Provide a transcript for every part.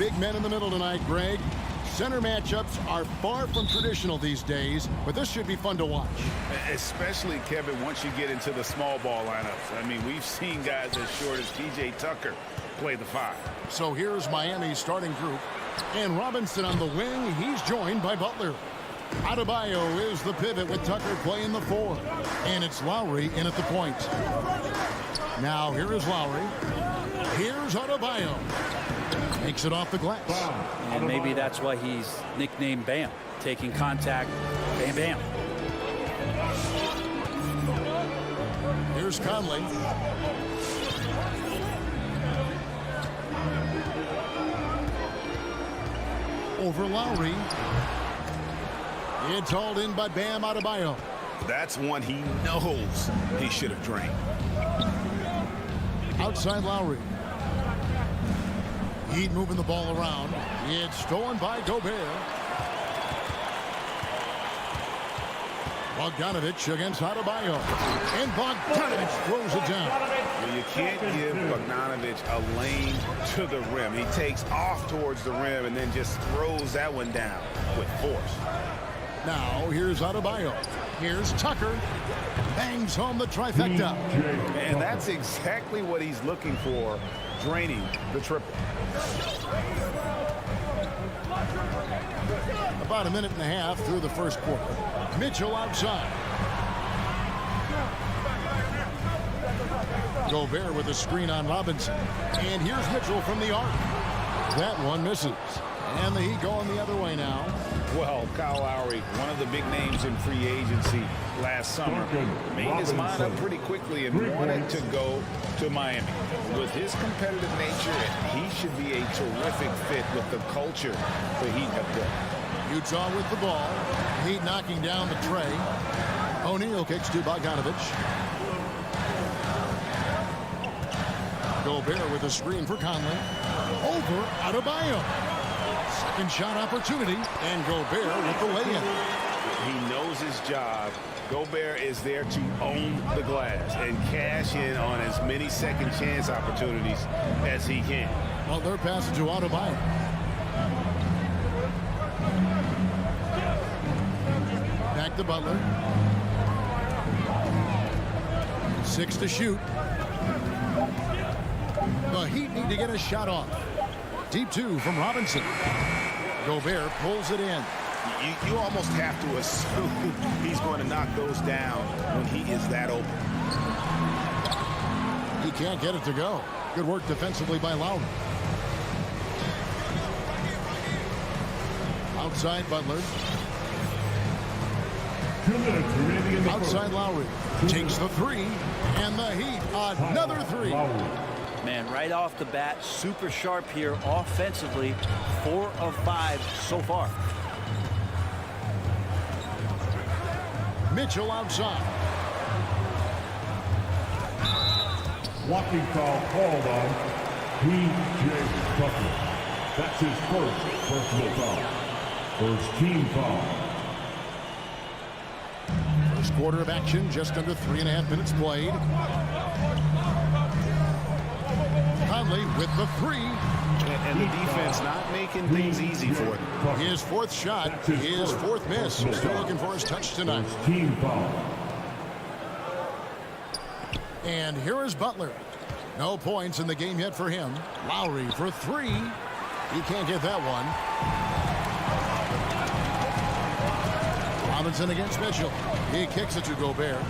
big men in the middle tonight, Greg. Center matchups are far from traditional these days, but this should be fun to watch. Especially, Kevin, once you get into the small ball lineups. I mean, we've seen guys as short as P.J. Tucker play the 5. So here's Miami's starting group. And Robinson on the wing. He's joined by Butler. Adebayo is the pivot with Tucker playing the 4. And it's Lowry in at the point. Now here is Lowry. Here's Adebayo. Makes it off the glass. And maybe that's why he's nicknamed Bam. Taking contact, bam, bam. Here's Conley. Over Lowry. It's hauled in by Bam Adebayo. That's one he knows he should have drained. Outside Lowry. Heat moving the ball around. It's stolen by Gobert. Bogdanovich against Adebayo. And Bogdanovich throws it down. Well, you can't give Bogdanovich a lane to the rim. He takes off towards the rim and then just throws that one down with force. Now here's Adebayo. Here's Tucker. Bangs home the trifecta. And that's exactly what he's looking for, draining the triple. About a minute and a half through the first quarter. Mitchell outside. Gobert with a screen on Robinson. And here's Mitchell from the arc. That one misses. And the Heat going the other way now. Well, Kyle Lowry, one of the big names in free agency last summer, made his mind up pretty quickly and wanted to go to Miami. With his competitive nature, he should be a terrific fit with the culture the Heat have built. Utah with the ball. Heat knocking down the tray. O'Neal kicks to Bogdanovich. Gobert with a screen for Conley. Over Adebayo. Second shot opportunity, and Gobert with the lay-in. He knows his job. Gobert is there to own the glass and cash in on as many second chance opportunities as he can. Well, they're passing to Adebayo. Back to Butler. 6 to shoot. The Heat need to get a shot off. Deep 2 from Robinson. Gobert pulls it in. You almost have to assume he's going to knock those down when he is that open. He can't get it to go. Good work defensively by Lowry. Outside Butler. Outside Lowry. Takes the 3. And the Heat another 3. Man, right off the bat, super sharp here offensively. 4 of 5 so far. Mitchell outside. Walking foul called on P.J. Tucker. That's his first personal foul. First team foul. First quarter of action, just under 3.5 minutes played. Conley with the 3. And the defense not making things easy for them. His 4th shot, his 4th miss. Still looking for his touch tonight. Team foul. And here is Butler. No points in the game yet for him. Lowry for 3. He can't get that one. Robinson against Mitchell. He kicks it to Gobert.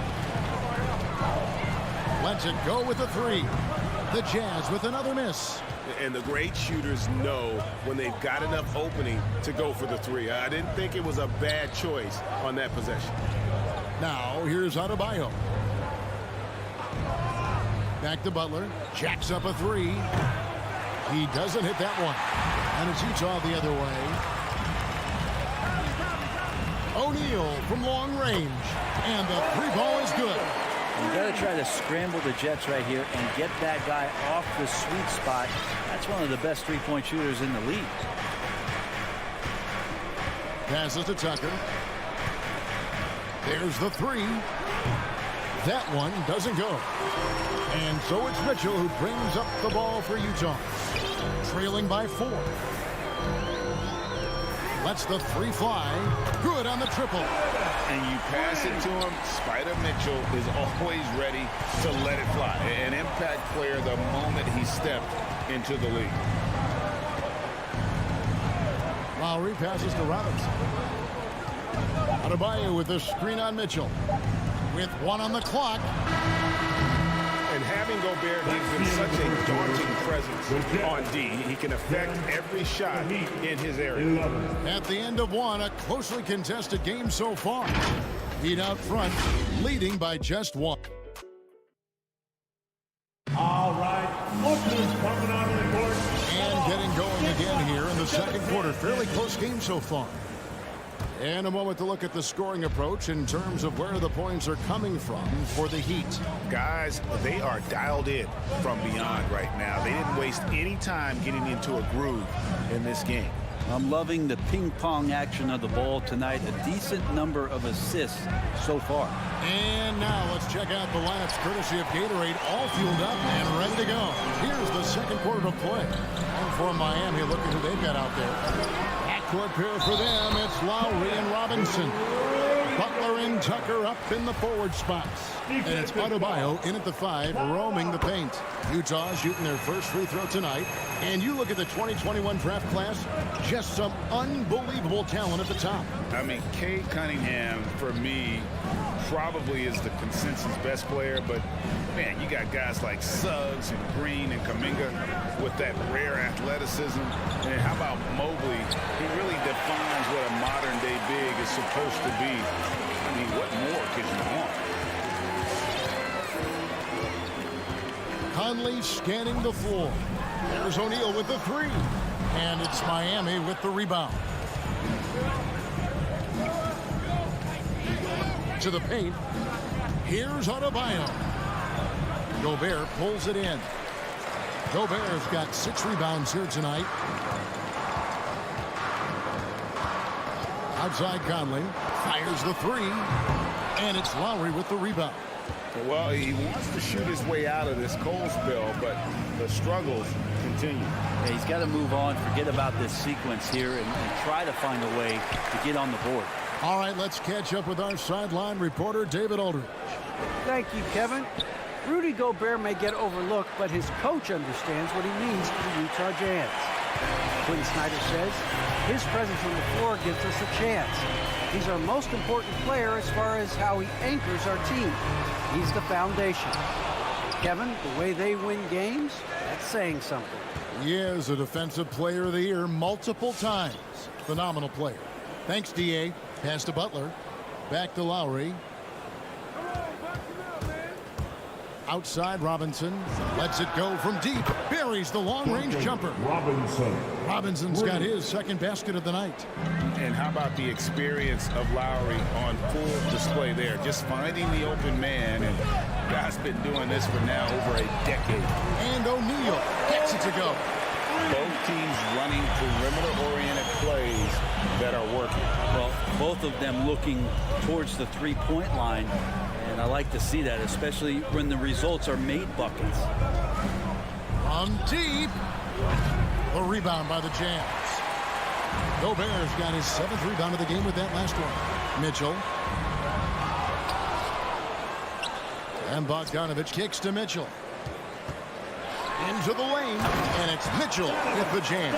Lets it go with the 3. The Jazz with another miss. And the great shooters know when they've got enough opening to go for the 3. I didn't think it was a bad choice on that possession. Now here's Adebayo. Back to Butler. Jacks up a 3. He doesn't hit that one. And it's Utah the other way. O'Neal from long range. And the 3-ball is good. You got to try to scramble the Jets right here and get that guy off the sweet spot. That's one of the best three-point shooters in the league. Passes to Tucker. There's the 3. That one doesn't go. And so it's Mitchell who brings up the ball for Utah. Trailing by 4. Lets the three fly. Good on the triple. And you pass it to him. Spider Mitchell is always ready to let it fly. An impact player the moment he stepped into the league. Lowry passes to Robinson. Adebayo with the screen on Mitchell. With 1 on the clock. And having Gobert gives him such a daunting presence on D. He can affect every shot in his area. At the end of 1, a closely contested game so far. Heat out front, leading by just 1. All right, Oakland's coming out of the court. And getting going again here in the second quarter. Fairly close game so far. And a moment to look at the scoring approach in terms of where the points are coming from for the Heat. Guys, they are dialed in from beyond right now. They didn't waste any time getting into a groove in this game. I'm loving the ping-pong action of the ball tonight. A decent number of assists so far. And now let's check out the lineups courtesy of Gatorade, all fueled up and ready to go. Here's the second quarter of play. And for Miami, look at who they've got out there. Backcourt pair for them, it's Lowry and Robinson. Butler and Tucker up in the forward spots. And it's Adebayo in at the 5, roaming the paint. Utah shooting their first free throw tonight. And you look at the 2021 draft class, just some unbelievable talent at the top. I mean, Cade Cunningham, for me, probably is the consensus best player. But, man, you got guys like Suggs and Green and Kuminga with that rare athleticism. And how about Mobley? He really defines what a modern-day big is supposed to be. I mean, what more could you want? Conley scanning the floor. There's O'Neal with the 3. And it's Miami with the rebound. To the paint. Here's Adebayo. Gobert pulls it in. Gobert's got 6 rebounds here tonight. Outside Conley. Fires the 3. And it's Lowry with the rebound. Well, he wants to shoot his way out of this cold spell, but the struggles continue. Yeah, he's got to move on, forget about this sequence here, and try to find a way to get on the board. All right, let's catch up with our sideline reporter, David Aldridge. Thank you, Kevin. Rudy Gobert may get overlooked, but his coach understands what he means to the Utah Jazz. Quinn Snyder says, his presence on the floor gives us a chance. He's our most important player as far as how he anchors our team. He's the foundation. Kevin, the way they win games, that's saying something. He is a defensive player of the year multiple times. Phenomenal player. Thanks, D.A. Pass to Butler. Back to Lowry. Outside Robinson. Lets it go from deep. Buries the long-range jumper. Robinson's got his second basket of the night. And how about the experience of Lowry on full display there? Just finding the open man, and guy's been doing this for now over a decade. And O'Neal gets it to go. Both teams running perimeter-oriented plays that are working. Well, both of them looking towards the three-point line, and I like to see that, especially when the results are made buckets. From deep. The rebound by the Jazz. Gobert's got his 7th rebound of the game with that last one. Mitchell. And Bogdanovich kicks to Mitchell. Into the lane, and it's Mitchell with the jam.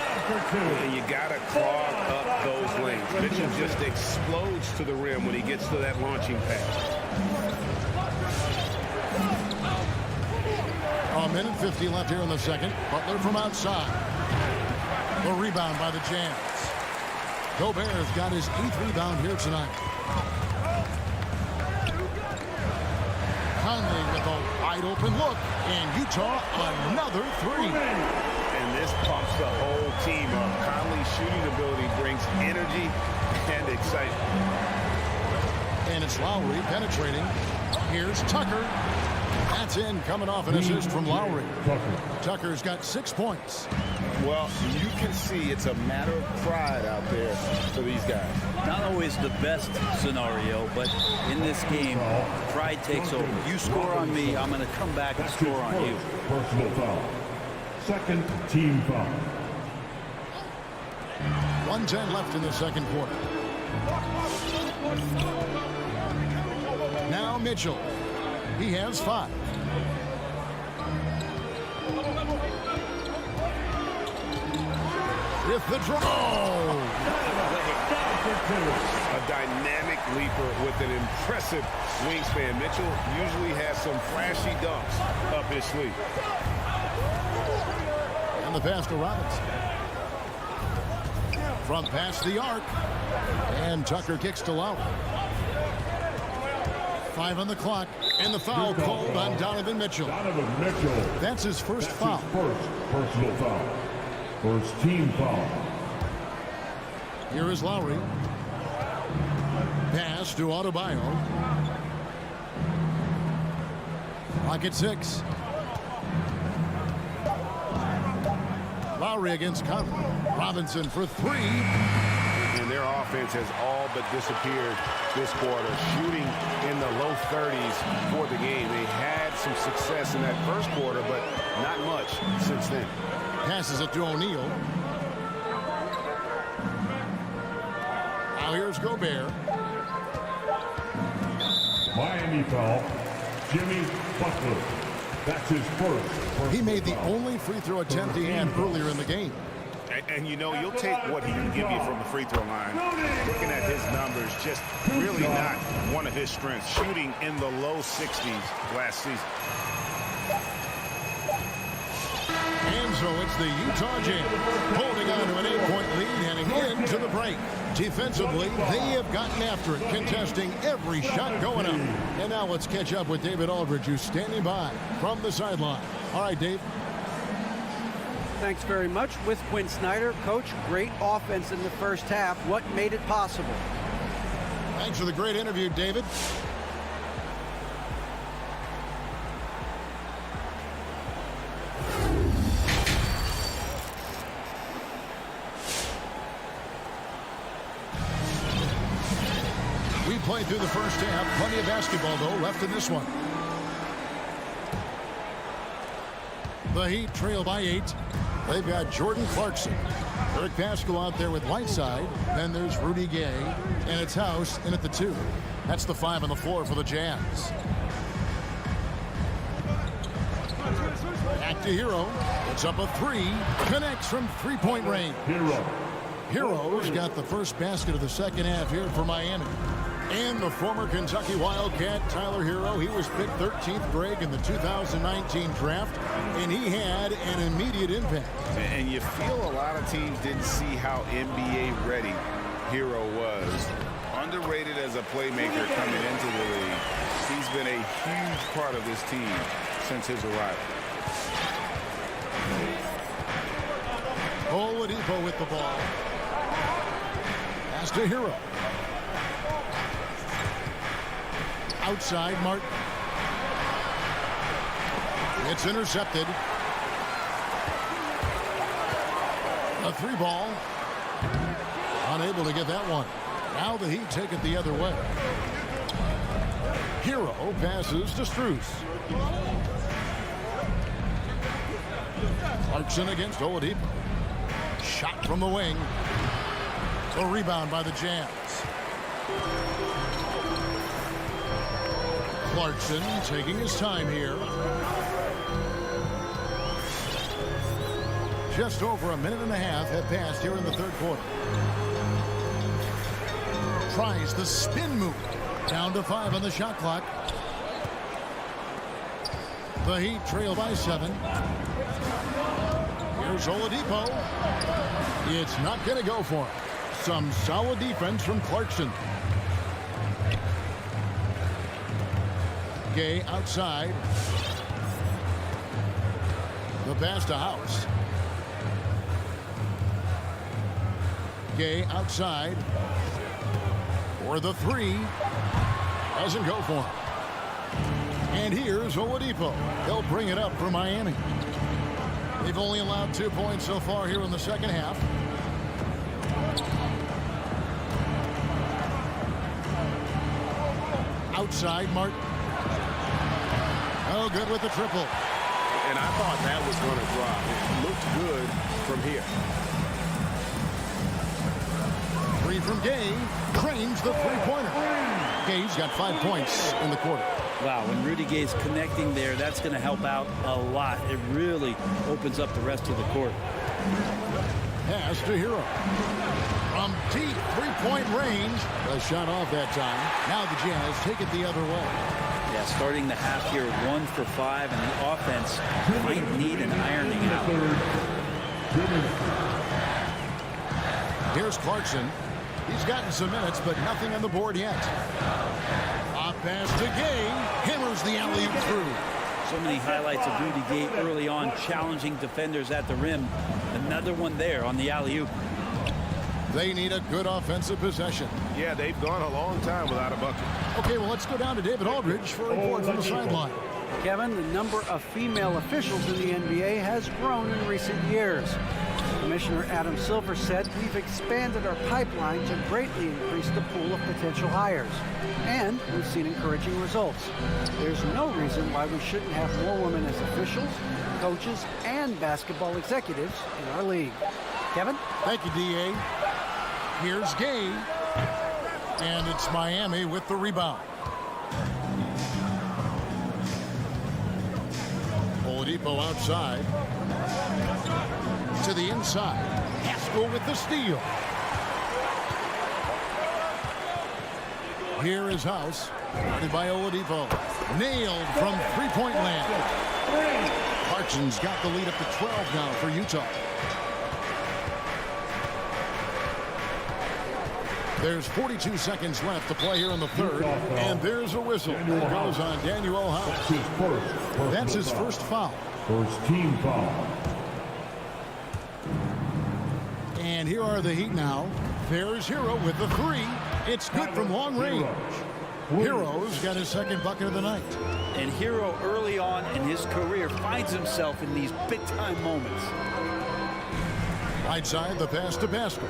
You got to clog up those lanes. Mitchell just explodes to the rim when he gets to that launching pass. A minute 50 left here in the second. Butler from outside. The rebound by the Jazz. Gobert's got his 8th rebound here tonight. Conley with a wide open look, and Utah another 3. And this pumps the whole team up. Conley's shooting ability brings energy and excitement. And it's Lowry penetrating. Here's Tucker. That's in, coming off an assist from Lowry. Tucker's got 6 points. Well, you can see it's a matter of pride out there for these guys. Not always the best scenario, but in this game, pride takes over. You score on me, I'm going to come back and score on you. Personal foul. Second team foul. 1:10 left in the second quarter. Now Mitchell. He has 5. With the draw. A dynamic leaper with an impressive wingspan. Mitchell usually has some flashy dunks up his sleeve. And the pass to Robinson. From past the arc. And Tucker kicks to Lowry. 5 on the clock. And the foul called on Donovan Mitchell. Donovan Mitchell. That's his first That's foul. his first personal foul. First team foul. Here is Lowry. Pass to Adebayo. Clock at 6. Lowry against Conley. Robinson for 3. And their offense has all but disappeared this quarter, shooting in the low 30s for the game. They had some success in that first quarter, but not much since then. Passes it to O'Neal. Now here's Gobert. Miami foul. Jimmy Butler. That's his first. He made the only free throw attempt he had earlier in the game. And you know, you'll take what he can give you from the free throw line. Looking at his numbers, just really not one of his strengths. Shooting in the low 60s last season. And so it's the Utah Jazz holding on to an 8-point lead heading into the break. Defensively, they have gotten after it, contesting every shot going up. And now let's catch up with David Aldridge, who's standing by from the sideline. All right, Dave. Thanks very much. With Quinn Snyder, coach, great offense in the first half. What made it possible? Thanks for the great interview, David. We played through the first half. Plenty of basketball, though, left in this one. The Heat trail by 8. They've got Jordan Clarkson. Eric Pascal out there with Whiteside. Then there's Rudy Gay. And it's House in at the 2. That's the 5 on the floor for the Jazz. Back to Hero. It's up a 3. Connects from three-point range. Hero's got the first basket of the second half here for Miami. And the former Kentucky Wildcat, Tyler Hero, he was picked 13th grade in the 2019 draft, and he had an immediate impact. And you feel a lot of teams didn't see how NBA ready Hero was. Underrated as a playmaker coming into the league. He's been a huge part of this team since his arrival. Oladipo with the ball. Pass to Hero. Outside, Martin. It's intercepted. A 3 ball. Unable to get that one. Now the Heat take it the other way. Hero passes to Strus. Clarkson against Oladipo. Shot from the wing. A rebound by the Jazz. Clarkson taking his time here. Just over a minute and a half have passed here in the third quarter. Tries the spin move. Down to 5 on the shot clock. The Heat trail by 7. Here's Oladipo. It's not going to go for him. Some solid defense from Clarkson. Gay outside. The pass to House. Gay outside. For the 3. Doesn't go for him. And here's Oladipo. They'll bring it up for Miami. They've only allowed 2 points so far here in the second half. Outside, Martin. Oh, good with the triple. And I thought that was going to drop. It looked good from here. from Gay. Drains the three-pointer. Gay's got 5 points in the quarter. Wow, when Rudy Gay's connecting there, that's going to help out a lot. It really opens up the rest of the court. Pass to Hero. From deep three-point range. A shot off that time. Now the Jazz take it the other way. Yeah, starting the half here 1 for 5, and the offense might need an ironing out. Here's Clarkson. He's gotten some minutes, but nothing on the board yet. Off pass to Gay. Hammers the alley-oop through. So many highlights of Rudy Gay early on, challenging defenders at the rim. Another one there on the alley-oop. They need a good offensive possession. Yeah, they've gone a long time without a bucket. Okay, well, let's go down to David Aldridge for a report from the sideline. Kevin, the number of female officials in the NBA has grown in recent years. Commissioner Adam Silver said we've expanded our pipeline to greatly increase the pool of potential hires. And we've seen encouraging results. There's no reason why we shouldn't have more women as officials, coaches, and basketball executives in our league. Kevin? Thank you, D.A. Here's Gay. And it's Miami with the rebound. Oladipo outside. To the inside. Haskell with the steal. Here is House. Guarded by Oladipo. Nailed from three-point land. Clarkson's got the lead up to 12 now for Utah. There's 42 seconds left to play here in the third. And there's a whistle that goes on Daniel House. That's his first foul. First team foul. And here are the Heat now. There's Hero with the three. It's good from long range. Hero's got his second bucket of the night. And Hero early on in his career finds himself in these big-time moments. Right side, the pass to Pascal.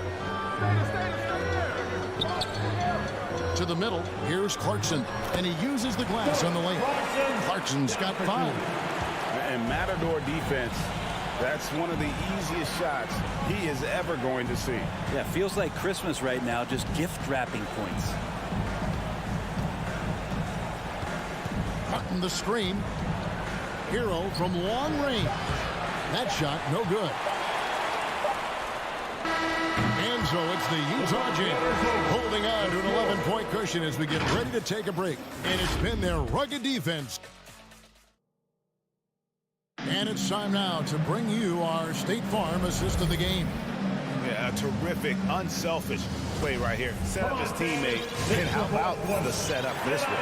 To the middle, here's Clarkson, and he uses the glass on the lane. Clarkson's got 5. And Matador defense, that's one of the easiest shots he is ever going to see. Yeah, feels like Christmas right now, just gift wrapping points. Cutting the screen. Hero from long range. That shot, no good. And so it's the Utah Jazz holding on to an 11-point cushion as we get ready to take a break. And it's been their rugged defense. And it's time now to bring you our State Farm assist of the game. Yeah, a terrific, unselfish play right here. Set up his teammate, and how about the setup this way?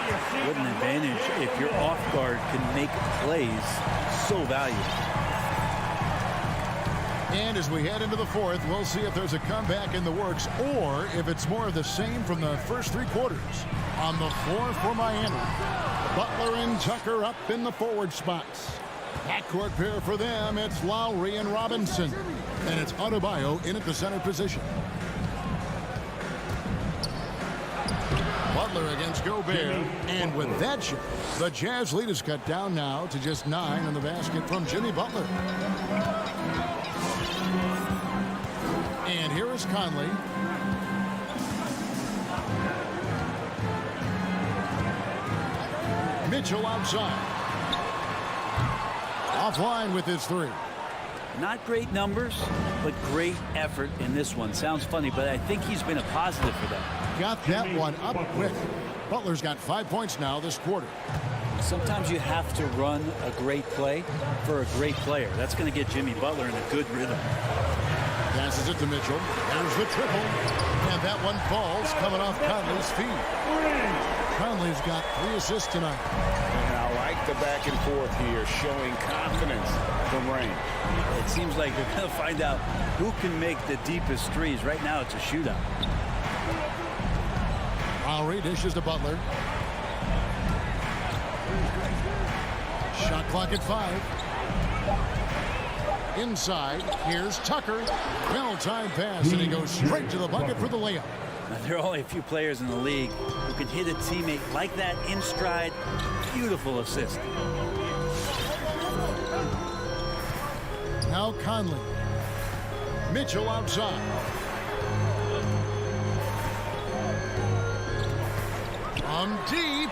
What an advantage if your off guard can make plays so valuable. And as we head into the fourth, we'll see if there's a comeback in the works or if it's more of the same from the first 3 quarters. On the floor for Miami, Butler and Tucker up in the forward spots. Backcourt pair for them, it's Lowry and Robinson. And it's Adebayo in at the center position. Butler against Gobert. And with that shot, the Jazz lead is cut down now to just 9 on the basket from Jimmy Butler. And here is Conley. Mitchell outside. Offline with his 3. Not great numbers, but great effort in this one. Sounds funny, but I think he's been a positive for them. Got that one up quick. Butler's got 5 points now this quarter. Sometimes you have to run a great play for a great player. That's going to get Jimmy Butler in a good rhythm. Passes it to Mitchell. There's the triple. And that one falls coming off Conley's feet. Conley's got 3 assists tonight. And I like the back and forth here, showing confidence from Rain. It seems like they're going to find out who can make the deepest threes. Right now, it's a shootout. Lowry dishes to Butler. Shot clock at 5. Inside, here's Tucker. Well-timed pass, and he goes straight to the bucket for the layup. Now, there are only a few players in the league who can hit a teammate like that in stride. Beautiful assist. Now Conley. Mitchell outside. From deep.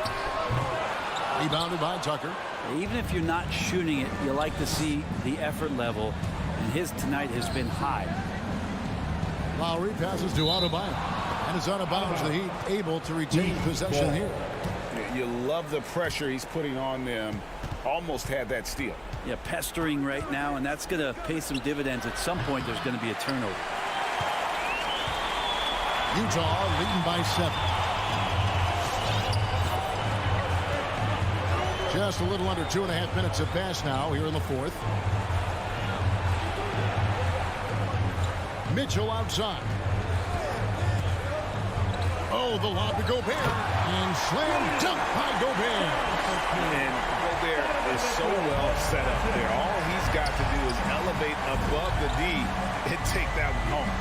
Rebounded by Tucker. Even if you're not shooting it, you like to see the effort level, and his tonight has been high. Lowry passes to Adebayo, and it's out of bounds. The Heat able to retain possession here. You love the pressure he's putting on them. Almost had that steal. Yeah, pestering right now, and that's going to pay some dividends. At some point, there's going to be a turnover. Utah leading by 7. Just a little under 2.5 minutes have passed now here in the fourth. Mitchell outside. Oh, the lob to Gobert. And slam dunk by Gobert. And Gobert is so well set up there. All he's got to do is elevate above the D and take that one home.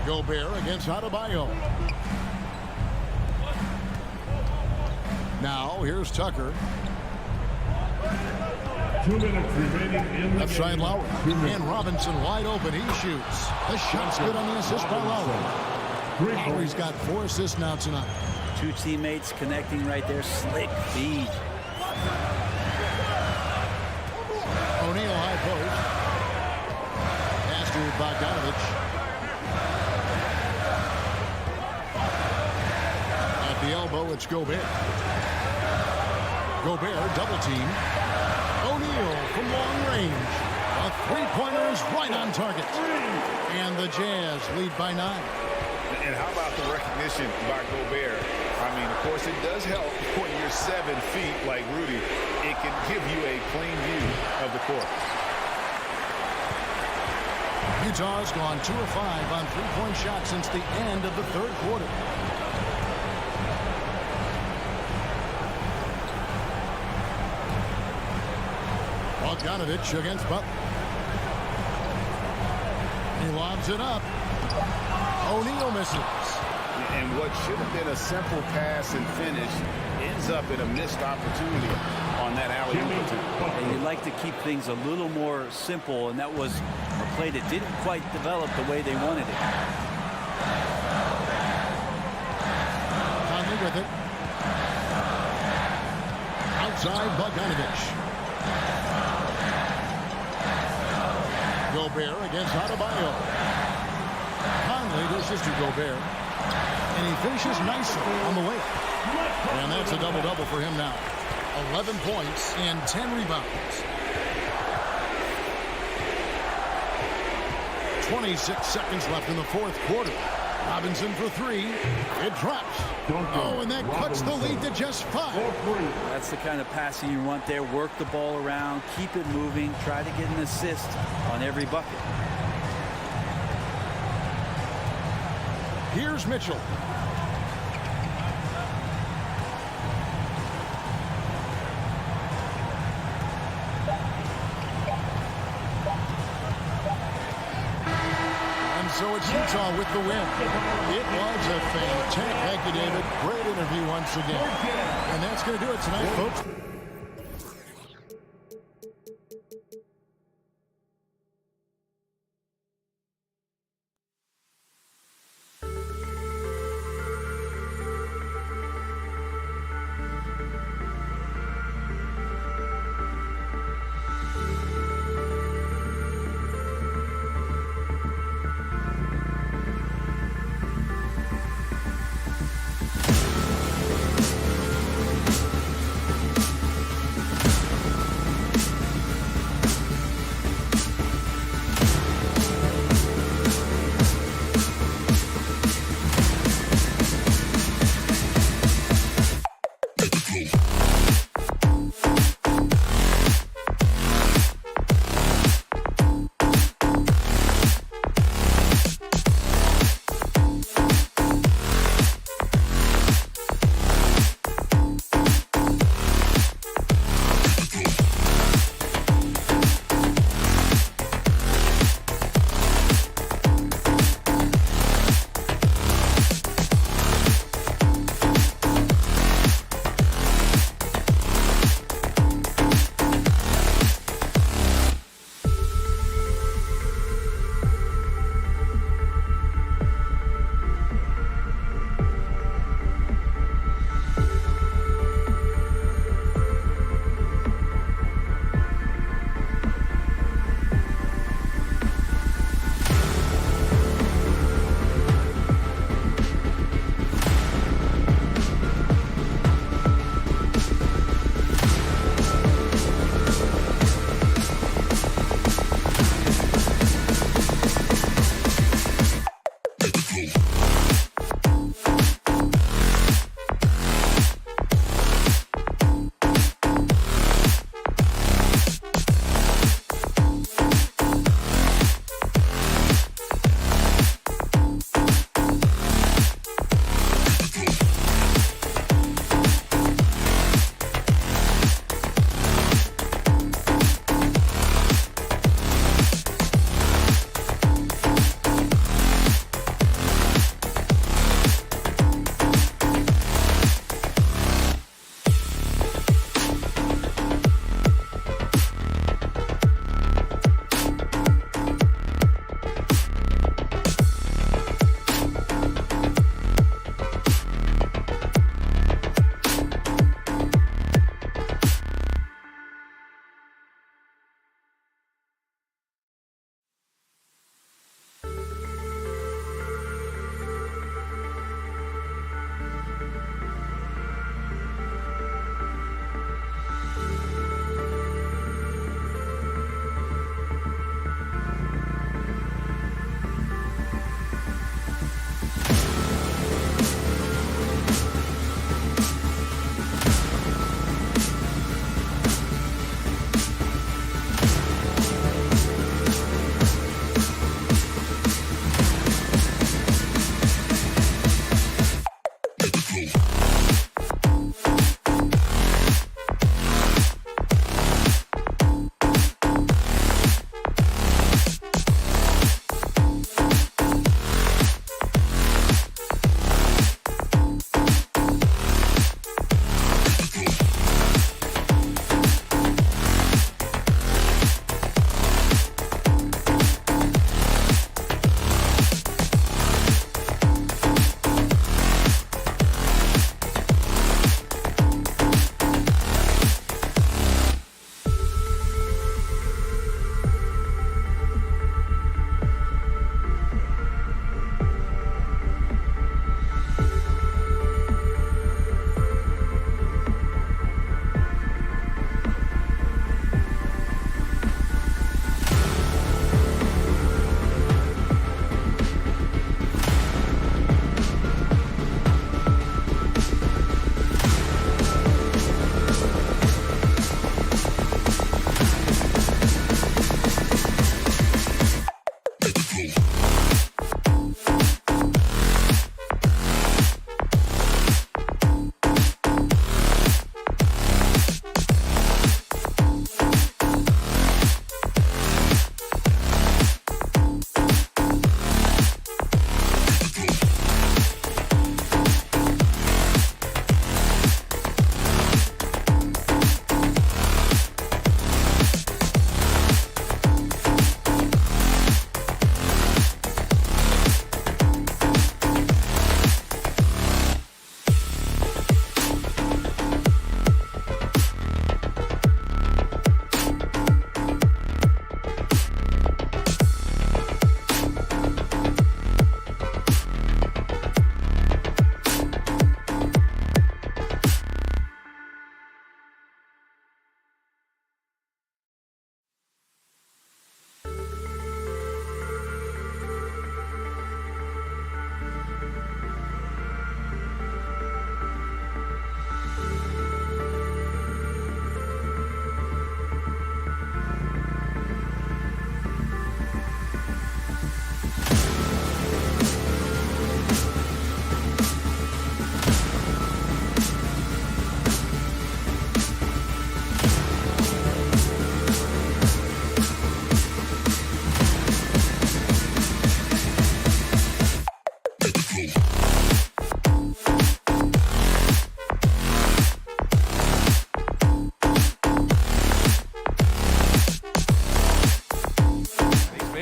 Gobert against Adebayo. Now here's Tucker. 2 minutes remaining in the Left side game. Lowry. And Robinson wide open. He shoots. The shot's good on the assist by Lowry. Lowry's got 4 assists now tonight. 2 teammates connecting right there. Slick feed. O'Neal high post. Pass to Bogdanovich. At the elbow, it's Gobert. Gobert double team. O'Neal from long range. A three-pointer is right on target. And the Jazz lead by 9. And how about the recognition by Gobert? I mean, of course, it does help when you're 7 feet like Rudy. It can give you a clean view of the court. Utah's gone 2 of 5 on three-point shots since the end of the third quarter. Bogdanovich against Butler. He lobs it up. O'Neal misses. And what should have been a simple pass and finish ends up in a missed opportunity on that alley-oop attempt. And you'd like to keep things a little more simple, and that was a play that didn't quite develop the way they wanted it. Conley with it. Outside Bogdanovich. Gobert against Adebayo. Conley dishes to Gobert. And he finishes nicely on the way. And that's a double-double for him now. 11 points and 10 rebounds. 26 seconds left in the fourth quarter. Robinson for 3. It drops. Oh, and that cuts the lead to just 5. That's the kind of passing you want there. Work the ball around, keep it moving, try to get an assist on every bucket. Here's Mitchell. And so it's Utah with the win. It was a fantastic. Thank you, David. Great interview once again. And that's going to do it tonight, folks.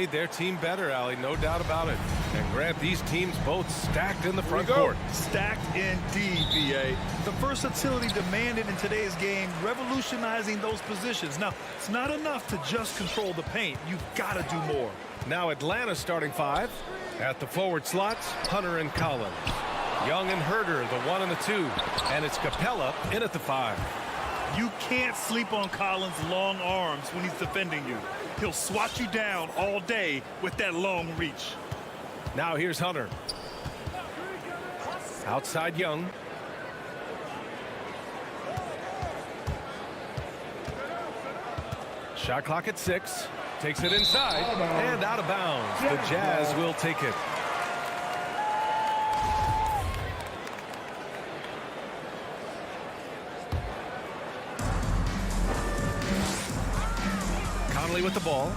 made their team better, Allie, no doubt about it. And Grant, these teams both stacked in the front court. Stacked indeed, BA. The versatility demanded in today's game, revolutionizing those positions. Now, it's not enough to just control the paint. You've got to do more. Now Atlanta's starting 5. At the forward slots, Hunter and Collins. Young and Herder, the 1 and the 2. And it's Capella in at the 5. You can't sleep on Collins' long arms when he's defending you. He'll swat you down all day with that long reach. Now here's Hunter. Outside Young. Shot clock at 6. Takes it inside and out of bounds. The Jazz will take it. Conley with the ball.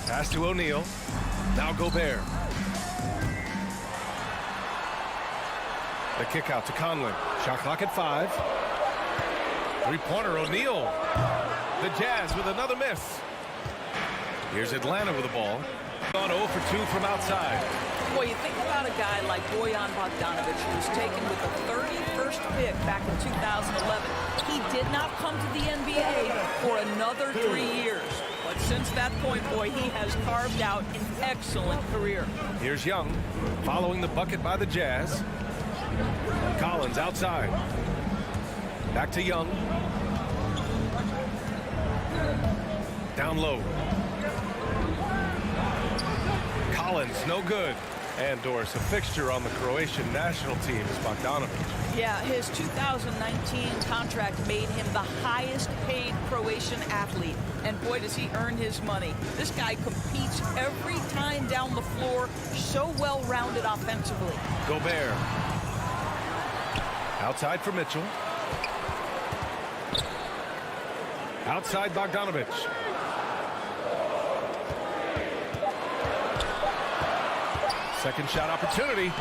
Pass to O'Neal. Now Gobert. The kick out to Conley. Shot clock at 5. Three-pointer O'Neal. The Jazz with another miss. Here's Atlanta with the ball. On 0 for 2 from outside. Boy, you think about a guy like Bojan Bogdanovic, who was taken with the 31st pick back in 2011. He did not come to the NBA for another 3 years. But since that point, boy, he has carved out an excellent career. Here's Young, following the bucket by the Jazz. Collins outside. Back to Young. Down low. Collins, no good. And Doris, a fixture on the Croatian national team is Bogdanovic. Yeah, his 2019 contract made him the highest paid Croatian athlete. And boy, does he earn his money. This guy competes every time down the floor, so well-rounded offensively. Gobert. Outside for Mitchell. Outside Bogdanovic. Second shot opportunity.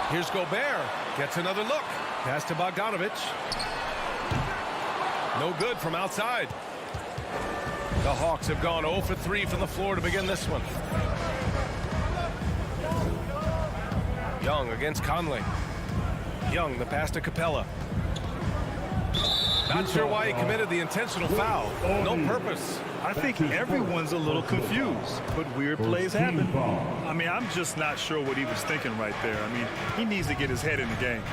Here's Gobert. Gets another look. Pass to Bogdanovic. No good from outside. The Hawks have gone 0 for 3 from the floor to begin this one. Young against Conley. Young, the pass to Capella. Not sure why he committed the intentional foul. No purpose. I think everyone's a little confused, but weird plays happen. I mean, I'm just not sure what he was thinking right there. I mean, he needs to get his head in the game.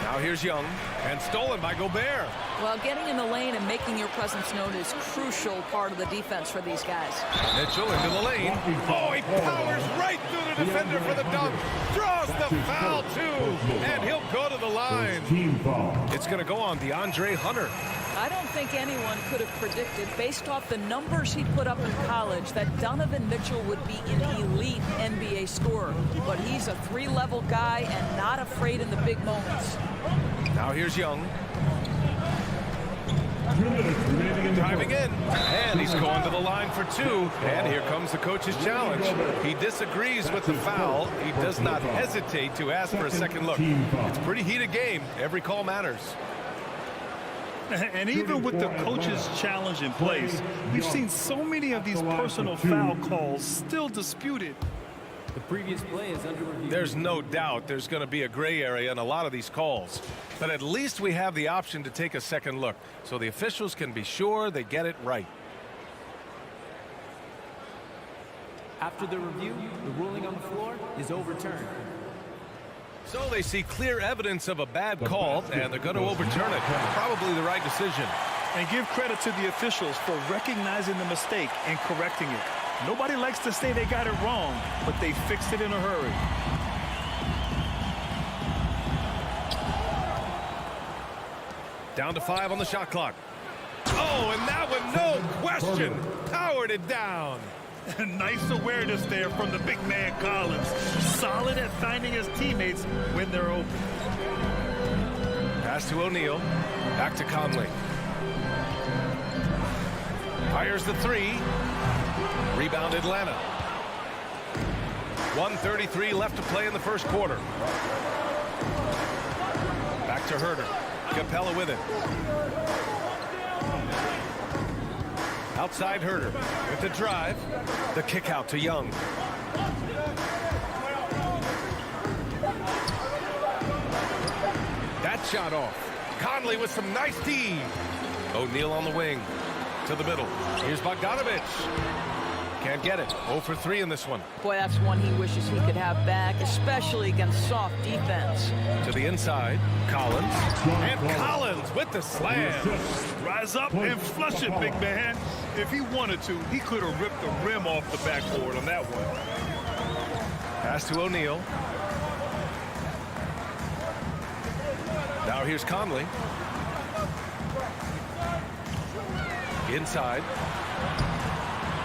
Now here's Young, and stolen by Gobert. Well, getting in the lane and making your presence known is a crucial part of the defense for these guys. Mitchell into the lane. Oh, he powers right through the defender for the dunk. Draws the foul, too. And he'll go to the line. It's going to go on DeAndre Hunter. I don't think anyone could have predicted, based off the numbers he put up in college, that Donovan Mitchell would be an elite NBA scorer. But he's a 3-level guy and not afraid in the big moments. Now here's Young. Driving in, and he's going to the line for 2. And here comes the coach's challenge. He disagrees with the foul. He does not hesitate to ask for a second look. It's a pretty heated game. Every call matters. And even with the coach's challenge in place, we've seen so many of these personal foul calls still disputed. The previous play is under review. There's no doubt there's going to be a gray area in a lot of these calls. But at least we have the option to take a second look, so the officials can be sure they get it right. After the review, the ruling on the floor is overturned. So they see clear evidence of a bad call, and they're going to overturn it. Probably the right decision. And give credit to the officials for recognizing the mistake and correcting it. Nobody likes to say they got it wrong, but they fixed it in a hurry. Down to 5 on the shot clock. Oh, and that one, no question, powered it down. Nice awareness there from the big man Collins. Solid at finding his teammates when they're open. Pass to O'Neal. Back to Conley. Fires the 3. Rebound Atlanta. 1:33 left to play in the first quarter. Back to Herder. Capella with it. Outside Herder with the drive. The kick out to Young. That shot off. Conley with some nice D. O'Neal on the wing. To the middle. Here's Bogdanovich. Can't get it. 0 for 3 in this one. Boy, that's one he wishes he could have back, especially against soft defense. To the inside. Collins. And Collins with the slam. Rise up and flush it, big man. If he wanted to, he could have ripped the rim off the backboard on that one. Pass to O'Neal. Now here's Conley. Inside.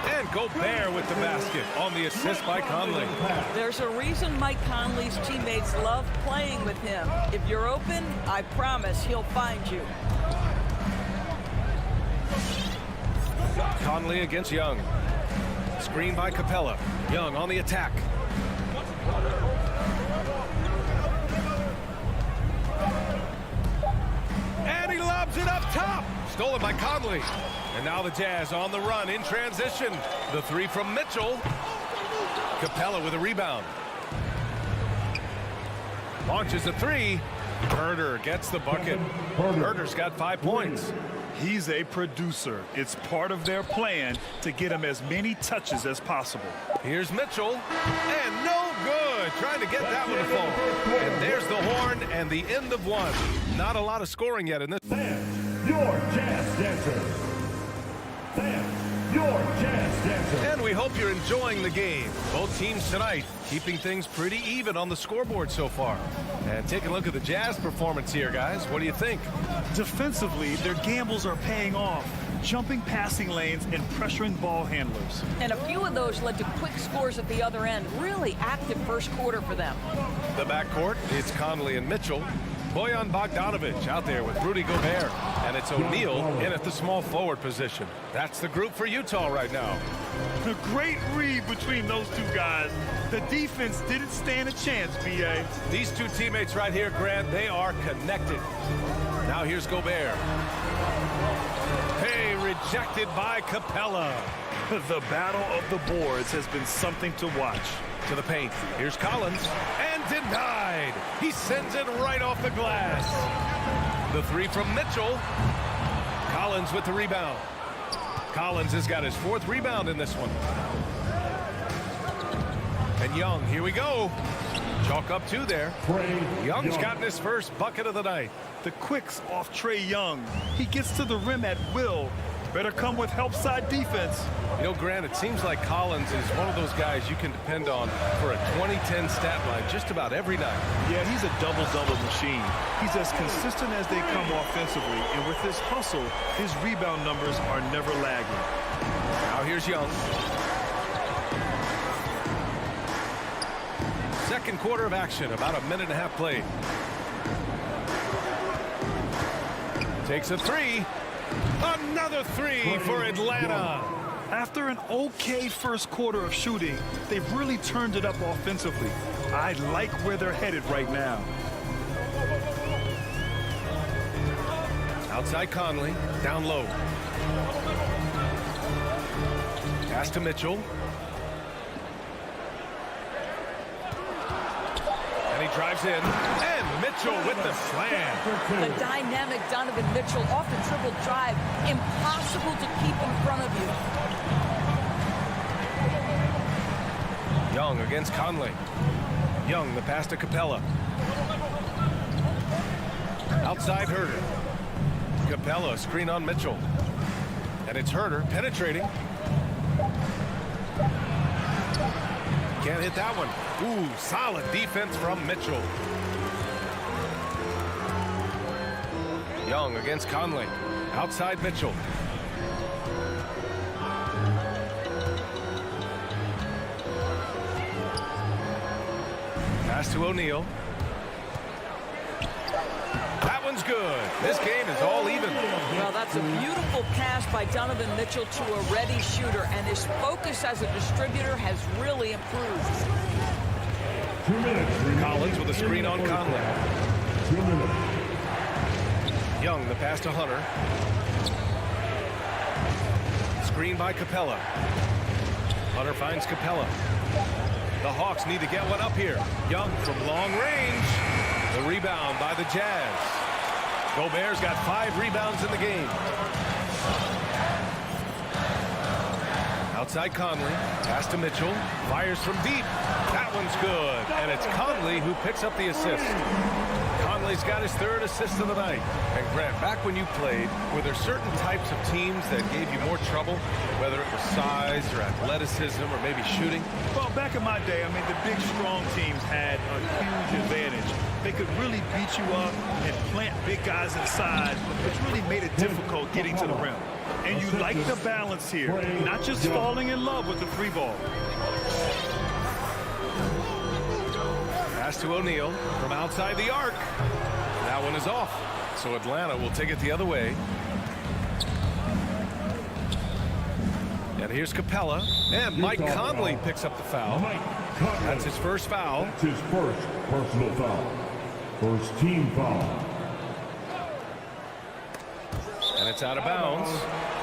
And Gobert with the basket on the assist by Conley. There's a reason Mike Conley's teammates love playing with him. If you're open, I promise he'll find you. Conley against Young. Screen by Capella. Young on the attack. And he lobs it up top. Stolen by Conley. And now the Jazz on the run in transition. The three from Mitchell. Capella with a rebound. Launches a three. Herder gets the bucket. Herder's got 5 points. He's a producer. It's part of their plan to get him as many touches as possible. Here's Mitchell. And no good. Trying to get that one to fall. And there's the horn and the end of one. Not a lot of scoring yet in this. Your Jazz Dancers. Your Jazz Dancers. And we hope you're enjoying the game. Both teams tonight keeping things pretty even on the scoreboard so far. And take a look at the Jazz performance here, guys. What do you think? Defensively, their gambles are paying off. Jumping passing lanes and pressuring ball handlers. And a few of those led to quick scores at the other end. Really active first quarter for them. The backcourt, it's Conley and Mitchell. Bojan Bogdanovich out there with Rudy Gobert. And it's O'Neal in at the small forward position. That's the group for Utah right now. A great read between those two guys. The defense didn't stand a chance, B.A. These two teammates right here, Grant, they are connected. Now here's Gobert. Hey, rejected by Capella. The battle of the boards has been something to watch. To the paint. Here's Collins. And denied. He sends it right off the glass. The three from Mitchell. Collins with the rebound. Collins has got his 4th rebound in this one. And Young, here we go. Chalk up 2 there. Young's gotten his first bucket of the night. The quicks off Trae Young. He gets to the rim at will. Better come with help side defense. You know, Grant, it seems like Collins is one of those guys you can depend on for a 2010 stat line just about every night. Yeah, he's a double-double machine. He's as consistent as they come offensively, and with his hustle, his rebound numbers are never lagging. Now here's Young. Second quarter of action, about a minute and a half played. Takes a three. Another three for Atlanta. After an okay first quarter of shooting, they've really turned it up offensively. I like where they're headed right now. Outside Conley, down low. Pass to Mitchell. And he drives in. And Mitchell with the slam. The dynamic Donovan Mitchell off the dribble drive. Impossible to keep in front of you. Young against Conley. Young, the pass to Capella. Outside Herder. Capella, screen on Mitchell. And it's Herder penetrating. Can't hit that one. Ooh, solid defense from Mitchell. Young against Conley. Outside Mitchell. Pass to O'Neal. That one's good. This game is all even. Well, that's a beautiful pass by Donovan Mitchell to a ready shooter, and his focus as a distributor has really improved. 2 minutes. Collins with a screen on Conley. 2 minutes. Young, the pass to Hunter. Screen by Capella. Hunter finds Capella. The Hawks need to get one up here. Young from long range. The rebound by the Jazz. Gobert's got 5 rebounds in the game. Outside Conley. Pass to Mitchell. Fires from deep. That one's good. And it's Conley who picks up the assist. Conley's got his 3rd assist of the night. And Grant, back when you played, were there certain types of teams that gave you more trouble, whether it was size or athleticism or maybe shooting? Well, back in my day, I mean, the big, strong teams had a huge advantage. They could really beat you up and plant big guys inside, which really made it difficult getting to the rim. And you like the balance here, not just falling in love with the free ball. Pass to O'Neal from outside the arc. That one is off. So Atlanta will take it the other way. And here's Capella. And Mike Conley picks up the foul. That's his first foul. That's his first personal foul. First team foul. And it's out of bounds.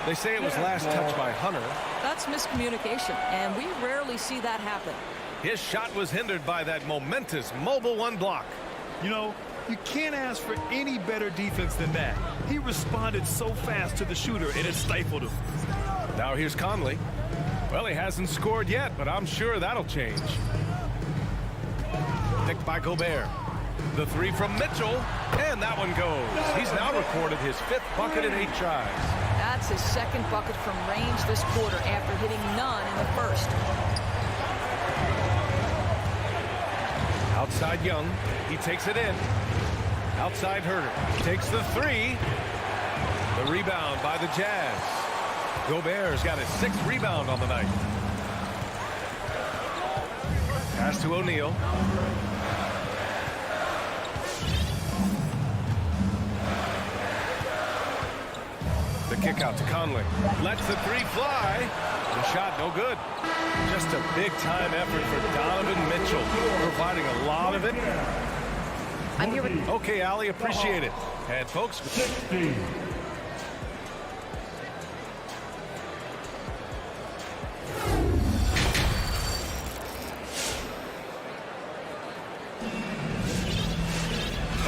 They say it was last touched by Hunter. That's miscommunication, and we rarely see that happen. His shot was hindered by that momentous mobile 1 block. You know, you can't ask for any better defense than that. He responded so fast to the shooter, and it stifled him. Now here's Conley. Well, he hasn't scored yet, but I'm sure that'll change. Picked by Gobert. The 3 from Mitchell, and that one goes. He's now recorded his 5th bucket in 8 tries. That's his 2nd bucket from range this quarter after hitting none in the first. Outside Young. He takes it in. Outside Herter. Takes the 3. The rebound by the Jazz. Gobert's got his 6th rebound on the night. Pass to O'Neal. The kick out to Conley. Lets the 3 fly. The shot no good. Just a big-time effort for Donovan Mitchell, providing a lot of it. I'm here with... Okay, Allie, appreciate it. And, folks... 16.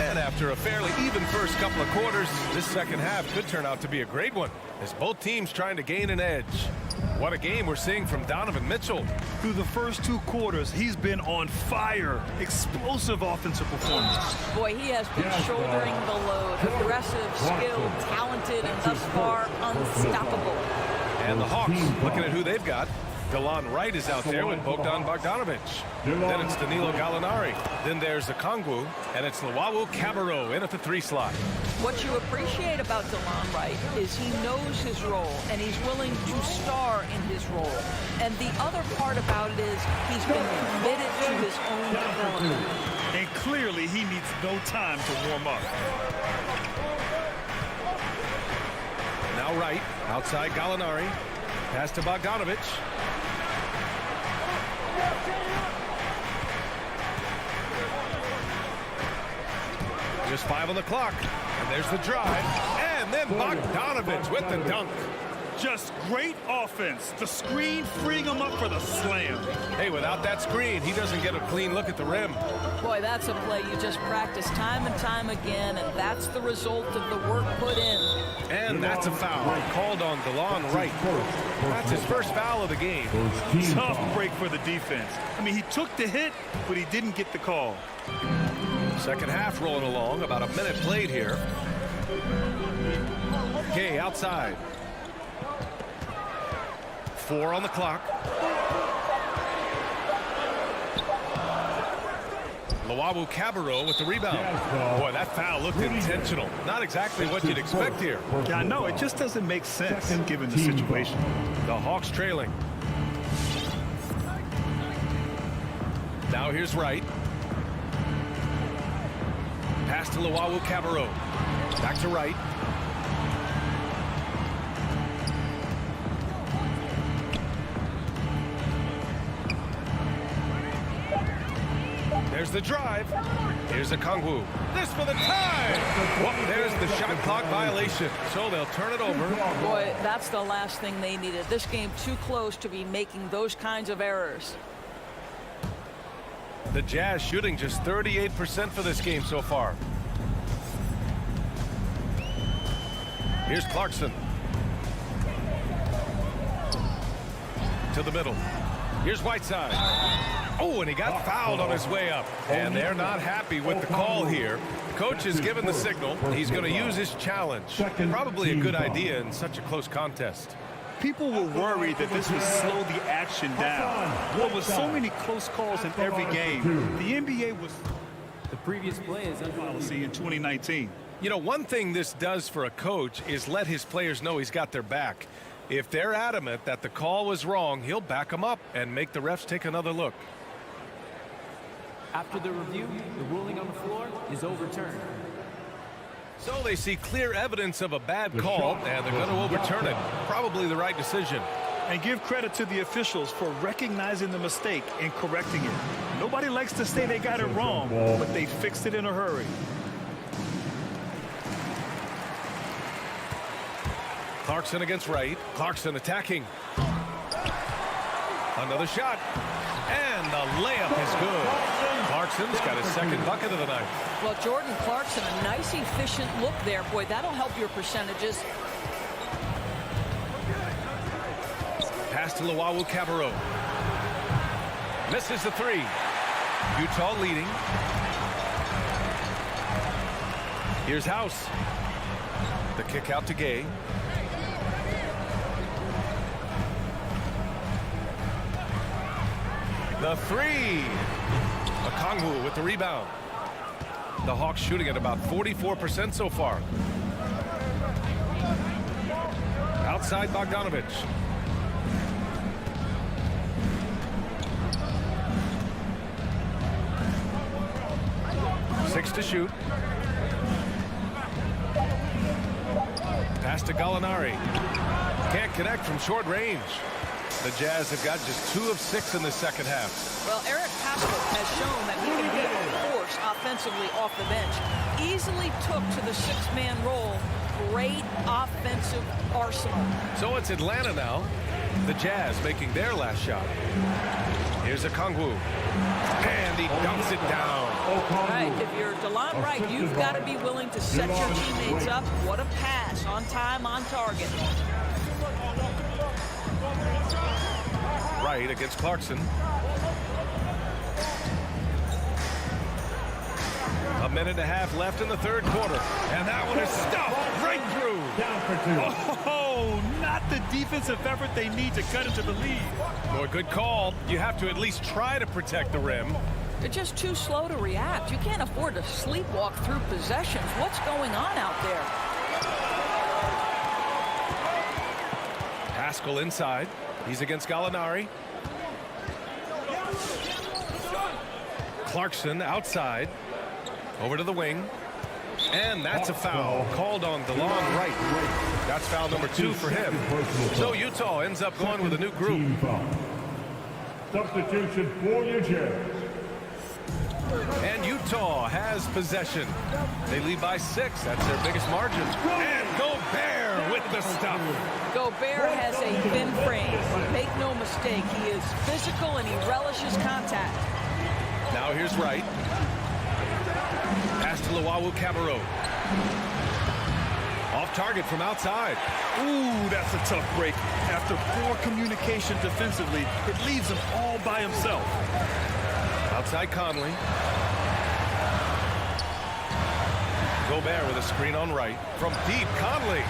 And after a fairly even first couple of quarters, this second half could turn out to be a great one, as both teams trying to gain an edge. What a game we're seeing from Donovan Mitchell. Through the first 2 quarters, he's been on fire. Explosive offensive performance. Boy, he has been shouldering the load. Aggressive, skilled, talented, and thus far unstoppable. And the Hawks, looking at who they've got. Delon Wright is out there with Bogdan Bogdanovic. Then it's Danilo Gallinari. Then there's Okongwu, and it's Luwawu Cabarrot in at the 3 slot. What you appreciate about Delon Wright is he knows his role, and he's willing to star in his role. And the other part about it is he's been committed to his own development. And clearly he needs no time to warm up. Now Wright, outside Gallinari. Pass to Bogdanovic. Just 5 on the clock. And there's the drive. And then Bogdanovic with the dunk. Just great offense. The screen freeing him up for the slam. Hey, without that screen, he doesn't get a clean look at the rim. Boy, that's a play you just practice time and time again, and that's the result of the work put in. And that's a foul called on Delon Wright. That's his first foul of the game. Tough break for the defense. I mean, he took the hit, but he didn't get the call. Second half rolling along, about a minute played here. Gay outside. 4 on the clock. Luwawu Cabarrot with the rebound. Boy, that foul looked intentional. Not exactly what you'd expect here. Yeah, I know. It just doesn't make sense given the situation. The Hawks trailing. Now here's Wright. Pass to Luwawu Cabarrot. Back to Wright. There's the drive. Here's a Kongwu. This for the tie. Well, there's the shot clock violation. So they'll turn it over. Boy, that's the last thing they needed. This game too close to be making those kinds of errors. The Jazz shooting just 38% for this game so far. Here's Clarkson. To the middle. Here's Whiteside. Oh, and he got fouled on his way up. And they're not happy with the call here. Coach has given the signal. He's going to use his challenge. Probably a good idea in such a close contest. People were worried that this would slow the action down. Well, with so many close calls in every game, the NBA was The previous play is under policy in 2019. You know, one thing this does for a coach is let his players know he's got their back. If they're adamant that the call was wrong, he'll back them up and make the refs take another look. After the review, the ruling on the floor is overturned. So they see clear evidence of a bad call, and they're going to overturn it. Probably the right decision. And give credit to the officials for recognizing the mistake and correcting it. Nobody likes to say they got it wrong, but they fixed it in a hurry. Clarkson against Wright. Clarkson attacking. Another shot. And the layup is good. Clarkson's got his second bucket of the night. Well, Jordan Clarkson, a nice, efficient look there. Boy, that'll help your percentages. Pass to Luwawu-Cabarrot. Misses the three. Utah leading. Here's House. The kick out to Gay. The three. Okongwu with the rebound. The Hawks shooting at about 44% so far. Outside Bogdanovich. Six to shoot. Pass to Gallinari. Can't connect from short range. The Jazz have got just 2 of 6 in the second half. Well, Eric Pascal has shown that he can be a force offensively off the bench. Easily took to the 6-man role. Great offensive arsenal. So it's Atlanta now. The Jazz making their last shot. Here's a Kongwu. And he dumps it down. Right, if you're DeLon Wright, you've got to be willing to set your teammates up. What a pass. On time, on target. Wright against Clarkson. A minute and a half left in the third quarter. And that one is stuffed right through. Oh, not the defensive effort they need to cut into the lead. Boy, good call. You have to at least try to protect the rim. They're just too slow to react. You can't afford to sleepwalk through possessions. What's going on out there? Pascal inside. He's against Gallinari. Clarkson outside. Over to the wing. And that's a foul called on DeLon Wright. That's foul number 2 for him. So Utah ends up going with a new group. Substitution for your Jazz. And Utah has possession. They lead by 6. That's their biggest margin. And Gobert with the stuff. Gobert has a thin frame. Make no mistake, he is physical and he relishes contact. Now here's Wright. Pass to Luwawu-Cabarrot. Off target from outside. Ooh, that's a tough break. After poor communication defensively, it leaves him all by himself. Outside Conley. Gobert with a screen on Wright. From deep, Conley.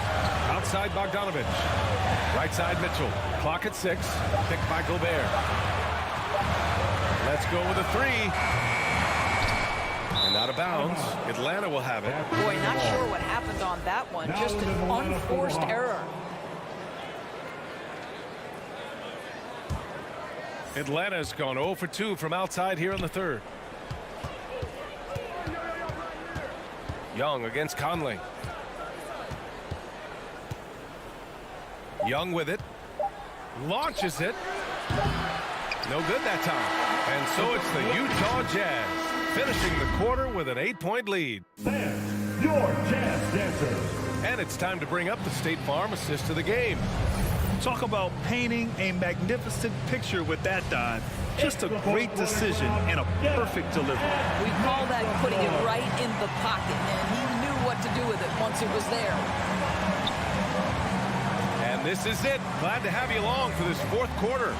Outside Bogdanovich. Right side Mitchell. Clock at 6. Picked by Gobert. Let's go with a 3. And out of bounds. Atlanta will have it. Boy, not sure what happened on that one. Just an unforced error. Atlanta's gone 0 for 2 from outside here in the third. Young against Conley. Young with it. Launches it. No good that time. And so it's the Utah Jazz finishing the quarter with an 8-point lead. And your jazz dancers. And it's time to bring up the State Farm assist to the game. Talk about painting a magnificent picture with that dive. Just a great decision and a perfect delivery. We call that putting it right in the pocket, and he knew what to do with it once it was there. And this is it. Glad to have you along for this fourth quarter.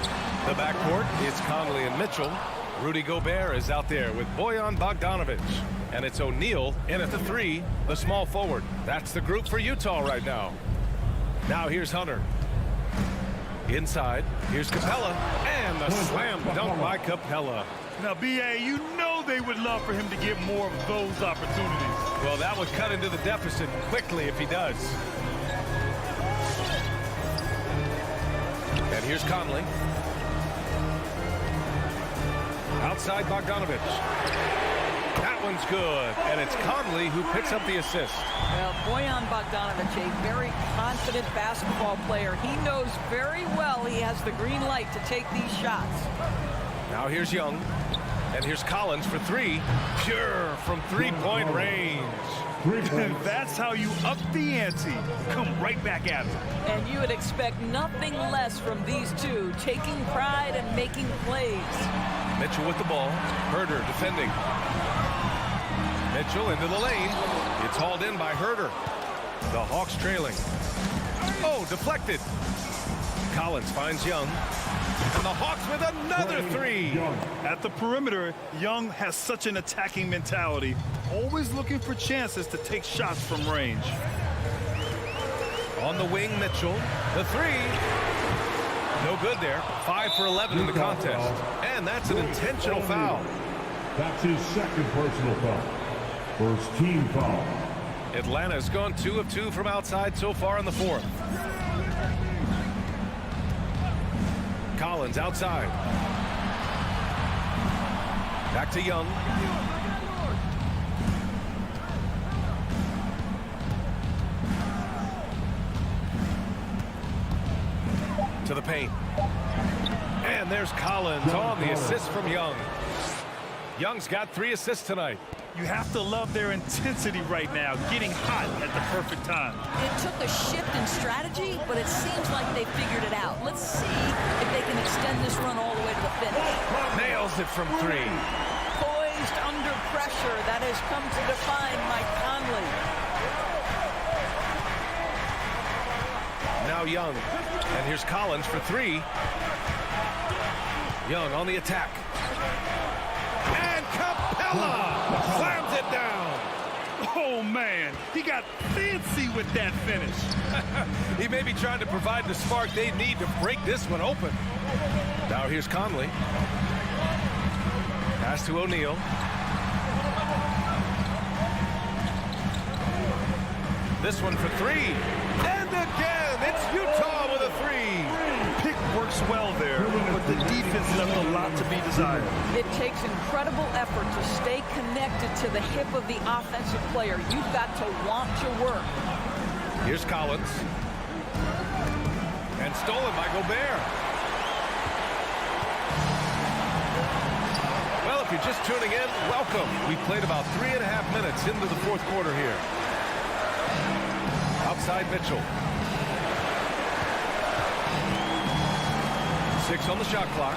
The backcourt is Conley and Mitchell. Rudy Gobert is out there with Bojan Bogdanovic. And it's O'Neal in at the 3, the small forward. That's the group for Utah right now. Now here's Hunter. Inside, here's Capella, and the slam dunk by Capella. Now, B.A., you know they would love for him to get more of those opportunities. Well, that would cut into the deficit quickly if he does. And here's Conley. Outside Bogdanovic. That one's good, and it's Conley who picks up the assist. Well, Bojan Bogdanovic, a very confident basketball player. He knows very well he has the green light to take these shots. Now here's Young, and here's Collins for 3. Pure from three-point range. That's how you up the ante. Come right back at him. And you would expect nothing less from these two, taking pride and making plays. Mitchell with the ball. Herder defending. Mitchell into the lane. It's hauled in by Herder. The Hawks trailing. Oh, deflected. Collins finds Young. And the Hawks with another 3. At the perimeter, Young has such an attacking mentality, always looking for chances to take shots from range. On the wing, Mitchell. The 3. No good there. 5 for 11 in the contest. And that's an intentional foul. That's his second personal foul. First team foul. Atlanta's gone 2 of 2 from outside so far in the fourth. Collins outside. Back to Young. To the paint. And there's Collins on the assist from Young. Young's got 3 assists tonight. You have to love their intensity right now, getting hot at the perfect time. It took a shift in strategy, but it seems like they figured it out. Let's see if they can extend this run all the way to the finish. Nails it from 3. Poised under pressure. That has come to define Mike Conley. Now Young. And here's Collins for 3. Young on the attack. And Capella slams it down. Oh, man. He got fancy with that finish. He may be trying to provide the spark they need to break this one open. Now here's Conley. Pass to O'Neal. This one for 3. And again, it's Utah with a 3. Pick works well there, but the defense left a lot to be desired. It takes incredible effort to stay connected to the hip of the offensive player. You've got to want to work. Here's Collins. And stolen by Gobert. Well, if you're just tuning in, welcome. We played about 3.5 minutes into the fourth quarter here. Outside Mitchell. 6 on the shot clock.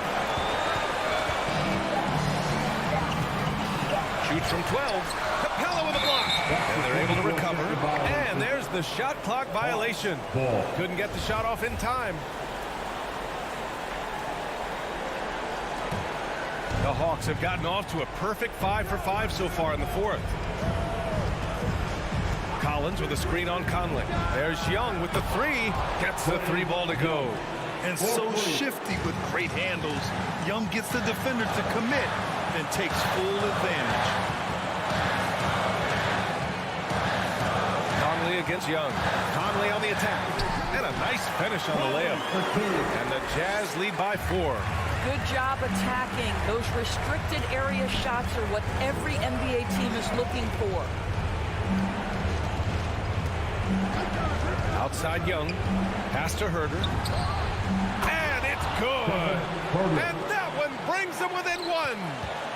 Shoots from 12. Capella with a block. And they're able to recover. And there's the shot clock violation. Couldn't get the shot off in time. The Hawks have gotten off to a perfect 5 for 5 so far in the fourth. Collins with a screen on Conley. There's Young with the 3. Gets the 3 ball to go. And so shifty with great handles. Young gets the defender to commit, then takes full advantage. Conley against Young. Conley on the attack. And a nice finish on the layup. And the Jazz lead by 4. Good job attacking. Those restricted area shots are what every NBA team is looking for. Outside Young. Pass to Herder. And it's good. And that one brings them within 1.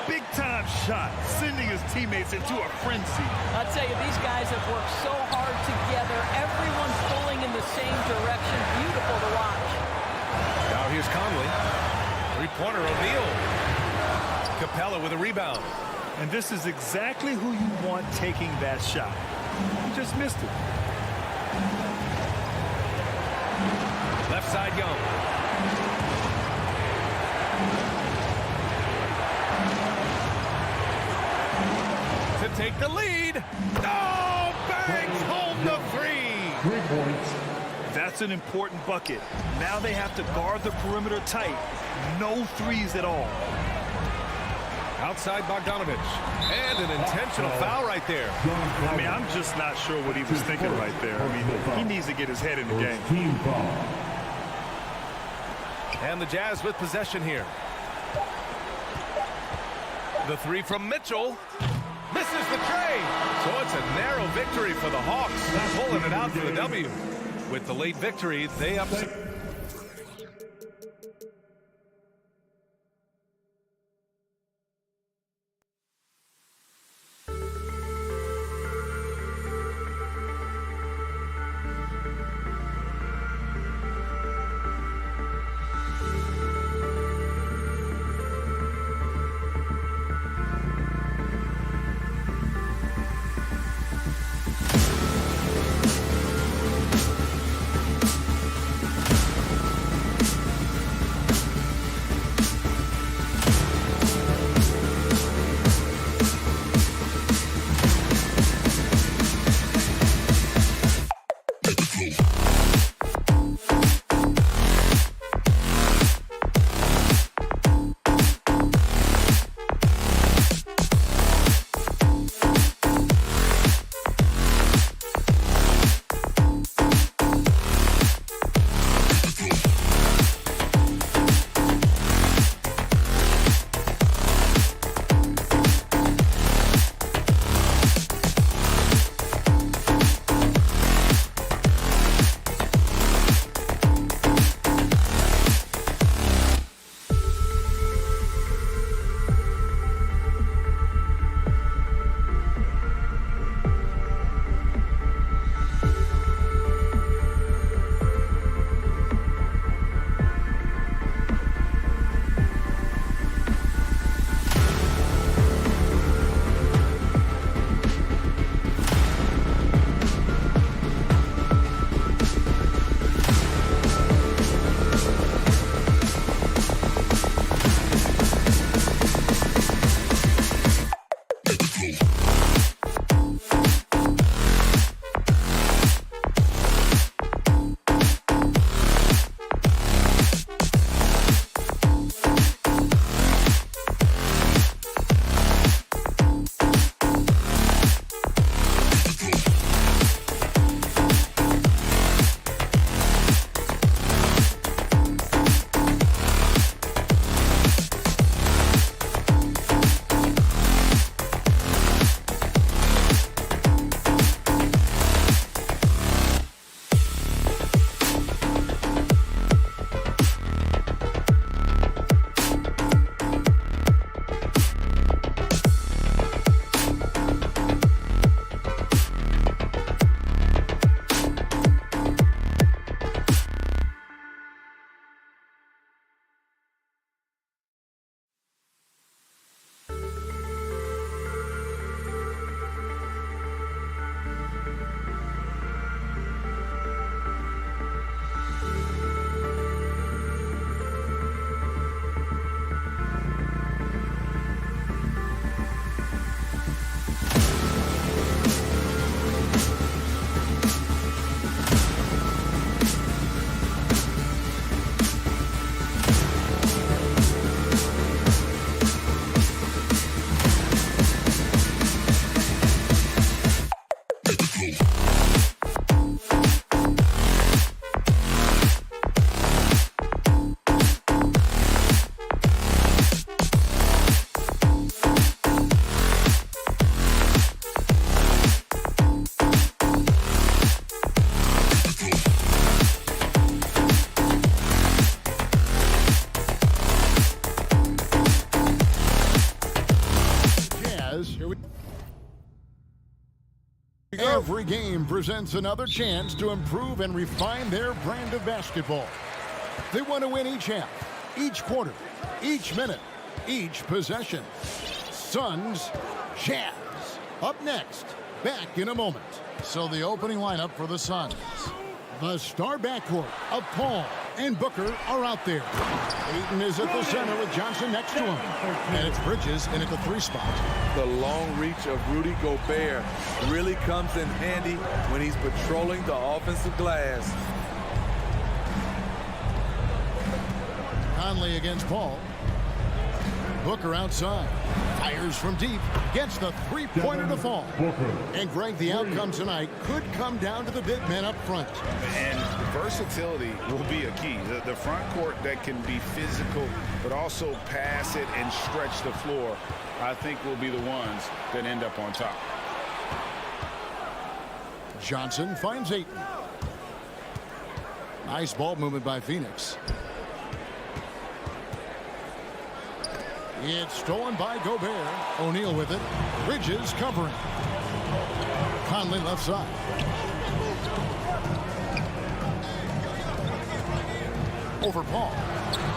big-time shot, sending his teammates into a frenzy. I'll tell you, these guys have worked so hard together. Everyone's pulling in the same direction. Beautiful to watch. Now here's Conley. Three-pointer, O'Neal. Capella with a rebound. And this is exactly who you want taking that shot. He just missed it. Left side, Young. To take the lead. Oh, bangs home the three. 3 points. That's an important bucket. Now they have to guard the perimeter tight. No threes at all. Outside Bogdanovich. And an intentional foul right there. I mean, I'm just not sure what he was thinking right there. I mean, he needs to get his head in the game. Team foul. And the Jazz with possession here. The three from Mitchell. Misses the tray. So it's a narrow victory for the Hawks. Pulling it out for the W. With the late victory, they upset. Every game presents another chance to improve and refine their brand of basketball. They want to win each half, each quarter, each minute, each possession. Suns, Jazz. Up next, back in a moment. So the opening lineup for the Suns. The star backcourt of Paul and Booker are out there. Ayton is at the center with Johnson next to him. And it's Bridges in at the 3 spot. The long reach of Rudy Gobert really comes in handy when he's patrolling the offensive glass. Conley against Paul. Booker outside. Fires from deep. Gets the 3-pointer to fall. And Greg, the outcome tonight could come down to the big men up front. And versatility will be a key. The front court that can be physical, but also pass it and stretch the floor, I think will be the ones that end up on top. Johnson finds Ayton. Nice ball movement by Phoenix. It's stolen by Gobert. O'Neal with it. Bridges covering. Conley left side. Over Paul.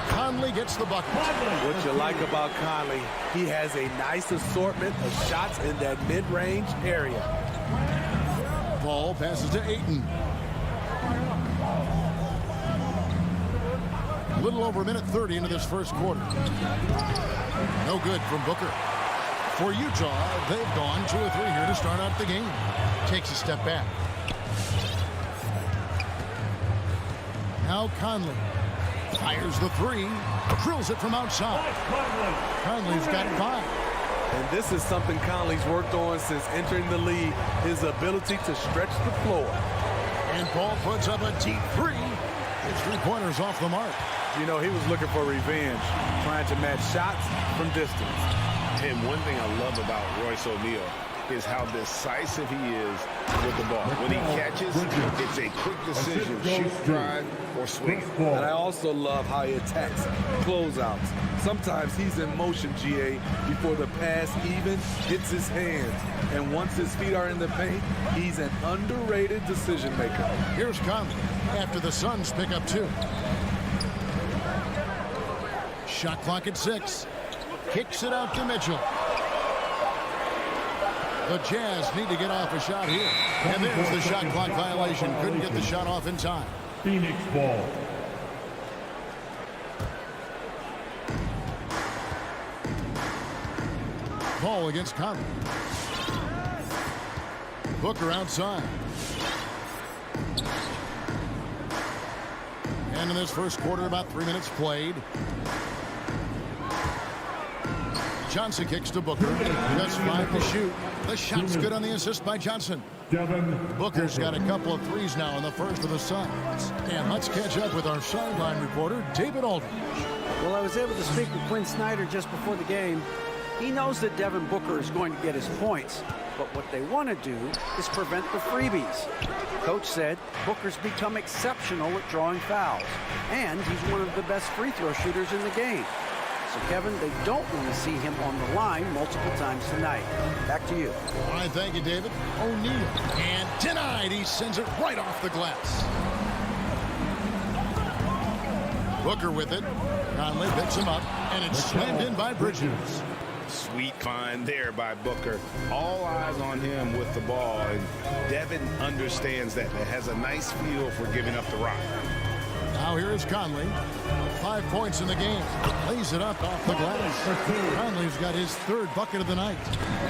Conley gets the bucket. What you like about Conley, he has a nice assortment of shots in that mid-range area. Paul passes to Ayton. A little over a minute 30 into this first quarter. No good from Booker. For Utah, they've gone 2 of 3 here to start out the game. Takes a step back. Now Conley fires the 3. Drills it from outside. Conley's got 5. And this is something Conley's worked on since entering the league, his ability to stretch the floor. And Paul puts up a deep 3. His 3-pointers off the mark. You know, he was looking for revenge, trying to match shots from distance. And one thing I love about Royce O'Neal is how decisive he is with the ball. When he catches, it's a quick decision, shoot, drive, or swing. And I also love how he attacks closeouts. Sometimes he's in motion, GA, before the pass even hits his hands. And once his feet are in the paint, he's an underrated decision maker. Here's Conley after the Suns pick up 2. Shot clock at 6. Kicks it out to Mitchell. The Jazz need to get off a shot here. And there's the shot clock violation. Couldn't get the shot off in time. Phoenix ball. Paul against Conley. Booker outside. And in this first quarter, about 3 minutes played. Johnson kicks to Booker. Just 5 to shoot. The shot's good on the assist by Johnson. Booker's got a couple of 3s now in the first of the Suns. And let's catch up with our sideline reporter, David Aldridge. Well, I was able to speak with Quinn Snyder just before the game. He knows that Devin Booker is going to get his points, but what they want to do is prevent the freebies. Coach said Booker's become exceptional at drawing fouls, and he's one of the best free throw shooters in the game. So, Kevin, they don't want to see him on the line multiple times tonight. Back to you. All right, thank you, David. O'Neal. And denied. He sends it right off the glass. Booker with it. Conley picks him up, and it's slammed in by Bridges. Sweet find there by Booker. All eyes on him with the ball, and Devin understands that. It has a nice feel for giving up the rock. Now here is Conley. 5 points in the game. Lays it up off the glass. Conley's got his 3rd bucket of the night.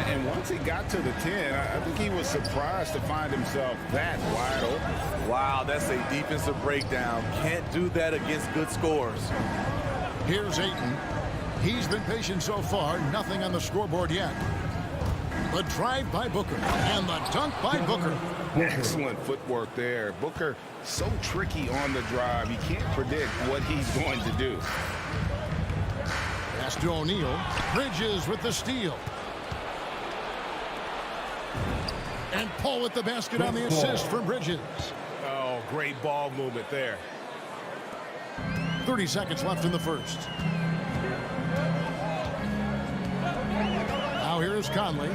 And once he got to the 10, I think he was surprised to find himself that wide open. Wow, that's a defensive breakdown. Can't do that against good scores. Here's Ayton. He's been patient so far. Nothing on the scoreboard yet. The drive by Booker. And the dunk by Booker. Excellent footwork there. Booker so tricky on the drive. You can't predict what he's going to do. Pass to O'Neal. Bridges with the steal. And Paul with the basket on the assist from Bridges. Oh, great ball movement there. 30 seconds left in the first. Now here is Conley.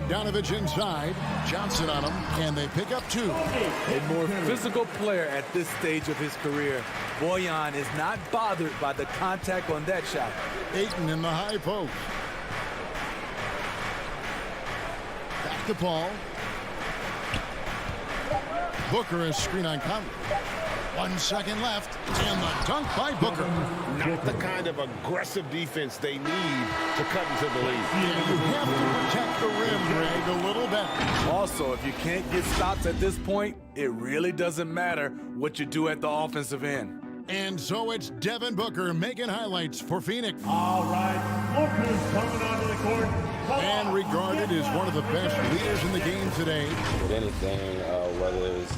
Bogdanovich inside. Johnson on him, and they pick up 2. A more physical player at this stage of his career. Bojan is not bothered by the contact on that shot. Ayton in the high post. Back to Paul. Booker is screen on Conley. 1 second left, and the dunk by Booker. Not the kind of aggressive defense they need to cut into the lead. Yeah, you have to protect the rim, Greg, a little better. Also, if you can't get stops at this point, it really doesn't matter what you do at the offensive end. And so it's Devin Booker making highlights for Phoenix. All right, Booker's coming onto the court. And regarded as one of the best leaders in the game today. With anything, whether it's...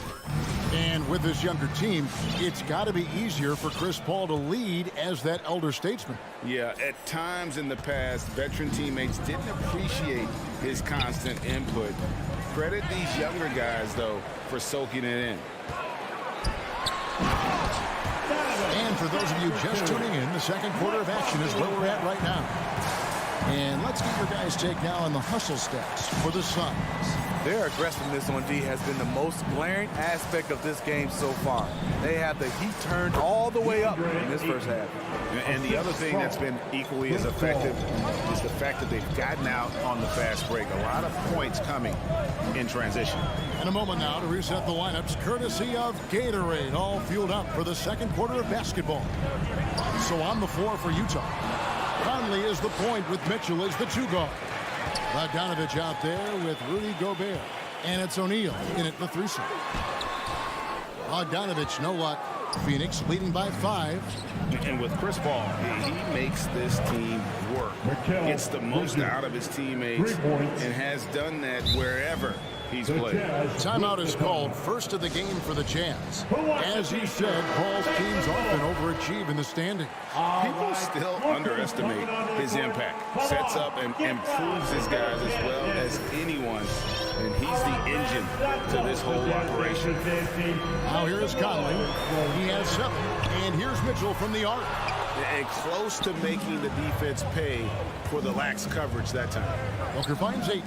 And with this younger team, it's got to be easier for Chris Paul to lead as that elder statesman. Yeah, at times in the past, veteran teammates didn't appreciate his constant input. Credit these younger guys, though, for soaking it in. And for those of you just tuning in, the second quarter of action is where we're at right now. And let's get your guys' take now on the hustle stats for the Suns. Their aggressiveness on D has been the most glaring aspect of this game so far. They have the heat turned all the way up in this first half. And the other thing that's been equally as effective is the fact that they've gotten out on the fast break. A lot of points coming in transition. In a moment now to reset the lineups, courtesy of Gatorade, all fueled up for the second quarter of basketball. So on the floor for Utah, Conley is the point with Mitchell as the 2 guard. Bogdanovich out there with Rudy Gobert. And it's O'Neal in at the 3 slot. Bogdanovich, no luck. Phoenix leading by 5. And with Chris Paul, he makes this team work. Gets the most out of his teammates and has done that wherever he's played. Timeout is called, first of the game for the Jazz. As you said, Paul's teams often overachieve in the standings. People still underestimate his impact. Sets up and improves his guys as well as anyone. And he's the engine to this whole operation. Now here is Conley. He has 7. And here's Mitchell from the arc. And close to making the defense pay for the lax coverage that time. Booker finds 8.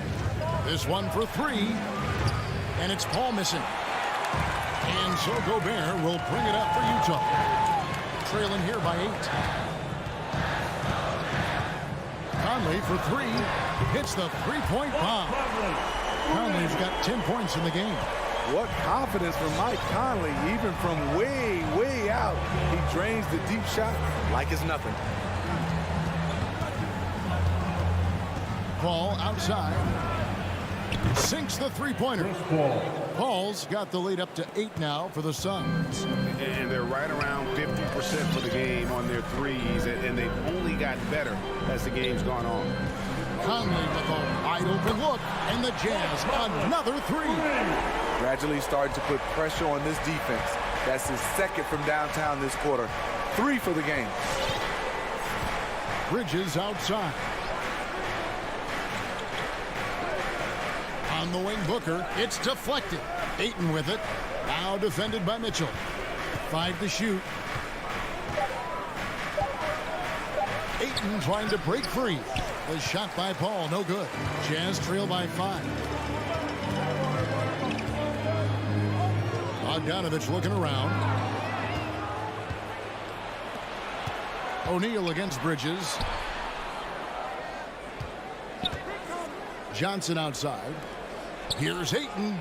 This one for 3. And it's Paul missing. And so Gobert will bring it up for Utah. Trailing here by 8. Conley for 3. Hits the 3-point bomb. Conley's got 10 points in the game. What confidence from Mike Conley, even from way, way out. He drains the deep shot like it's nothing. Paul outside. Sinks the 3-pointer. Paul's got the lead up to 8 now for the Suns. And they're right around 50% for the game on their threes, and they've only gotten better as the game's gone on. Conley with a wide open look, and the Jazz another 3. Gradually starting to put pressure on this defense. That's his 2nd from downtown this quarter. 3 for the game. Bridges outside. On the wing, Booker. It's deflected. Ayton with it. Now defended by Mitchell. 5 to shoot. Ayton trying to break free. The shot by Paul, no good. Jazz trail by 5. Bogdanovich looking around. O'Neal against Bridges. Johnson outside. Here's Ayton.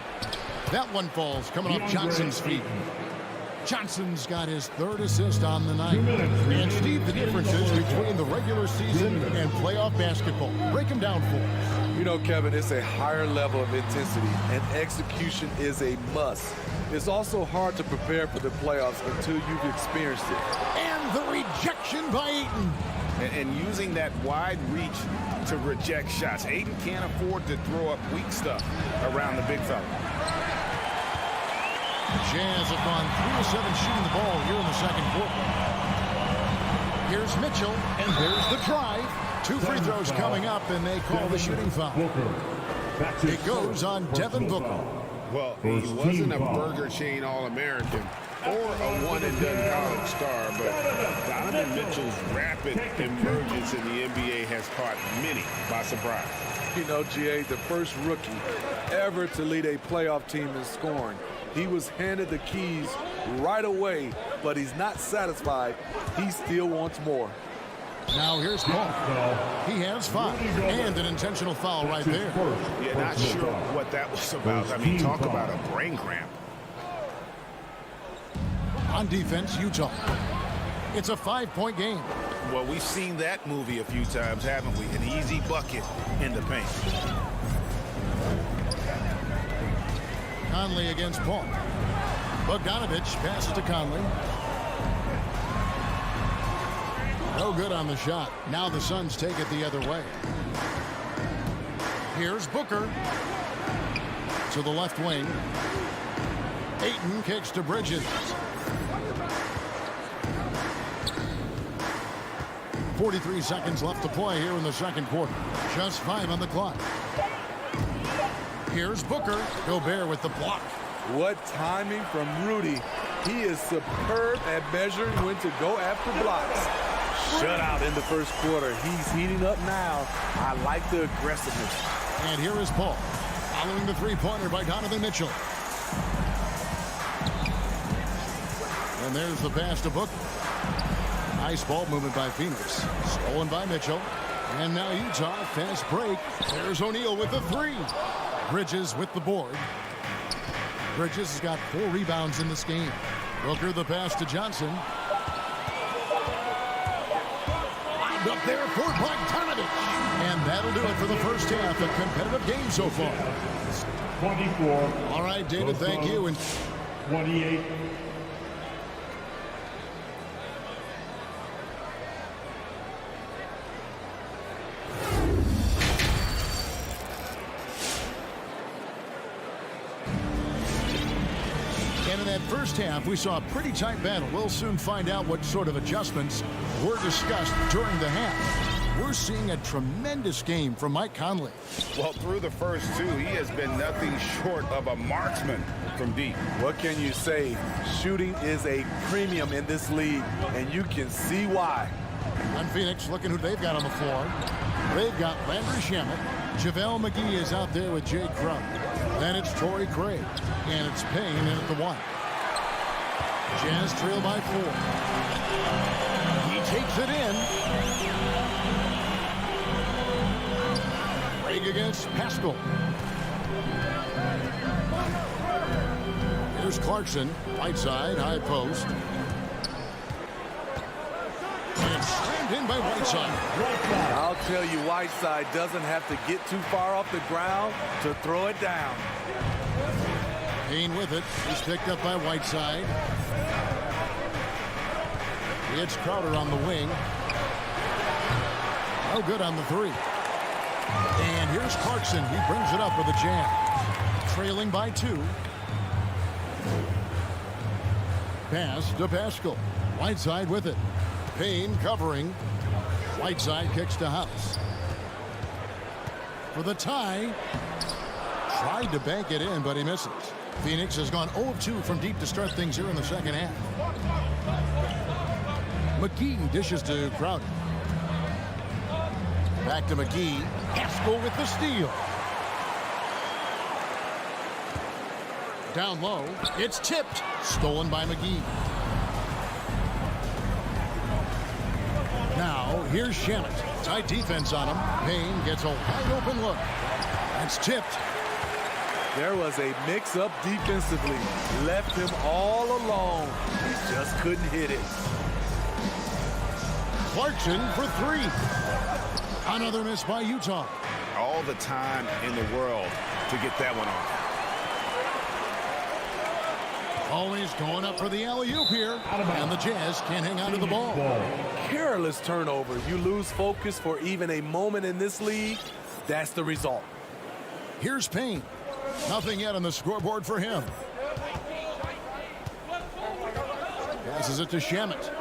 That one falls, coming off Johnson's feet. Johnson's got his 3rd assist on the night. And Steve, the differences between the regular season and playoff basketball. Break them down for us. You know, Kevin, it's a higher level of intensity, and execution is a must. It's also hard to prepare for the playoffs until you've experienced it. And the rejection by Ayton. And using that wide reach to reject shots. Ayton can't afford to throw up weak stuff around the big fella. Jazz have gone 3 of 7 shooting the ball here in the second quarter. Here's Mitchell, and there's the drive. 2 free throws coming up, and they call the shooting foul. It goes on Devin Booker. Well, he wasn't a burger chain All-American, or a one-and-done college star, but Donovan Mitchell's rapid emergence in the NBA has caught many by surprise. You know, GA, the first rookie ever to lead a playoff team in scoring. He was handed the keys right away, but he's not satisfied. He still wants more. Now here's Paul. He has 5 and an intentional foul right there. Yeah, not sure what that was about. I mean, talk about a brain cramp. On defense, Utah. It's a 5-point game. Well, we've seen that movie a few times, haven't we? An easy bucket in the paint. Conley against Paul. Bogdanovich passes to Conley. No good on the shot. Now the Suns take it the other way. Here's Booker. To the left wing. Ayton kicks to Bridges. 43 seconds left to play here in the second quarter. Just 5 on the clock. Here's Booker. Gobert with the block. What timing from Rudy. He is superb at measuring when to go after blocks. Shutout in the first quarter. He's heating up now. I like the aggressiveness. And here is Paul. Following the three-pointer by Donovan Mitchell. And there's the pass to Booker. Nice ball movement by Phoenix. Stolen by Mitchell. And now Utah, fast break. There's O'Neal with the 3. Bridges with the board. Bridges has got 4 rebounds in this game. Booker the pass to Johnson. Lined up there for Bogdanovich. And that'll do it for the first half. A competitive game so far. 24. All right, David, thank you. And 28. And in that first half, we saw a pretty tight battle. We'll soon find out what sort of adjustments were discussed during the half. We're seeing a tremendous game from Mike Conley. Well, through the first 2, he has been nothing short of a marksman from deep. What can you say? Shooting is a premium in this league, and you can see why. On Phoenix, looking who they've got on the floor. They've got Landry Shamet. JaVale McGee is out there with Jay Crump. Then it's Torrey Craig. And it's Payne in at the 1. Jazz trail by 4. He takes it in. Craig against Pascal. Here's Clarkson. Right side, high post. And it's slammed in by Whiteside. I'll tell you, Whiteside doesn't have to get too far off the ground to throw it down. Payne with it. He's picked up by Whiteside. It's Crowder on the wing. No good on the 3. And here's Clarkson. He brings it up with a jam. Trailing by 2. Pass to Pascal. Whiteside with it. Payne covering. Whiteside kicks to House. For the tie. Tried to bank it in, but he misses. Phoenix has gone 0 of 2 from deep to start things here in the second half. McGee dishes to Crowder. Back to McGee. Pascal with the steal. Down low. It's tipped. Stolen by McGee. Now, here's Shamet. Tight defense on him. Payne gets a wide open look. That's tipped. There was a mix-up defensively. Left him all alone. He just couldn't hit it. Clarkson for 3. Another miss by Utah. All the time in the world to get that one off. Always going up for the alley-oop here. And the Jazz can't hang on to the ball. Careless turnover. You lose focus for even a moment in this league. That's the result. Here's Payne. Nothing yet on the scoreboard for him. Passes it to Shamet.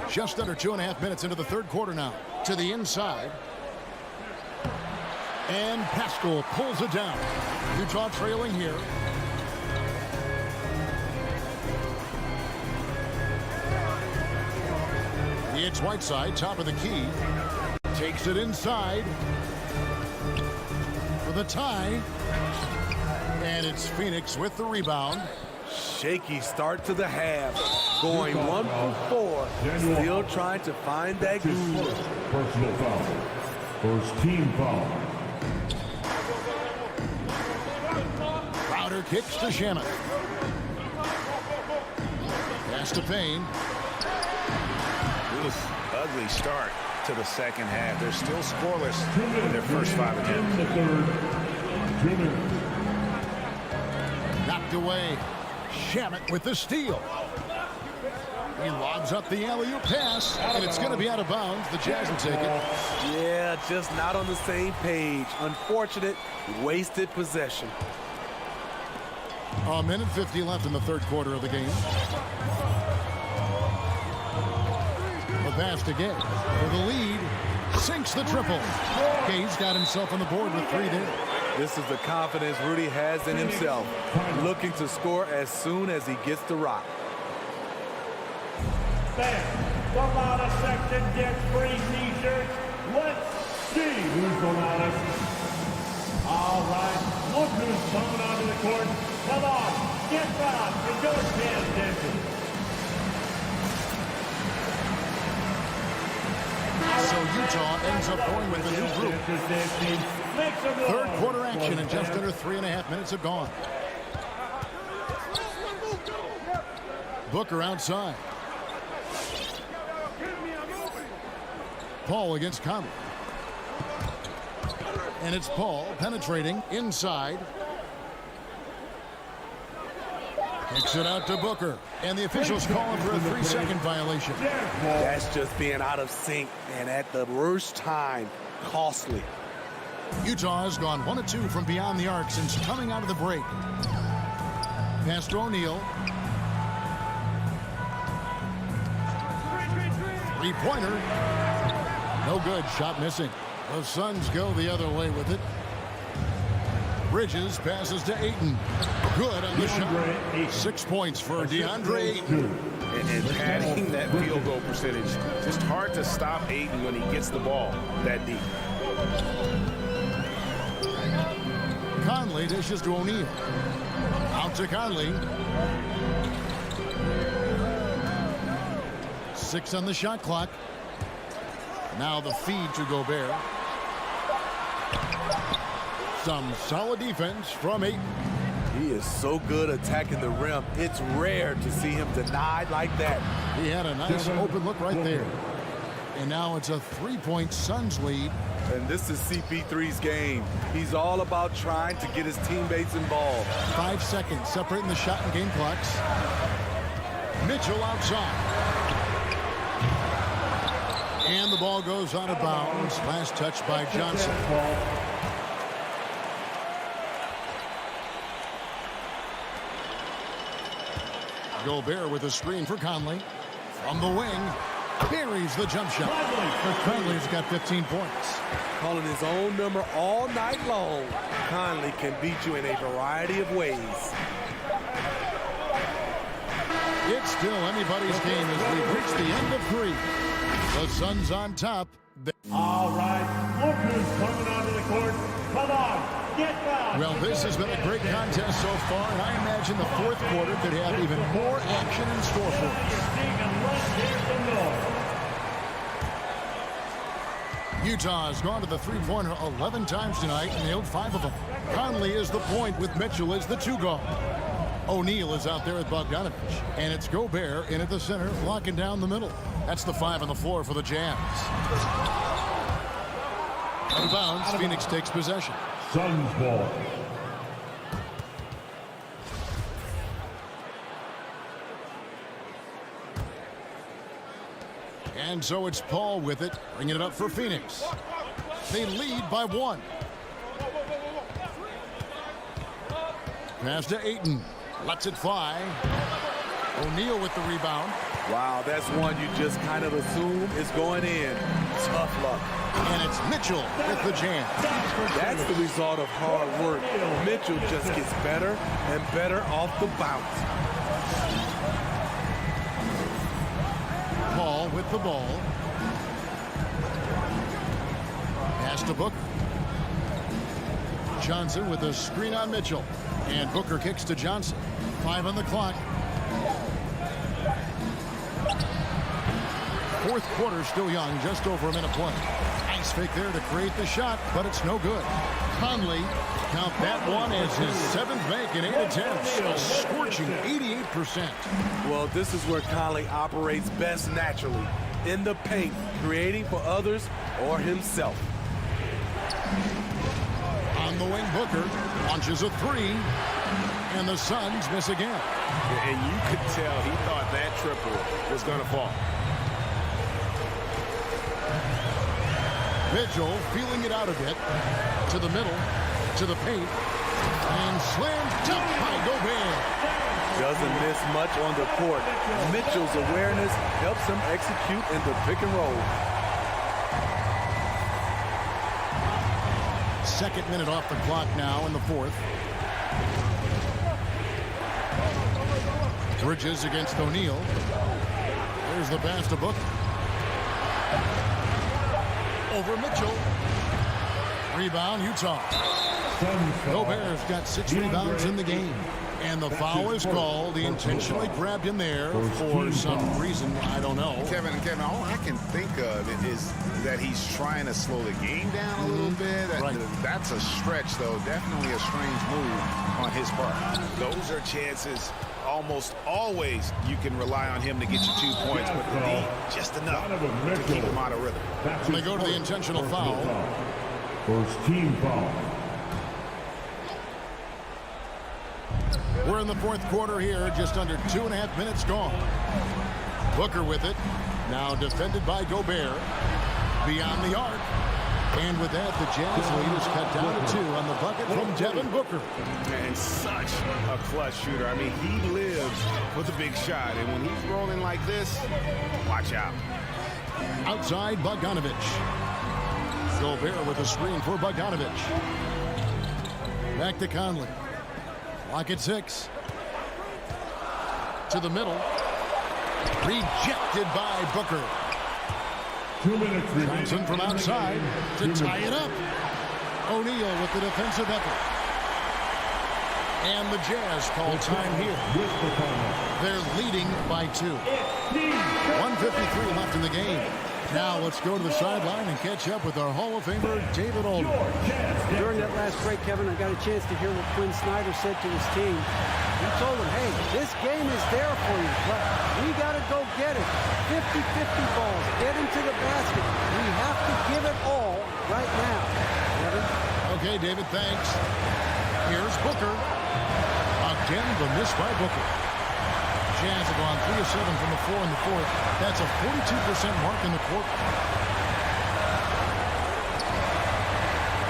Just under 2.5 minutes into the third quarter now. To the inside. And Pascal pulls it down. Utah trailing here. It's Whiteside, top of the key. Takes it inside for the tie. And it's Phoenix with the rebound. Shaky start to the half. Going 1 for 4. Still trying to find that groove. Personal foul. First team foul. Crowder kicks to Shamet. Pass to Payne. Oof, ugly start to the second half. They're still scoreless in their first 5 attempts. The third. 2 minutes. Knocked away. Shamet with the steal. He lobs up the alley-oop pass, and it's going to be out of bounds. The Jazz will take it. Yeah, just not on the same page. Unfortunate, wasted possession. A minute 50 left in the third quarter of the game. The pass to Gay for the lead. Sinks the triple. Gay's got himself on the board with 3 there. This is the confidence Rudy has in himself. Looking to score as soon as he gets the rock. The loudest section gets free t-shirts. Let's see who's the loudest. All right, look who's coming onto the court. Come on, get back and go pay attention. So Utah ends up going with the new group. Third quarter action, and just under 3.5 minutes have gone. Booker outside. Paul against Conley. And it's Paul penetrating inside. Kicks it out to Booker. And the officials call him for a 3-second violation. That's just being out of sync and at the worst time. Costly. Utah has gone 1 of 2 from beyond the arc since coming out of the break. Pass to O'Neal. 3-pointer. No good. Shot missing. The Suns go the other way with it. Bridges passes to Ayton. Good on the shot. 6 points for DeAndre Ayton. And padding that field goal percentage. Just hard to stop Ayton when he gets the ball that deep. Conley dishes to O'Neal. Out to Conley. 6 on the shot clock. Now the feed to Gobert. Some solid defense from Ayton. He is so good attacking the rim. It's rare to see him denied like that. He had a nice open look right there. And now it's a 3-point Suns lead. And this is CP3's game. He's all about trying to get his teammates involved. 5 seconds separating the shot and game clocks. Mitchell outside. And the ball goes out of bounds. Last touch by Johnson. Gobert with a screen for Conley. From the wing, buries the jump shot. Conley's got 15 points. Calling his own number all night long. Conley can beat you in a variety of ways. It's still anybody's game as we've reached the end of 3. The Suns on top. All right, look who's coming onto the court. Come on, get back. Well, this has been a great contest so far, and I imagine the fourth quarter could have even more action in store for us. Utah has gone to the three-pointer 11 times tonight and nailed 5 of them. Conley is the point with Mitchell as the 2-guard. O'Neal is out there with Bogdanovich, and it's Gobert in at the center, locking down the middle. That's the 5 on the floor for the Jazz. Out of bounds, Phoenix takes possession. Suns ball. And so it's Paul with it, bringing it up for Phoenix. They lead by 1. Pass to Ayton. Lets it fly. O'Neal with the rebound. Wow, that's one you just kind of assume is going in. Tough luck. And it's Mitchell with the jam. That's the result of hard work. Mitchell just gets better and better off the bounce. Paul with the ball. to Booker. Johnson with a screen on Mitchell. And Booker kicks to Johnson. 5 on the clock. Fourth quarter still young, just over a minute play. Nice fake there to create the shot, but it's no good. Conley, count that one as his 7th make in 8 attempts. A scorching 88%. Well, this is where Conley operates best naturally. In the paint, creating for others or himself. On the wing, Booker launches a 3. And the Suns miss again. And you could tell he thought that triple was going to fall. Mitchell feeling it out a bit. To the middle. To the paint. And slammed dunk by Gobert. Doesn't miss much on the court. Mitchell's awareness helps him execute in the pick and roll. Second minute off the clock now in the fourth. Bridges against O'Neal. There's the pass to Booker. Over Mitchell. Rebound, Utah. Gobert's got 6 rebounds in the game. And the foul is called. He intentionally grabbed him there for some reason. I don't know. Kevin, all I can think of is that he's trying to slow the game down a little bit. Right. That's a stretch, though. Definitely a strange move on his part. Those are chances almost always you can rely on him to get you 2 points, but the need just enough to keep him out of rhythm. They go to the intentional foul. First team foul. We're in the fourth quarter here, just under 2.5 minutes gone. Booker with it. Now defended by Gobert. Beyond the arc. And with that, the Jazz lead is cut down to 2 on the bucket from Devin Booker. And such a clutch shooter. I mean, he lives for the big shot. And when he's rolling like this, watch out. Outside, Bogdanovich. Gobert with a screen for Bogdanovich. Back to Conley. Lock at 6. To the middle. Rejected by Booker. 2 minutes remaining. Johnson from outside to tie it up. O'Neal with the defensive effort. And the Jazz call time here. They're leading by 2. 1:53 left in the game. Now let's go to the sideline and catch up with our Hall of Famer, David Aldridge. During that last break, Kevin, I got a chance to hear what Quinn Snyder said to his team. He told them, hey, this game is there for you, but we got to go get it. 50-50 balls, get into the basket. We have to give it all right now. Kevin? Okay, David, thanks. Here's Booker. Again, the miss by Booker. Jazz have gone 3 of 7 from the floor in the fourth. That's a 42% mark in the quarter.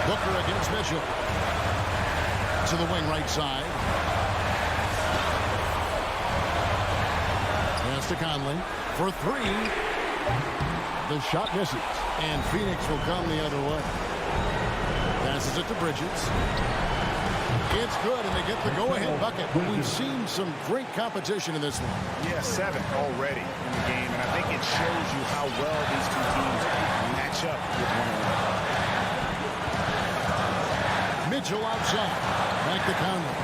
Booker against Mitchell. To the wing right side. Pass to Conley for 3. The shot misses. And Phoenix will come the other way. Passes it to Bridges. It's good, and they get the go-ahead bucket. We've seen some great competition in this one. Yeah, 7 already in the game, and I think it shows you how well these two teams match up with one another. Mitchell outside. Back to Conley.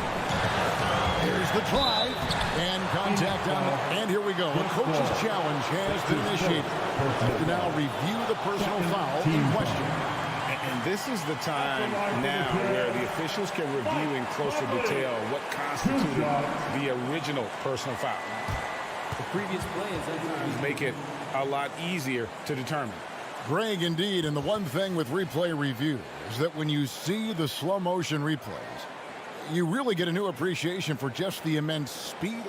Here's the drive, and contact on it. And here we go. A coach's challenge has been initiated. To now review the personal foul in question. And this is the time now where the officials can review in closer detail what constituted the original personal foul. The previous play is make it a lot easier to determine. Greg, indeed, and the one thing with replay review is that when you see the slow motion replays, you really get a new appreciation for just the immense speed.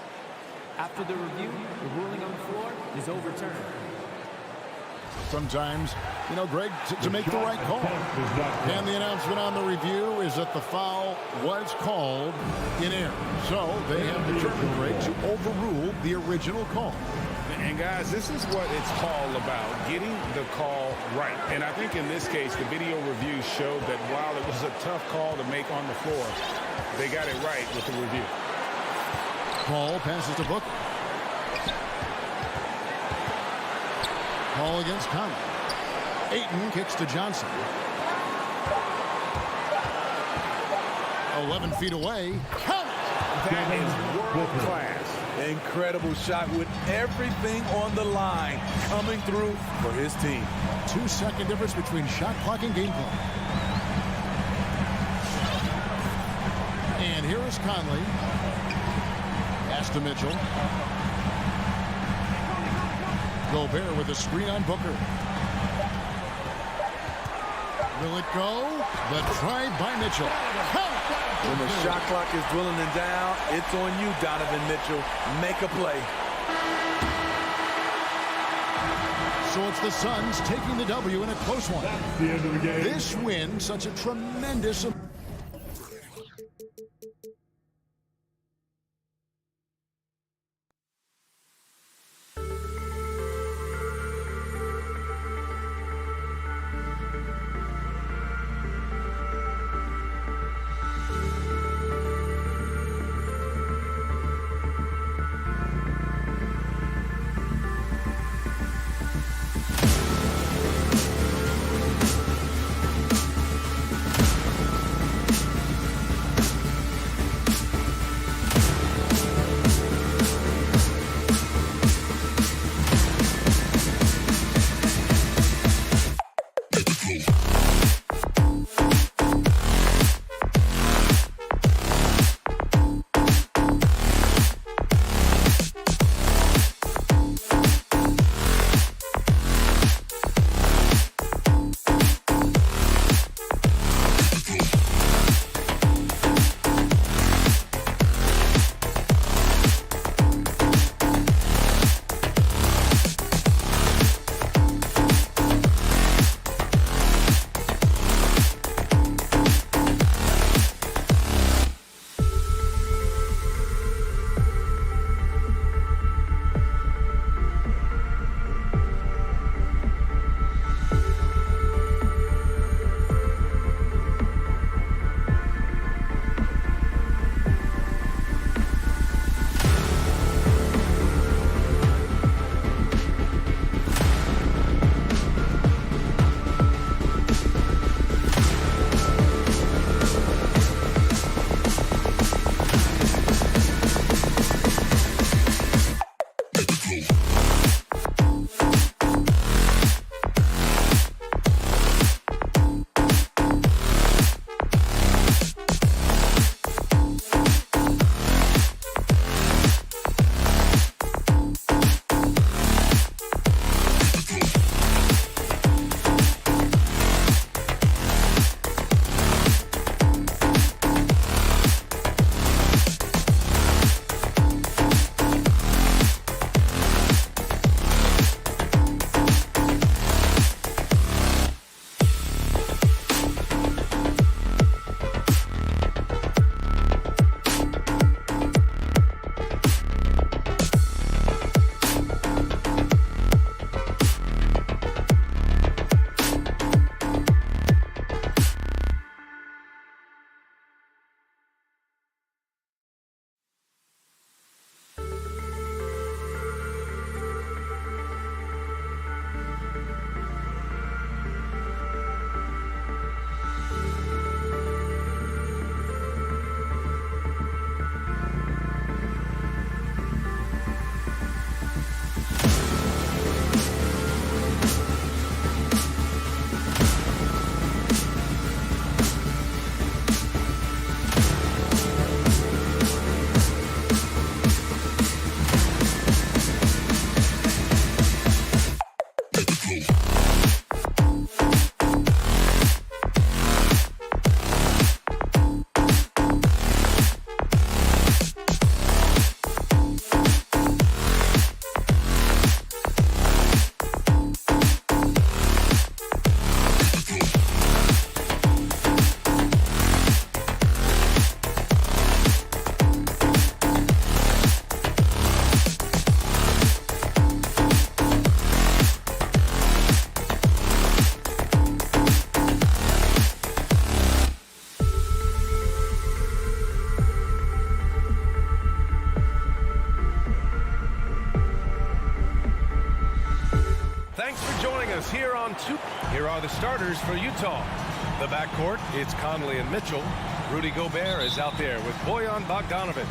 After the review, the ruling on the floor is overturned. Sometimes, you know, Greg, to make the right call. And the announcement on the review is that the foul was called in error. So they have determined, Greg, to overrule the original call. And guys, this is what it's all about, getting the call right. And I think in this case, the video review showed that while it was a tough call to make on the floor, they got it right with the review. Paul passes to Booker. Paul against Conley. Ayton kicks to Johnson. 11 feet away. Count it! That is world class. Incredible shot with everything on the line coming through for his team. 2-second difference between shot clock and game clock. And here is Conley. Pass to Mitchell. Gobert with a screen on Booker. Will it go? The drive by Mitchell. When the shot clock is dwindling down, it's on you, Donovan Mitchell. Make a play. So it's the Suns taking the W in a close one. That's the end of the game. This win, such a tremendous... Thanks for joining us here on 2. Here are the starters for Utah. The backcourt, it's Conley and Mitchell. Rudy Gobert is out there with Bojan Bogdanovic.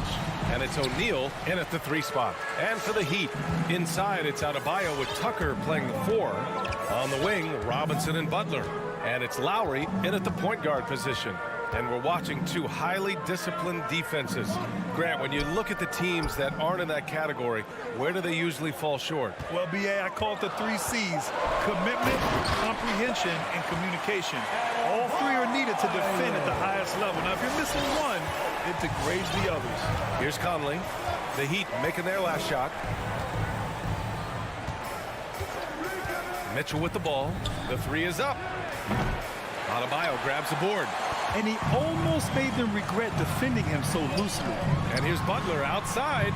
And it's O'Neal in at the 3 spot. And for the Heat, inside it's Adebayo with Tucker playing the 4. On the wing, Robinson and Butler. And it's Lowry in at the point guard position. And we're watching 2 highly disciplined defenses. Grant, when you look at the teams that aren't in that category, where do they usually fall short? Well, B.A., I call it the 3 C's: commitment, comprehension, and communication. All 3 are needed to defend at the highest level. Now, if you're missing one, it degrades the others. Here's Conley. The Heat making their last shot. Mitchell with the ball. The 3 is up. Adebayo grabs the board. And he almost made them regret defending him so loosely. And here's Butler outside.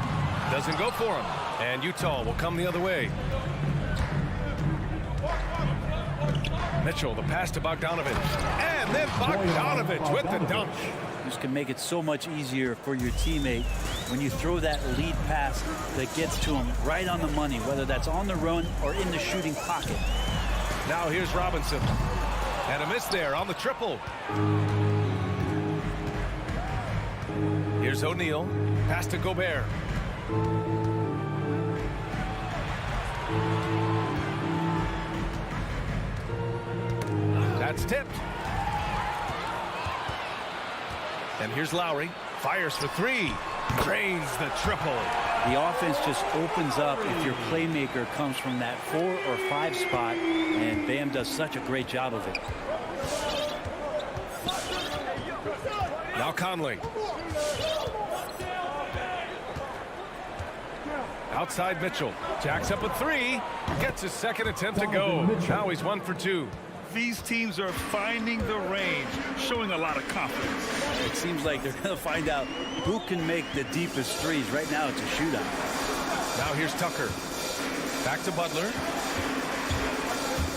Doesn't go for him. And Utah will come the other way. Mitchell, the pass to Bogdanovic. And then Bogdanovic with the dunk. This can make it so much easier for your teammate when you throw that lead pass that gets to him right on the money, whether that's on the run or in the shooting pocket. Now here's Robinson. And a miss there on the triple. Here's O'Neal. Pass to Gobert. That's tipped. And here's Lowry. Fires for 3. Drains the triple. The offense just opens up if your playmaker comes from that 4 or 5 spot, and Bam does such a great job of it. Now Conley. Outside Mitchell. Jacks up a 3. Gets his second attempt to go. Now he's 1 for 2. These teams are finding the range, showing a lot of confidence. It seems like they're going to find out who can make the deepest threes. Right now it's a shootout. Now here's Tucker. Back to Butler.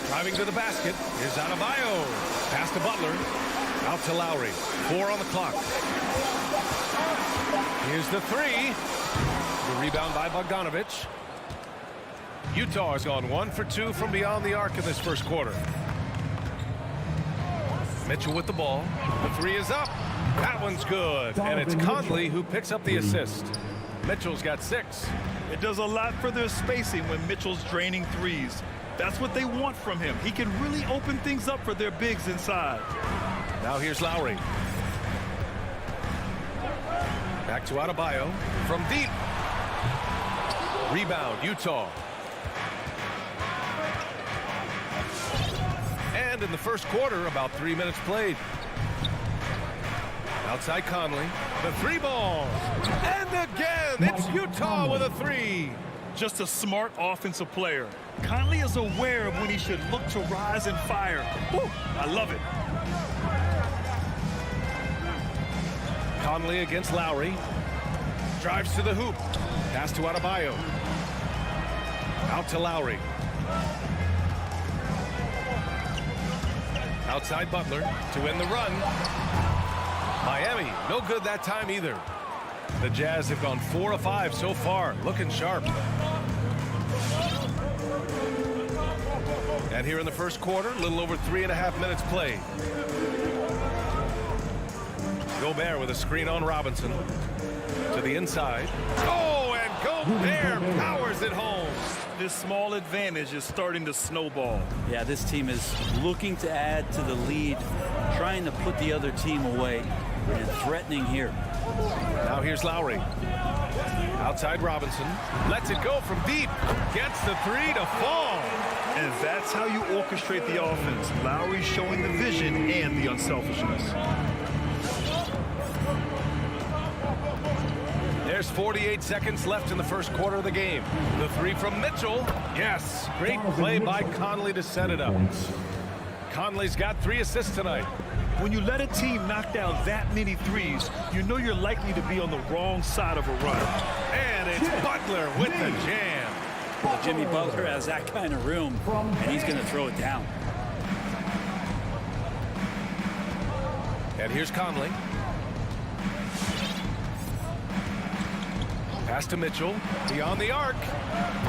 Driving to the basket. Here's Adebayo. Pass to Butler. Out to Lowry. 4 on the clock. Here's the 3. The rebound by Bogdanovic. Utah has gone 1 for 2 from beyond the arc in this first quarter. Mitchell with the ball. The 3 is up. That one's good. And it's Conley who picks up the assist. Mitchell's got 6. It does a lot for their spacing when Mitchell's draining threes. That's what they want from him. He can really open things up for their bigs inside. Now here's Lowry. Back to Adebayo from deep. Rebound, Utah. And in the first quarter, about 3 minutes played. Outside Conley. The 3 ball. And again, it's Utah with a 3. Just a smart offensive player. Conley is aware of when he should look to rise and fire. Woo, I love it. Conley against Lowry. Drives to the hoop. Pass to Adebayo. Out to Lowry. Outside Butler to win the run. Miami, no good that time either. The Jazz have gone 4 of 5 so far, looking sharp. And here in the first quarter, a little over 3.5 minutes played. Gobert with a screen on Robinson. To the inside. Oh, and Gobert powers it home. This small advantage is starting to snowball. Yeah, this team is looking to add to the lead, trying to put the other team away, and threatening here. Now here's Lowry. Outside Robinson. Lets it go from deep. Gets the 3 to fall. And that's how you orchestrate the offense. Lowry showing the vision and the unselfishness. There's 48 seconds left in the first quarter of the game. The 3 from Mitchell. Yes, great play by Conley to set it up. Conley's got 3 assists tonight. When you let a team knock down that many threes, you know you're likely to be on the wrong side of a run. And it's Butler with the jam. Well, Jimmy Butler has that kind of room, and he's going to throw it down. And here's Conley. Pass to Mitchell. Beyond the arc.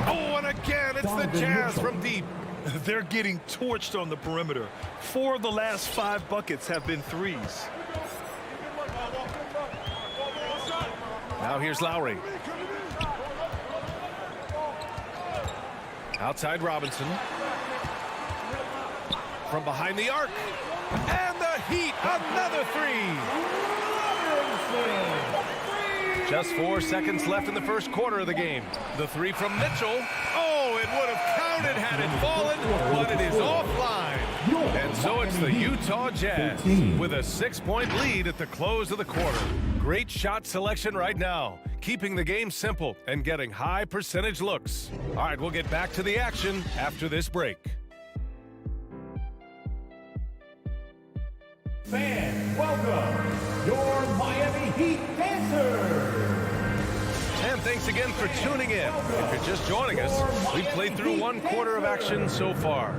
Oh, and again, it's the Jazz from deep. They're getting torched on the perimeter. 4 of the last 5 buckets have been threes. Now here's Lowry. Outside Robinson. From behind the arc. And the Heat, another three. Just 4 seconds left in the first quarter of the game. The three from Mitchell. Oh, it would have counted had it fallen, but it is offline. And so it's the Utah Jazz with a 6-point lead at the close of the quarter. Great shot selection right now, keeping the game simple and getting high percentage looks. All right, we'll get back to the action after this break. Fans, welcome your Miami Heat dancers. And thanks again for tuning in. If you're just joining us, we've played through 1 quarter of action so far.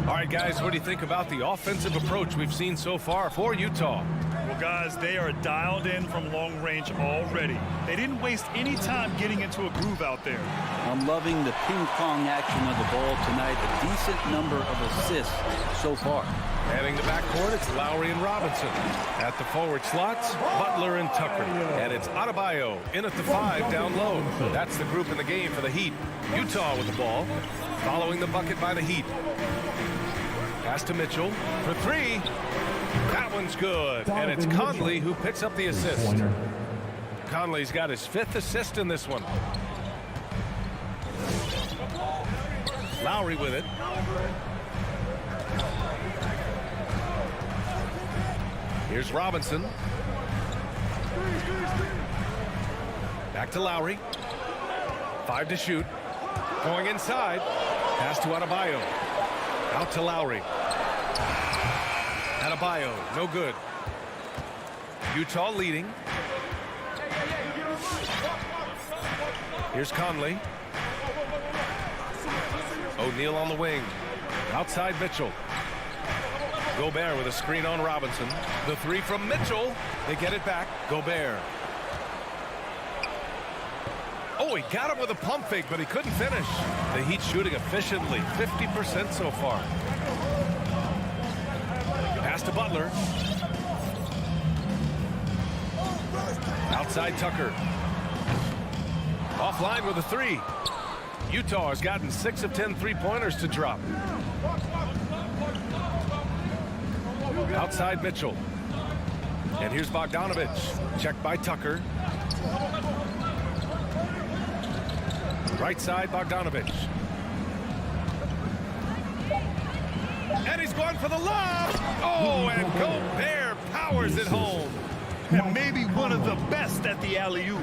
All right, guys, what do you think about the offensive approach we've seen so far for Utah? Well, guys, they are dialed in from long range already. They didn't waste any time getting into a groove out there. I'm loving the ping-pong action of the ball tonight. A decent number of assists so far. Heading the backcourt, it's Lowry and Robinson. At the forward slots, Butler and Tucker. And it's Adebayo in at the 5 down low. That's the group in the game for the Heat. Utah with the ball, following the bucket by the Heat. Pass to Mitchell for 3. That one's good. And it's Conley who picks up the assist. Conley's got his 5th assist in this one. Lowry with it. Here's Robinson. Back to Lowry. 5 to shoot. Going inside. Pass to Adebayo. Out to Lowry. Adebayo, no good. Utah leading. Here's Conley. O'Neal on the wing. Outside Mitchell. Gobert with a screen on Robinson. The 3 from Mitchell. They get it back. Gobert. Oh, he got him with a pump fake, but he couldn't finish. The Heat shooting efficiently. 50% so far. Pass to Butler. Outside Tucker. Offline with a 3. Utah has gotten 6 of 10 3-pointers to drop. Outside Mitchell. And here's Bogdanovich. Checked by Tucker. Right side, Bogdanovich. And he's going for the lob. Oh, and Gobert powers it home. And maybe one of the best at the alley-oop.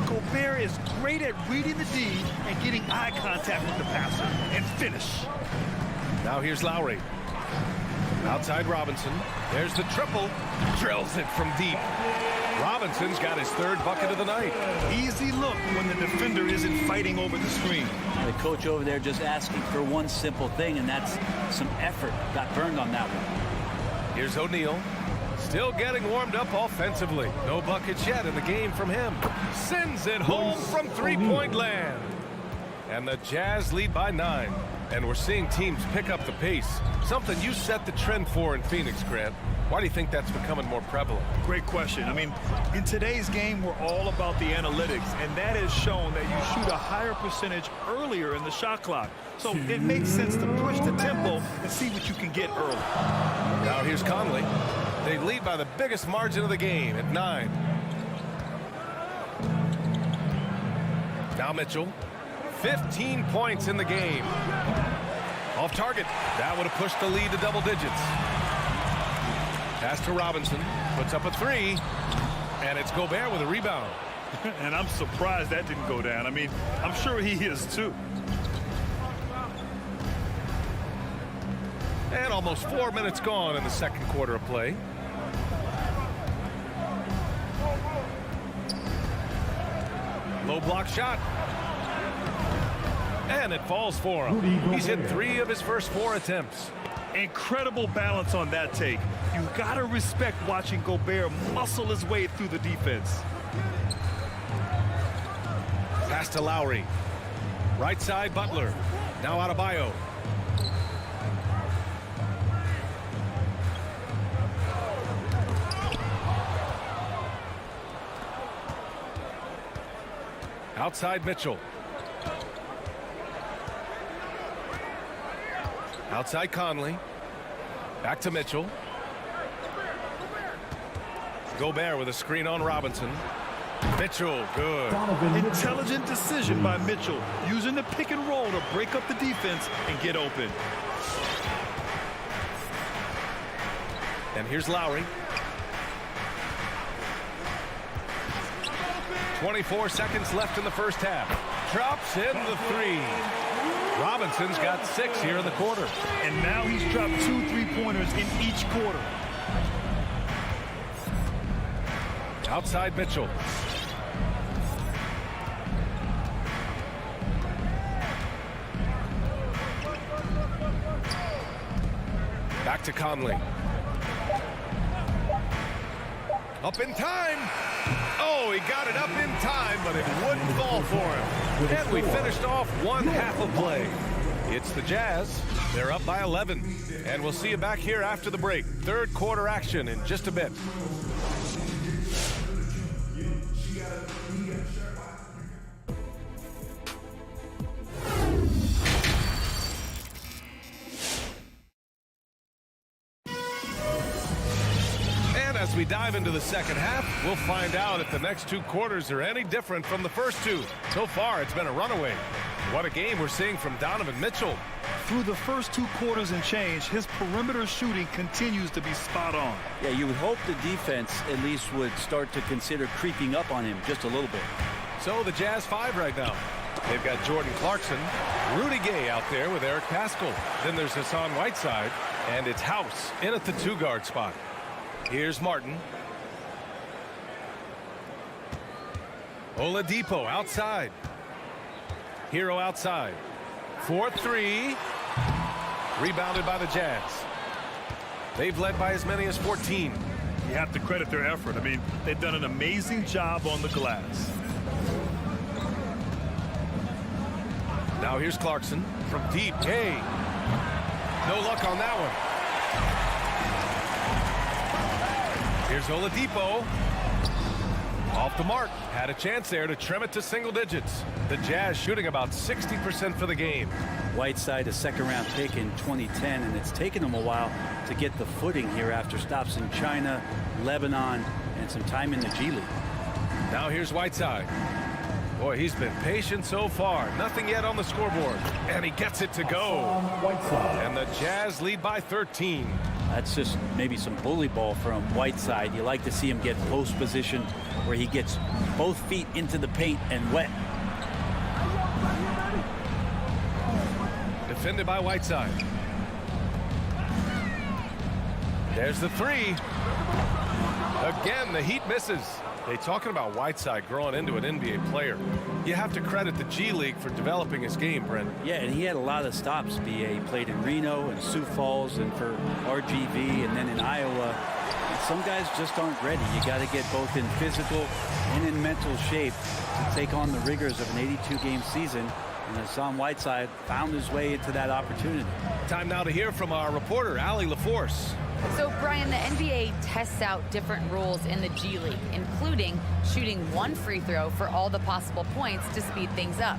Gobert is great at reading the D and getting eye contact with the passer and finish. Now here's Lowry. Outside Robinson. There's the triple. Drills it from deep. Robinson's got his 3rd bucket of the night. Easy look when the defender isn't fighting over the screen. The coach over there just asking for one simple thing, and that's some effort. Got burned on that one. Here's O'Neal. Still getting warmed up offensively. No buckets yet in the game from him. Sends it home from 3-point land. And the Jazz lead by 9. And we're seeing teams pick up the pace. Something you set the trend for in Phoenix, Grant. Why do you think that's becoming more prevalent? Great question. I mean, in today's game, we're all about the analytics, and that has shown that you shoot a higher percentage earlier in the shot clock. So it makes sense to push the tempo and see what you can get early. Now here's Conley. They lead by the biggest margin of the game at 9. Now Mitchell. 15 points in the game. Off target. That would have pushed the lead to double digits. Pass to Robinson. Puts up a 3. And it's Gobert with a rebound. And I'm surprised that didn't go down. I mean, I'm sure he is too. And almost 4 minutes gone in the second quarter of play. Low block shot. And it falls for him. He's hit 3 of his first 4 attempts. Incredible balance on that take. You gotta respect watching Gobert muscle his way through the defense. Pass to Lowry. Right side, Butler. Now Adebayo. Outside Mitchell. Outside Conley. Back to Mitchell. Gobert with a screen on Robinson. Mitchell, good. Intelligent decision by Mitchell, using the pick and roll to break up the defense and get open. And here's Lowry. 24 seconds left in the first half. Drops in the three. Robinson's got 6 here in the quarter. And now he's dropped 2 3-pointers in each quarter. Outside Mitchell. Back to Conley. Up in time. Oh, he got it up in time, but it wouldn't fall for him. And we finished off one half of play. It's the Jazz. They're up by 11. And we'll see you back here after the break. Third quarter action in just a bit. As we dive into the second half, we'll find out if the next 2 quarters are any different from the first 2. So far, it's been a runaway. What a game we're seeing from Donovan Mitchell. Through the first 2 quarters and change, his perimeter shooting continues to be spot on. Yeah, you would hope the defense at least would start to consider creeping up on him just a little bit. So the Jazz 5 right now. They've got Jordan Clarkson, Rudy Gay out there with Eric Paschall. Then there's Hassan Whiteside, and it's House in at the 2-guard spot. Here's Martin. Oladipo outside. Hero outside. 4-3. Rebounded by the Jazz. They've led by as many as 14. You have to credit their effort. I mean, they've done an amazing job on the glass. Now here's Clarkson from deep. Hey, no luck on that one. Here's Oladipo. Off the mark. Had a chance there to trim it to single digits. The Jazz shooting about 60% for the game. Whiteside, a second-round pick in 2010, and it's taken him a while to get the footing here after stops in China, Lebanon, and some time in the G League. Now here's Whiteside. Boy, he's been patient so far. Nothing yet on the scoreboard. And he gets it to go. And the Jazz lead by 13. That's just maybe some bully ball from Whiteside. You like to see him get post position where he gets both feet into the paint and wet. Defended by Whiteside. There's the 3. Again, the Heat misses. They talking about Whiteside growing into an NBA player. You have to credit the G League for developing his game, Brent. Yeah, and he had a lot of stops, B.A. He played in Reno and Sioux Falls and for RGV and then in Iowa. And some guys just aren't ready. You got to get both in physical and in mental shape to take on the rigors of an 82-game season. And Hassan Whiteside found his way into that opportunity. Time now to hear from our reporter, Allie LaForce. So, Brian, the NBA tests out different rules in the G League, including shooting 1 free throw for all the possible points to speed things up.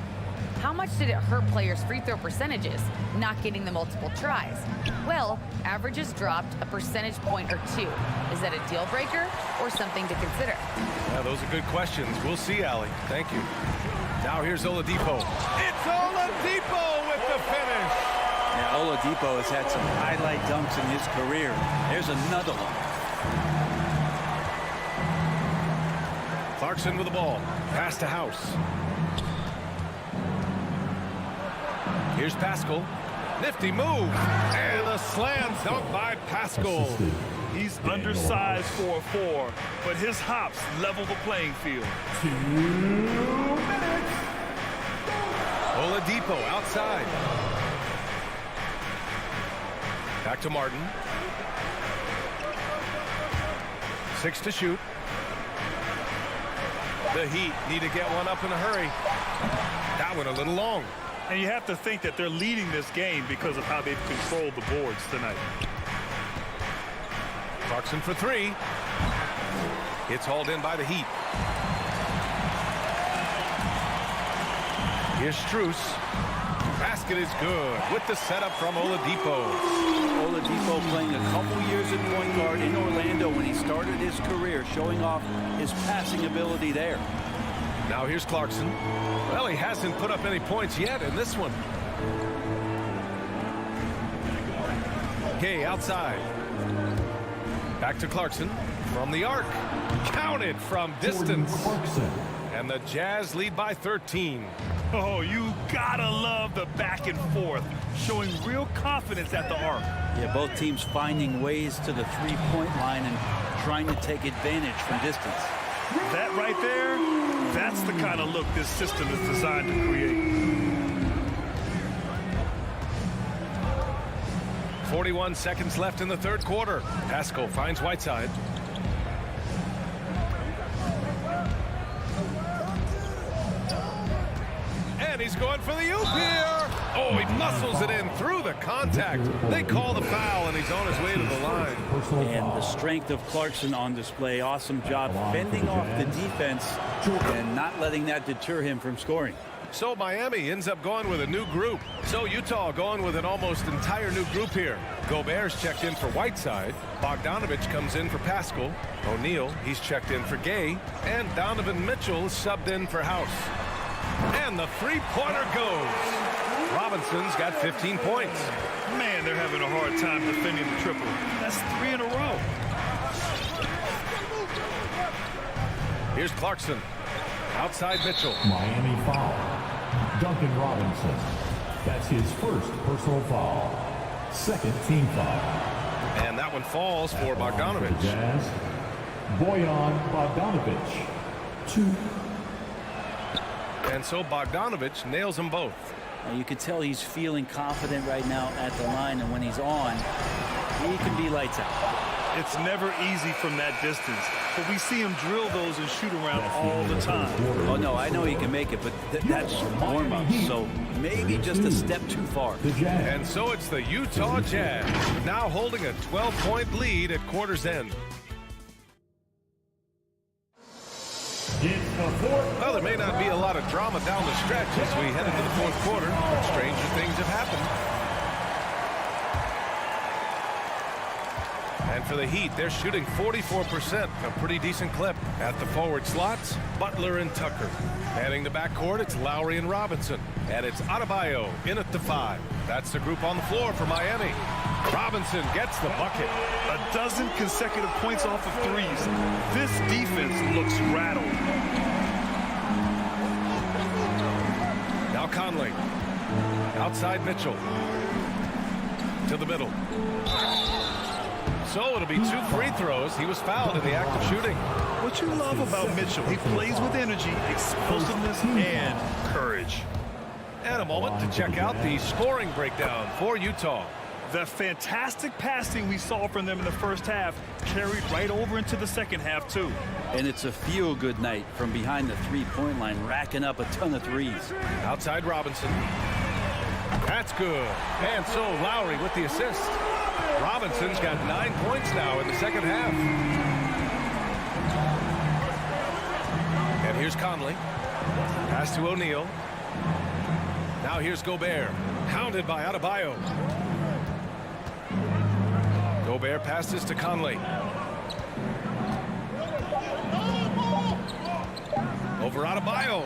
How much did it hurt players' free throw percentages, not getting the multiple tries? Well, averages dropped a percentage point or 2. Is that a deal breaker or something to consider? Yeah, those are good questions. We'll see, Allie. Thank you. Now here's Oladipo. It's Oladipo with the finish. Yeah, Oladipo has had some highlight dunks in his career. There's another one. Clarkson with the ball. Pass to House. Here's Paschall. Nifty move. And a slam dunk by Paschall. He's undersized for a 4, but his hops level the playing field. 2 minutes. Oladipo outside. Back to Martin. 6 to shoot. The Heat need to get one up in a hurry. That one a little long. And you have to think that they're leading this game because of how they've controlled the boards tonight. Clarkson for 3. It's hauled in by the Heat. Here's Strus. Basket is good with the setup from Oladipo. Oladipo playing a couple years at point guard in Orlando when he started his career, showing off his passing ability there. Now here's Clarkson. Well, he hasn't put up any points yet in this one. Gay outside. Back to Clarkson from the arc. Counted from distance. And the Jazz lead by 13. Oh, you gotta love the back and forth, showing real confidence at the arc. Yeah, both teams finding ways to the three-point line and trying to take advantage from distance. That right there, that's the kind of look this system is designed to create. 41 seconds left in the third quarter. Pascal finds Whiteside. And he's going for the oop here. Oh, he muscles it in through the contact. They call the foul, and he's on his way to the line. And the strength of Clarkson on display. Awesome job fending off the defense and not letting that deter him from scoring. So Miami ends up going with a new group. So Utah going with an almost entire new group here. Gobert's checked in for Whiteside. Bogdanovich comes in for Pascal. O'Neal, he's checked in for Gay. And Donovan Mitchell is subbed in for House. And the three-pointer goes. Robinson's got 15 points. Man, they're having a hard time defending the triple. That's 3 in a row. Here's Clarkson. Outside Mitchell. Miami foul. Duncan Robinson. That's his first personal foul. Second team foul. And that one falls for Bogdanovich. Jazz. Bojan Bogdanovich. 2. And so Bogdanovich nails them both. You can tell he's feeling confident right now at the line, and when he's on, he can be lights out. It's never easy from that distance, but we see him drill those and shoot around all the time. Oh, no, I know he can make it, but that's warm-up, so maybe just a step too far. And so it's the Utah Jazz, now holding a 12-point lead at quarter's end. Well, there may not be a lot of drama down the stretch as we head into the fourth quarter, but stranger things have happened. And for the Heat, they're shooting 44%, a pretty decent clip. At the forward slots, Butler and Tucker. Heading to backcourt, it's Lowry and Robinson. And it's Adebayo in at the 5. That's the group on the floor for Miami. Robinson gets the bucket. A dozen consecutive points off of threes. This defense looks rattled. Now Conley. Outside Mitchell. To the middle. So it'll be 2 free throws. He was fouled in the act of shooting. What you love about Mitchell, he plays with energy, explosiveness, and courage. And a moment to check out the scoring breakdown for Utah. The fantastic passing we saw from them in the first half carried right over into the second half, too. And it's a feel-good night from behind the three-point line, racking up a ton of threes. Outside Robinson. That's good. And so Lowry with the assist. Robinson's got 9 points now in the second half. And here's Conley. Pass to O'Neal. Now here's Gobert. Hounded by Adebayo. Gobert passes to Conley. Over Adebayo.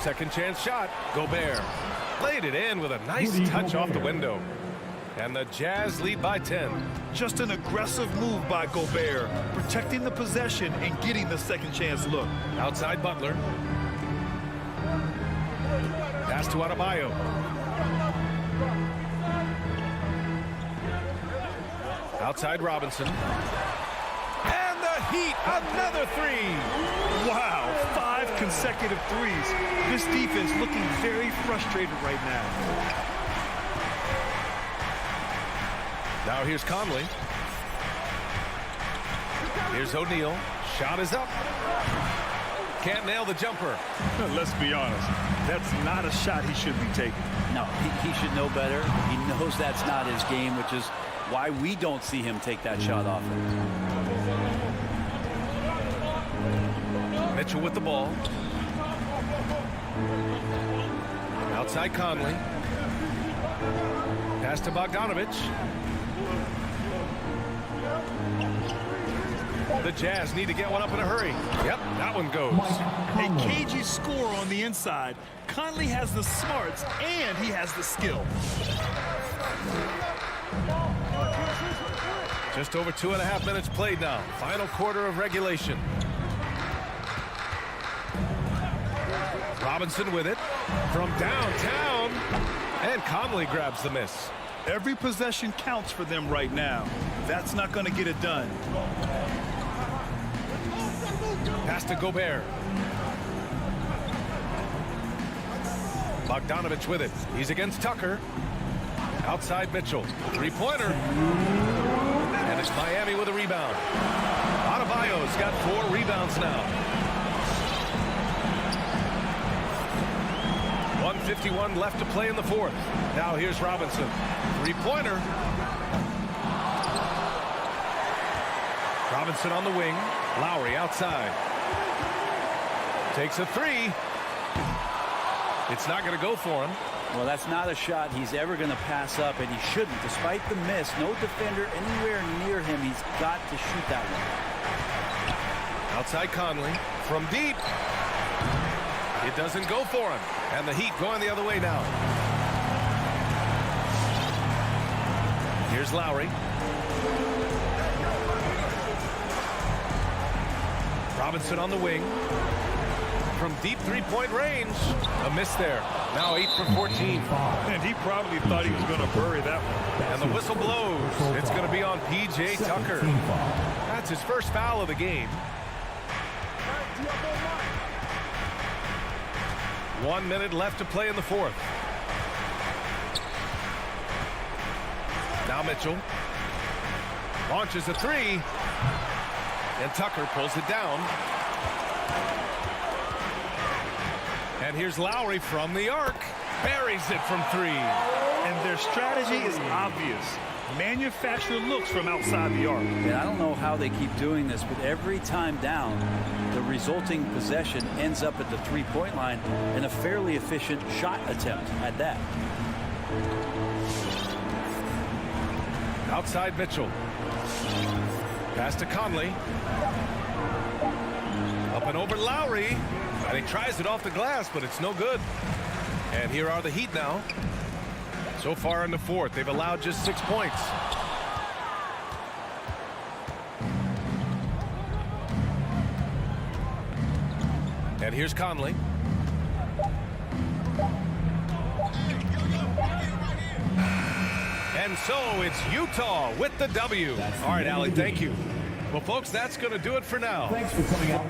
Second chance shot. Gobert laid it in with a nice touch off the window. And the Jazz lead by 10. Just an aggressive move by Gobert, protecting the possession and getting the second chance look. Outside Butler. Pass to Adebayo. Outside Robinson. And the Heat, another 3. Wow, 5 consecutive threes. This defense looking very frustrated right now. Now here's Conley. Here's O'Neal. Shot is up. Can't nail the jumper. Let's be honest. That's not a shot he should be taking. No, he should know better. He knows that's not his game, which is why we don't see him take that shot often. Mitchell with the ball. Outside Conley. Pass to Bogdanovich. The Jazz need to get one up in a hurry. Yep, that one goes. A cagey score on the inside. Conley has the smarts and he has the skill. Just over 2.5 minutes played now. Final quarter of regulation. Robinson with it from downtown, and Conley grabs the miss. Every possession counts for them right now. That's not going to get it done. Pass to Gobert. Bogdanovich with it. He's against Tucker. Outside Mitchell. Three-pointer. And it's Miami with a rebound. Adebayo's got 4 rebounds now. 1:51 left to play in the fourth. Now here's Robinson. Three-pointer. Robinson on the wing. Lowry outside. Takes a three. It's not going to go for him. Well, that's not a shot he's ever going to pass up, and he shouldn't. Despite the miss, no defender anywhere near him. He's got to shoot that one. Outside Conley from deep. It doesn't go for him. And the Heat going the other way now. Here's Lowry. Robinson on the wing. From deep three-point range. A miss there. Now 8 for 14. And he probably thought he was going to bury that one. And the whistle blows. It's going to be on P.J. Tucker. That's his first foul of the game. 1 minute left to play in the fourth. Now Mitchell launches a three, and Tucker pulls it down. And here's Lowry from the arc. Buries it from three. And their strategy is obvious. Manufacture looks from outside the arc. And I don't know how they keep doing this, but every time down, the resulting possession ends up at the three-point line and a fairly efficient shot attempt at that. Outside Mitchell. Pass to Conley. Up and over Lowry. And he tries it off the glass, but it's no good. And here are the Heat now. So far in the fourth, they've allowed just 6 points. And here's Conley. And so it's Utah with the W. All right, Allie, thank you. Well, folks, that's going to do it for now. Thanks for coming out.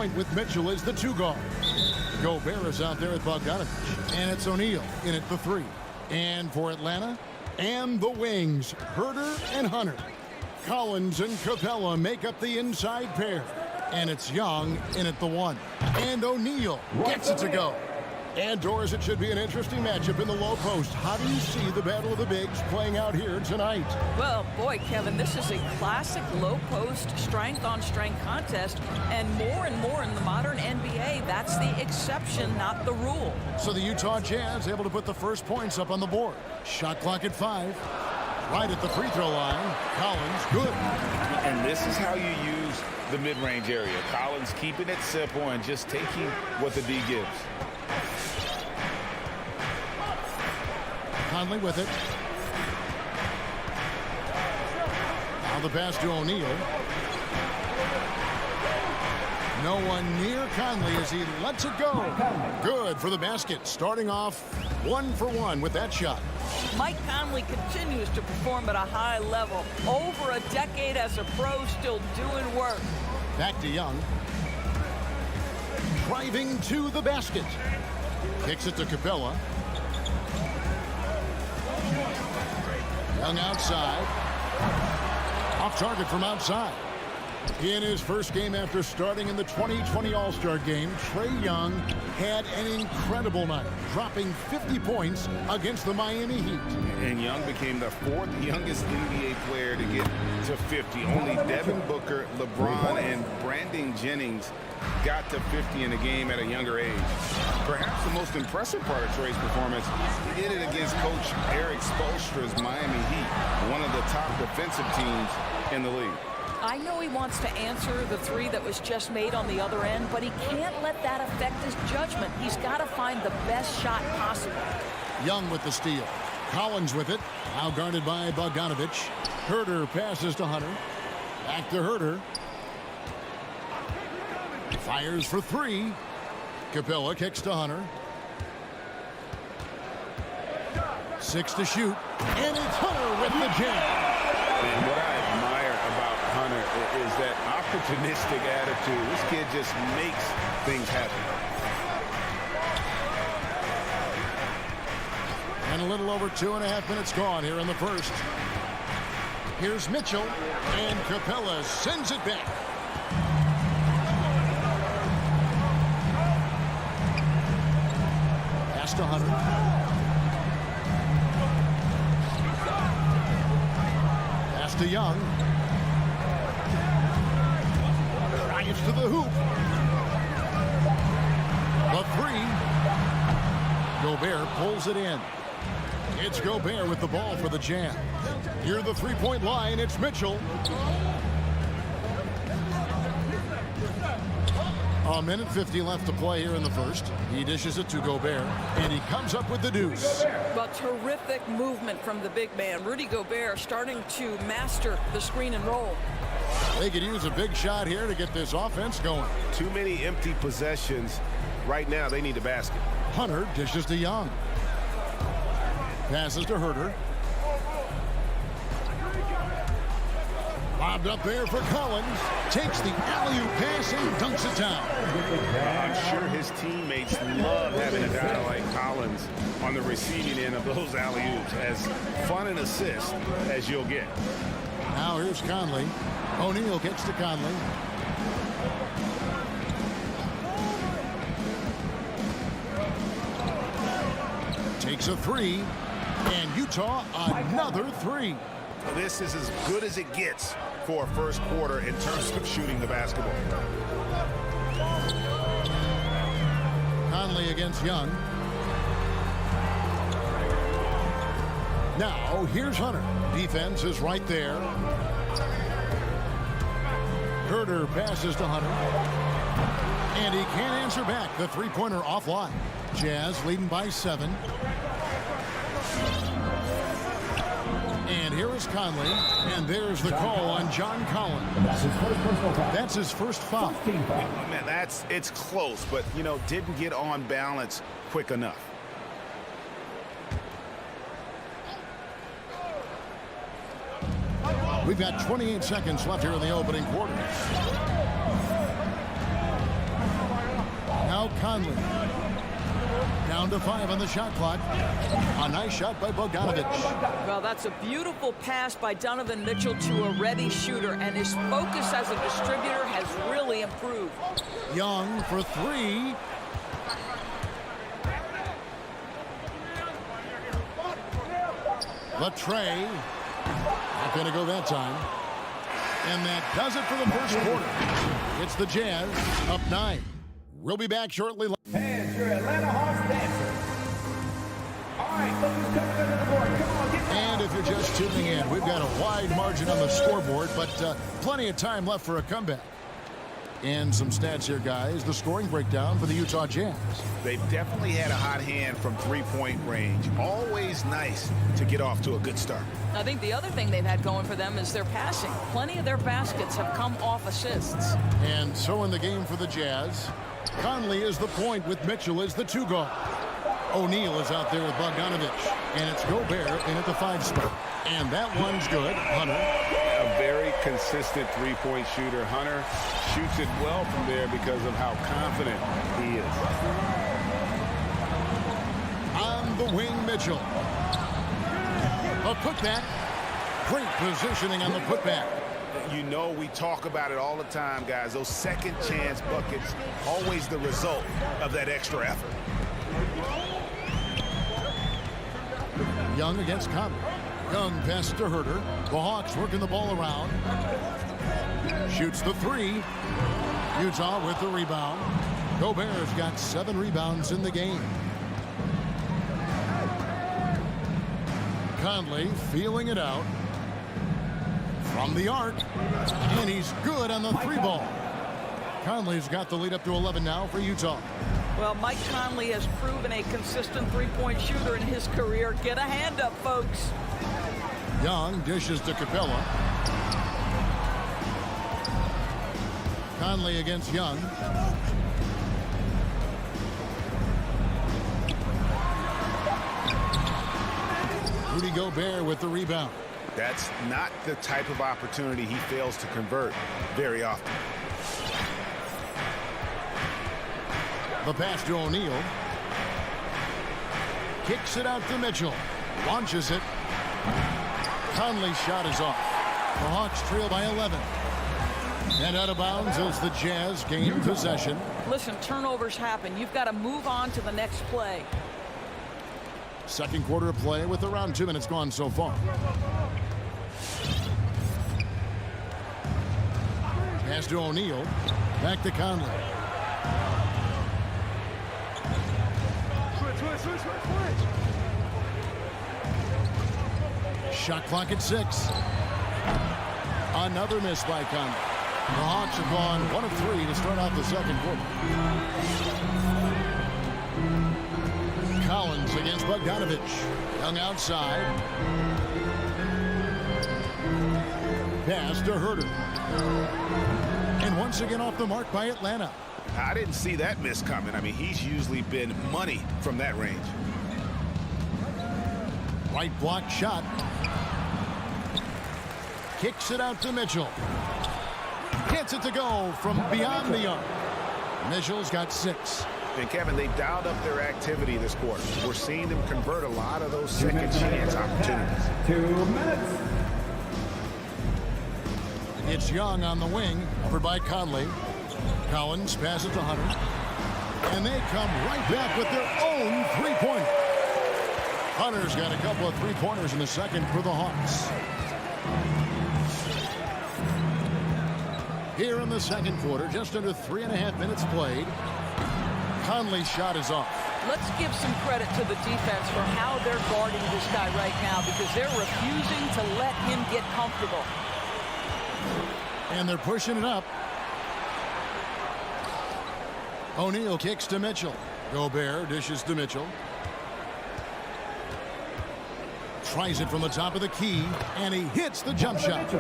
point with Mitchell as the 2 guard. Gobert is out there at Bogdanovich. And it's O'Neal in at the 3. And for Atlanta, and the wings, Herter and Hunter. Collins and Capella make up the inside pair. And it's Young in at the 1. And O'Neal gets it to go. And doors, it should be an interesting matchup in the low post. How do you see the battle of the bigs playing out here tonight? Well, boy, Kevin, this is a classic low post strength-on-strength contest. And more in the modern NBA, that's the exception, not the rule. So the Utah Jazz able to put the first points up on the board. Shot clock at 5. Right at the free throw line. Collins, good. And this is how you use the mid-range area. Collins keeping it simple and just taking what the D gives. Conley with it. Now the pass to O'Neal. No one near Conley as he lets it go. Good for the basket. Starting off 1 for 1 with that shot. Mike Conley continues to perform at a high level. Over a decade as a pro, still doing work. Back to Young. Driving to the basket. Kicks it to Capella. Young outside. Off target from outside. In his first game after starting in the 2020 All-Star Game, Trae Young had an incredible night, dropping 50 points against the Miami Heat. And Young became the 4th youngest NBA player to get to 50. Only Devin Booker, LeBron, and Brandon Jennings got to 50 in a game at a younger age. Perhaps the most impressive part of Trae's performance, he did it against Coach Eric Spoelstra's Miami Heat, one of the top defensive teams in the league. I know he wants to answer the 3 that was just made on the other end, but he can't let that affect his judgment. He's got to find the best shot possible. Young with the steal. Collins with it. Now guarded by Bogdanovich. Herter passes to Hunter. Back to Herter. Fires for 3. Capella kicks to Hunter. 6 to shoot. And it's Hunter with the jam. And what I admire about Hunter is that opportunistic attitude. This kid just makes things happen. And a little over 2.5 minutes gone here in the first. Here's Mitchell, and Capella sends it back. Pass to Hunter. Pass to Young. Drives to the hoop. The 3. Gobert pulls it in. It's Gobert with the ball for the Jazz. Near the three-point line, it's Mitchell. A minute 50 left to play here in the first. He dishes it to Gobert, and he comes up with the deuce. But terrific movement from the big man. Rudy Gobert starting to master the screen and roll. They could use a big shot here to get this offense going. Too many empty possessions. Right now, they need a basket. Hunter dishes to Young. Passes to Herter. Lobbed up there for Collins. Takes the alley-oop pass and dunks it down. I'm sure his teammates love having a guy like Collins on the receiving end of those alley-oops. As fun an assist as you'll get. Now here's Conley. O'Neal gets to Conley. Takes a 3. And Utah, another 3. This is as good as it gets for a first quarter in terms of shooting the basketball. Conley against Young. Now, here's Hunter. Defense is right there. Herter passes to Hunter. And he can't answer back. The three-pointer offline. Jazz leading by 7. And here is Conley, and there's the call on John Collins. That's his first foul. Man, it's close, but, didn't get on balance quick enough. We've got 28 seconds left here in the opening quarter. Conley. Down to 5 on the shot clock. A nice shot by Bogdanovich. Well, that's a beautiful pass by Donovan Mitchell to a ready shooter, and his focus as a distributor has really improved. Young for 3. Latrey. Not going to go that time. And that does it for the first quarter. It's the Jazz up 9. We'll be back shortly. And your Atlanta Hawks dancer. All right, look who's coming into the board. Come on, get And if you're just tuning in, we've got a wide margin on the scoreboard, but plenty of time left for a comeback. And some stats here, guys. The scoring breakdown for the Utah Jazz. They've definitely had a hot hand from three-point range. Always nice to get off to a good start. I think the other thing they've had going for them is their passing. Plenty of their baskets have come off assists. And so in the game for the Jazz, Conley is the point with Mitchell as the 2 guard. O'Neal is out there with Bogdanovich. And it's Gobert in at the 5 spot. And that one's good. Hunter. A very consistent three-point shooter. Hunter shoots it well from there because of how confident he is. On the wing, Mitchell. A putback. Great positioning on the putback. You know, we talk about it all the time, guys. Those second chance buckets, always the result of that extra effort. Young against Conley. Young passes to Herter. The Hawks working the ball around. Shoots the 3. Utah with the rebound. Gobert's got 7 rebounds in the game. Conley feeling it out. From the arc. And he's good on the 3 ball. Conley's got the lead up to 11 now for Utah. Well, Mike Conley has proven a consistent three-point shooter in his career. Get a hand up, folks. Young dishes to Capella. Conley against Young. Rudy Gobert with the rebound. That's not the type of opportunity he fails to convert very often. The pass to O'Neal. Kicks it out to Mitchell. Launches it. Conley's shot is off. The Hawks trail by 11. And out of bounds as the Jazz gain possession. Listen, turnovers happen. You've got to move on to the next play. Second quarter of play with around 2 minutes gone so far. Pass to O'Neal. Back to Conley. Shot clock at 6. Another miss by Conley. The Hawks have gone 1 of 3 to start out the second quarter. Collins against Bogdanovich. Young outside. Pass to Herter. And once again off the mark by Atlanta. I didn't see that miss coming. I mean, he's usually been money from that range. Right block shot. Kicks it out to Mitchell. Gets it to go from beyond the arc. Mitchell's got 6. And Kevin, they dialed up their activity this quarter. We're seeing them convert a lot of those second chance opportunities. 2 minutes. It's Young on the wing, covered by Conley. Collins passes to Hunter. And they come right back with their own 3-pointer. Hunter's got a couple of 3-pointers in the second for the Hawks. Here in the second quarter, just under 3.5 minutes played. Conley's shot is off. Let's give some credit to the defense for how they're guarding this guy right now, because they're refusing to let him get comfortable. And they're pushing it up. O'Neal kicks to Mitchell. Gobert dishes to Mitchell. Tries it from the top of the key, and he hits the jump shot.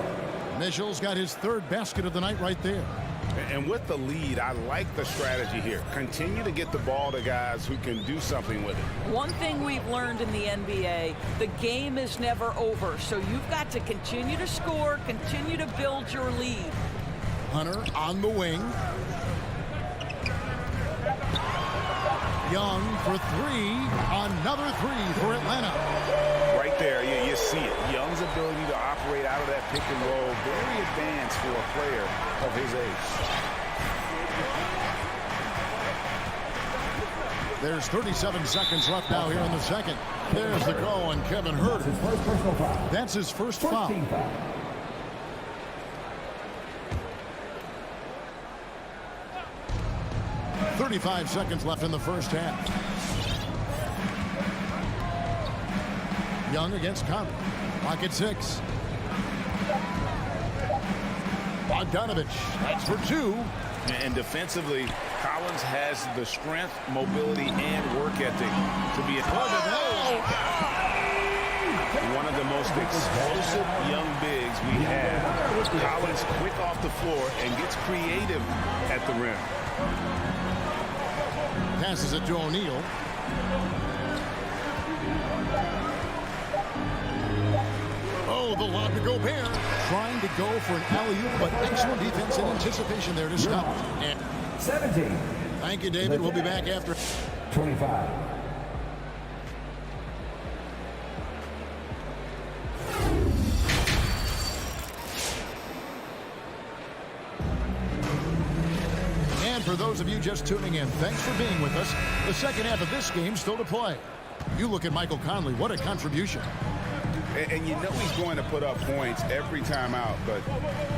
Mitchell's got his 3rd basket of the night right there. And with the lead, I like the strategy here. Continue to get the ball to guys who can do something with it. One thing we've learned in the NBA, the game is never over. So you've got to continue to score, continue to build your lead. Hunter on the wing. Young for three. Another three for Atlanta. Right there, you see it. Young's ability to operate out of that pick and roll, very advanced for a player of his age. There's 37 seconds left now here in the second. There's the call on Kevin Hurt. That's his first foul. 35 seconds left in the first half. Young against Conley. Clock at 6. Bogdanovich. That's for two. And defensively, Collins has the strength, mobility, and work ethic to be one of the most explosive young bigs we have. Collins quick off the floor and gets creative at the rim. Passes it to O'Neal. Oh, the lob to Gobert. Trying to go for an alley-oop, but excellent defense and anticipation there to stop it. And 17. Thank you, David. We'll be back after 25. And for those of you just tuning in, thanks for being with us. The second half of this game still to play. You look at Michael Conley. What a contribution. And you know he's going to put up points every time out, but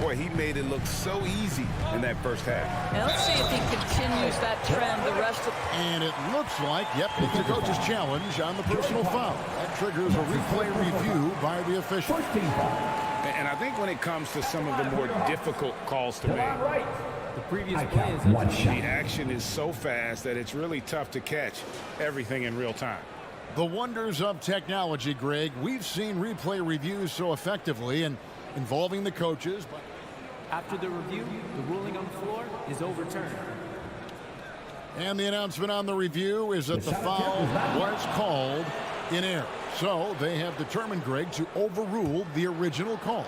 boy, he made it look so easy in that first half. Now let's see if he continues that trend the rest of. And it looks like, yep, it's the coach's challenge on the personal foul. That triggers a replay review by the official. And I think when it comes to some of the more difficult calls to make, the previous play is the action is so fast that it's really tough to catch everything in real time. The wonders of technology, Greg. We've seen replay reviews so effectively and involving the coaches. But after the review, the ruling on the floor is overturned. And the announcement on the review is that the foul was called in error. So they have determined, Greg, to overrule the original call.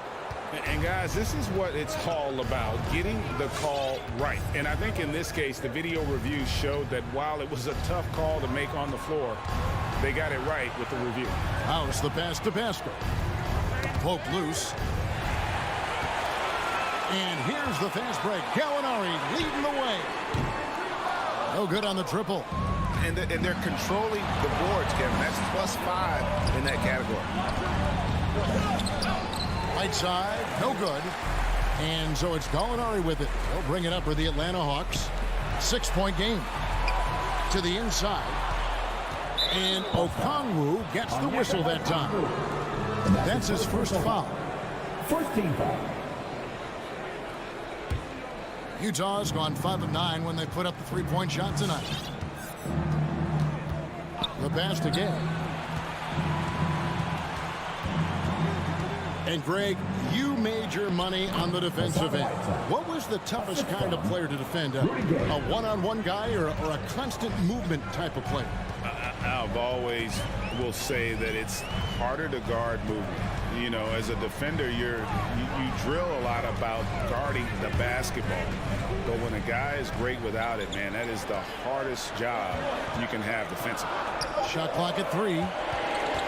And guys, this is what it's all about, getting the call right. And I think in this case, the video review showed that while it was a tough call to make on the floor, they got it right with the review. House the pass to Pascal. Poke loose. And here's the fast break. Gallinari leading the way. No good on the triple. And they're controlling the boards, Kevin. That's +5 in that category. Right side, no good. And so it's Gallinari with it. They'll bring it up for the Atlanta Hawks. 6-point game. To the inside. And Okongwu gets the whistle that time. That's his first foul. First team foul. Utah's gone 5 of 9 when they put up the three-point shot tonight. The pass to Gay. And Greg, you made your money on the defensive end. What was the toughest kind of player to defend? A one-on-one guy or a constant movement type of player? I've always will say that it's harder to guard movement. You know, as a defender, you drill a lot about guarding the basketball. But when a guy is great without it, man, that is the hardest job you can have defensively. Shot clock at 3.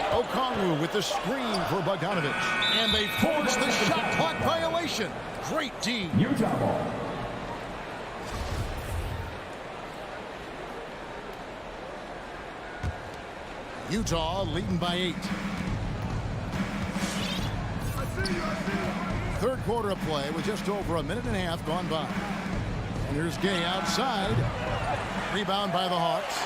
Okongwu with the screen for Bogdanovich. And they force the shot clock violation. Great team. Utah ball. Utah leading by 8. Third quarter of play with just over a minute and a half gone by. And here's Gay outside. Rebound by the Hawks.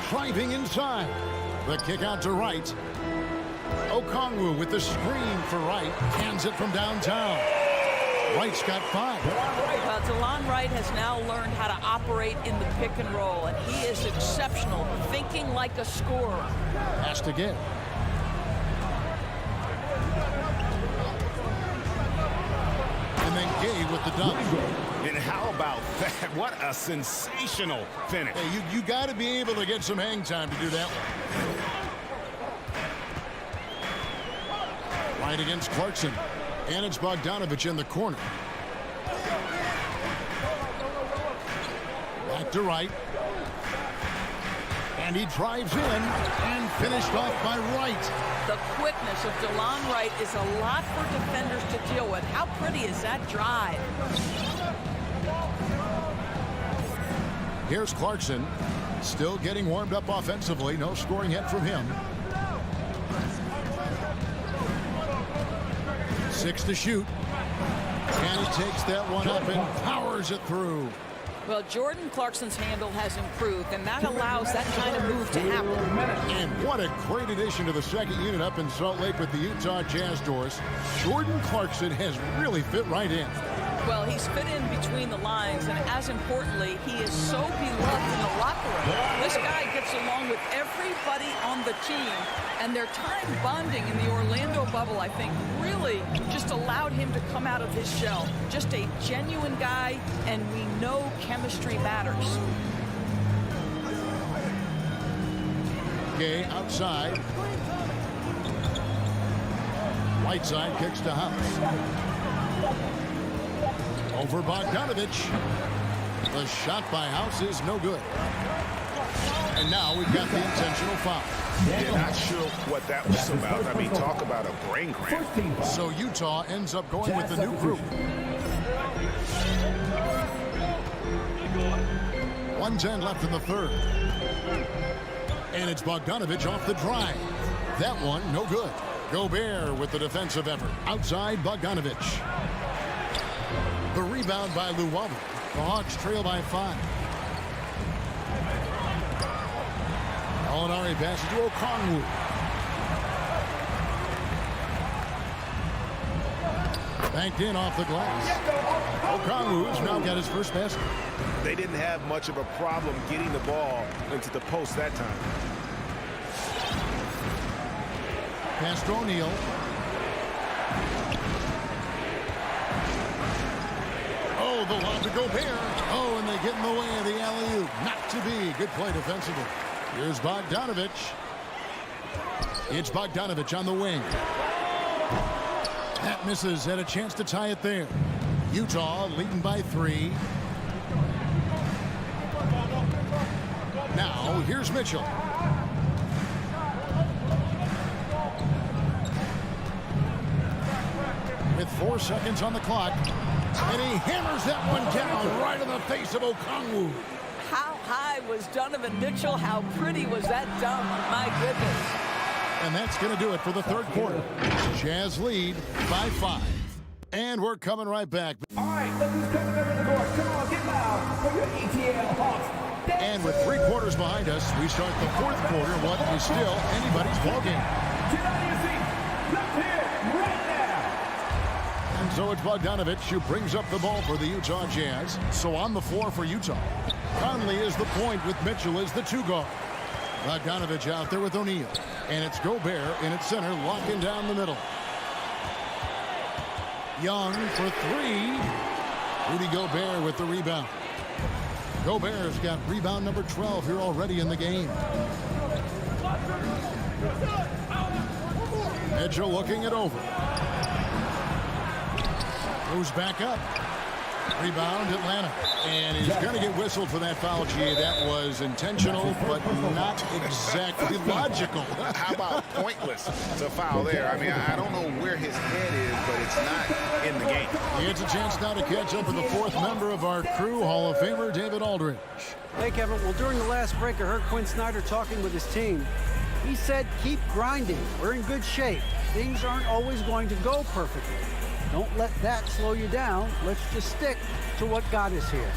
Driving inside. The kick out to Wright. Okongwu with the screen for Wright. Hands it from downtown. Wright's got 5. Well, DeLon Wright has now learned how to operate in the pick and roll, and he is exceptional, thinking like a scorer. Has to get. And then Gay with the dunk. And how about that? What a sensational finish. Hey, you got to be able to get some hang time to do that one. Right against Clarkson. And it's Bogdanovich in the corner. to right. And he drives in and finished off by Wright. The quickness of DeLon Wright is a lot for defenders to deal with. How pretty is that drive? Here's Clarkson, still getting warmed up offensively. No scoring yet from him. 6 to shoot. And he takes that one up and powers it through. Well, Jordan Clarkson's handle has improved, and that allows that kind of move to happen. And what a great addition to the second unit up in Salt Lake with the Utah Jazz, Doris. Jordan Clarkson has really fit right in. Well, he's fit in between the lines, and as importantly, he is so beloved in the locker room. This guy gets along with everybody on the team, and their time bonding in the Orlando bubble, I think, really just allowed him to come out of his shell. Just a genuine guy, and we know chemistry matters. Gay outside. Right side kicks to House. Over Bogdanovich. The shot by House is no good. And now we've got the intentional foul. Yeah, not sure what that was about. I mean, talk about a brain cramp. So Utah ends up going with the new group. 1:10 left in the third. And it's Bogdanovich off the drive. That one, no good. Gobert with the defensive effort. Outside Bogdanovich. The rebound by Luwawu. The Hawks trail by 5. Molinari passes to Okongwu. Banked in off the glass. Okongwu's now got his first basket. They didn't have much of a problem getting the ball into the post that time. Pass to O'Neal. Oh, the lob to Gobert. Oh, and they get in the way of the alley-oop. Not to be. Good play defensively. Here's Bogdanovich. It's Bogdanovich on the wing. That misses. Had a chance to tie it there. Utah leading by 3. Now, here's Mitchell. With 4 seconds on the clock. And he hammers that one down right in the face of Okongwu. How high was Donovan Mitchell? How pretty was that dunk? My goodness. And that's going to do it for the third quarter. Jazz lead by 5. And we're coming right back. All right, look who's coming over the court. Come on, get loud for your ETL Hawks. And with 3 quarters behind us, we start the fourth quarter. What is still anybody's ballgame. Get out of your seat. Let's hear it right now. And so it's Bogdanovich who brings up the ball for the Utah Jazz. So on the floor for Utah. Conley is the point with Mitchell as the 2 guard. Bogdanovich out there with O'Neal. And it's Gobert in its center, locking down the middle. Young for 3. Rudy Gobert with the rebound. Gobert's got rebound number 12 here already in the game. Mitchell looking it over. Moves back up. Rebound Atlanta. And he's going to get whistled for that foul, G. That was intentional, but not exactly logical. How about pointless to foul there? I mean, I don't know where his head is, but it's not in the game. He gets a chance now to catch up with the 4th member of our crew, Hall of Famer David Aldridge. Hey, Kevin. Well, during the last break, I heard Quinn Snyder talking with his team. He said, keep grinding. We're in good shape. Things aren't always going to go perfectly. Don't let that slow you down. Let's just stick to what got us here.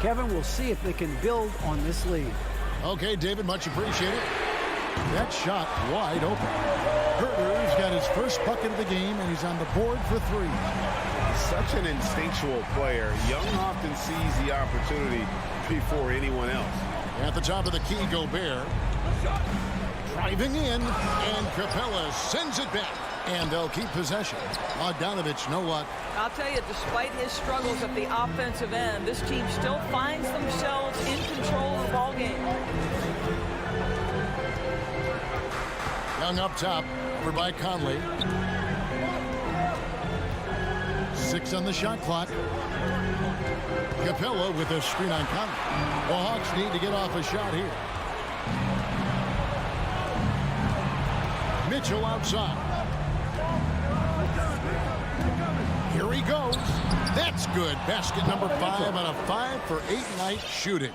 Kevin, we'll see if they can build on this lead. Okay, David, much appreciated. That shot wide open. Herter's got his first bucket of the game, and he's on the board for 3. Such an instinctual player. Young often sees the opportunity before anyone else. At the top of the key, Gobert. Driving in, and Capella sends it back. And they'll keep possession. Bogdanovich, no luck. I'll tell you, despite his struggles at the offensive end, this team still finds themselves in control of the ballgame. Young up top, over by Conley. 6 on the shot clock. Capella Capella with a screen on Conley. The Hawks need to get off a shot here. Mitchell outside. Here he goes. That's good. Basket number 5 on a 5 for 8 night shooting.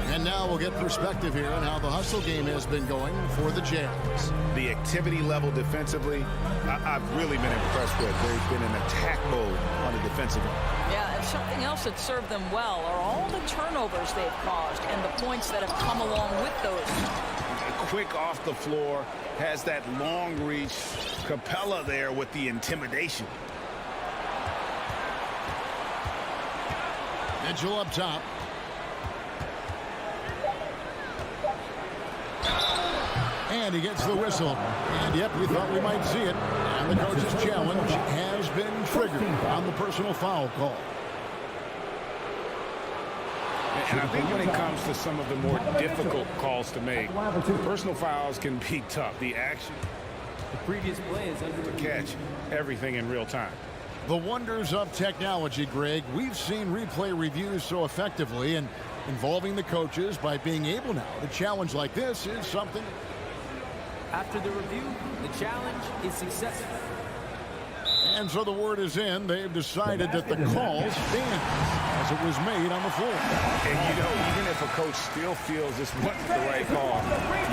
And now we'll get perspective here on how the hustle game has been going for the Jazz. The activity level defensively, I've really been impressed with. There's been an attack mode on the defensive end. Yeah, and something else that served them well are all the turnovers they've caused and the points that have come along with those. Quick off the floor, has that long reach. Capella there with the intimidation. Mitchell up top. And he gets the whistle. And yep, we thought we might see it. And the coach's challenge has been triggered on the personal foul call. And I think when it comes to some of the more difficult calls to make, personal fouls can be tough. The action, The previous play is under to catch everything in real time. The wonders of technology, Greg. We've seen replay reviews so effectively, and involving the coaches by being able now to challenge like this is something. After the review, the challenge is successful. And so the word is in. They've decided that the call stands as it was made on the floor. And you know, even if a coach still feels this wasn't the right call,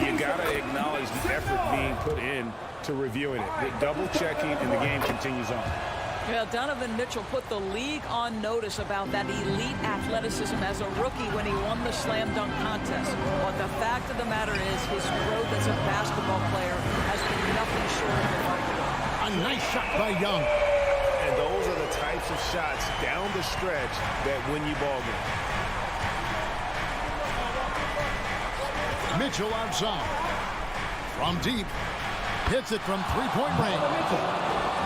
you got to acknowledge the effort being put in to reviewing it. The double checking, and the game continues on. Yeah, Donovan Mitchell put the league on notice about that elite athleticism as a rookie when he won the slam dunk contest. But the fact of the matter is his growth as a basketball player has been nothing short of remarkable. A nice shot by Young. And those are the types of shots down the stretch that win you ball games. Mitchell outside. From deep. Hits it from three-point range.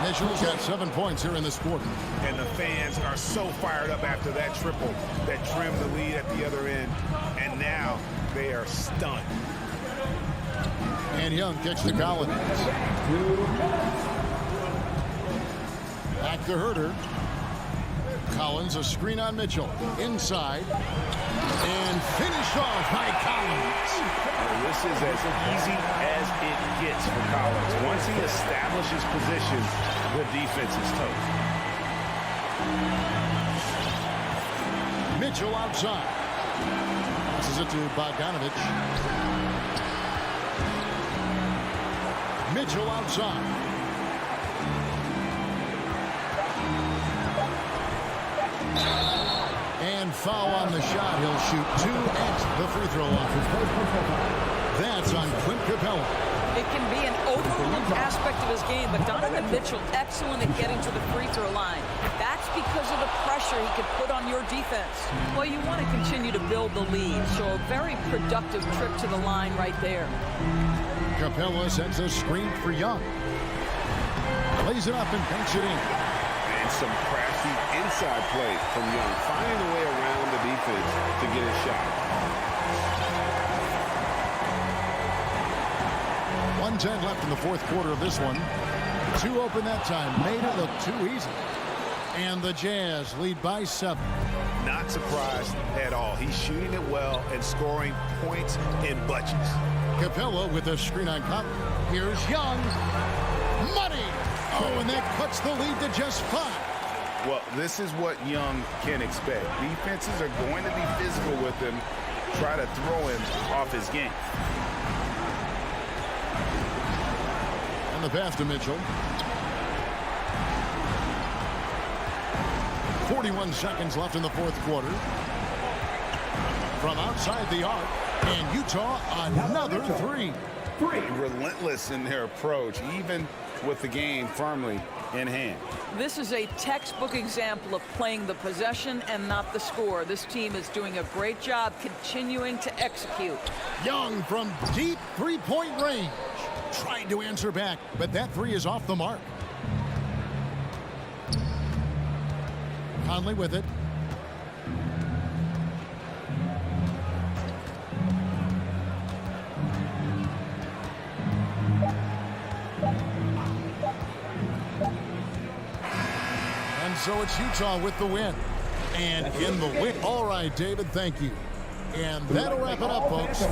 Mitchell's got 7 points here in this quarter. And the fans are so fired up after that triple that trimmed the lead at the other end. And now they are stunned. And Young kicks to Collins. Back to Herter. Collins, a screen on Mitchell. Inside. And finished off by Collins. Well, this is as easy as it gets for Collins. Once he establishes position, the defense is tough. Mitchell outside. Passes it to Bogdanovich. Mitchell outside. And foul on the shot. He'll shoot 2 at the free throw line. That's on Clint Capella. It can be an overlooked aspect of his game, but Donovan Mitchell excellent at getting to the free throw line. That's because of the pressure he can put on your defense. Well, you want to continue to build the lead, so a very productive trip to the line right there. Capella sends a screen for Young. Lays it up and banks it in. And some crafty inside play from Young, finding a way around the defense to get a shot. 1:10 left in the fourth quarter of this one. 2 open that time. Made it look too easy. And the Jazz lead by 7. Not surprised at all. He's shooting it well and scoring points in bunches. Capella with a screen on Conley. Here's Young. Money! Oh, and that cuts the lead to just 5. Well, this is what Young can expect. Defenses are going to be physical with him, try to throw him off his game. And the pass to Mitchell. 41 seconds left in the fourth quarter. From outside the arc, and Utah another 3. Relentless in their approach, even with the game firmly in hand. This is a textbook example of playing the possession and not the score. This team is doing a great job continuing to execute. Young from deep three-point range. Trying to answer back, but that 3 is off the mark. Conley with it. And so it's Utah with the win. And in the win. All right, David, thank you. And that'll wrap it up, folks.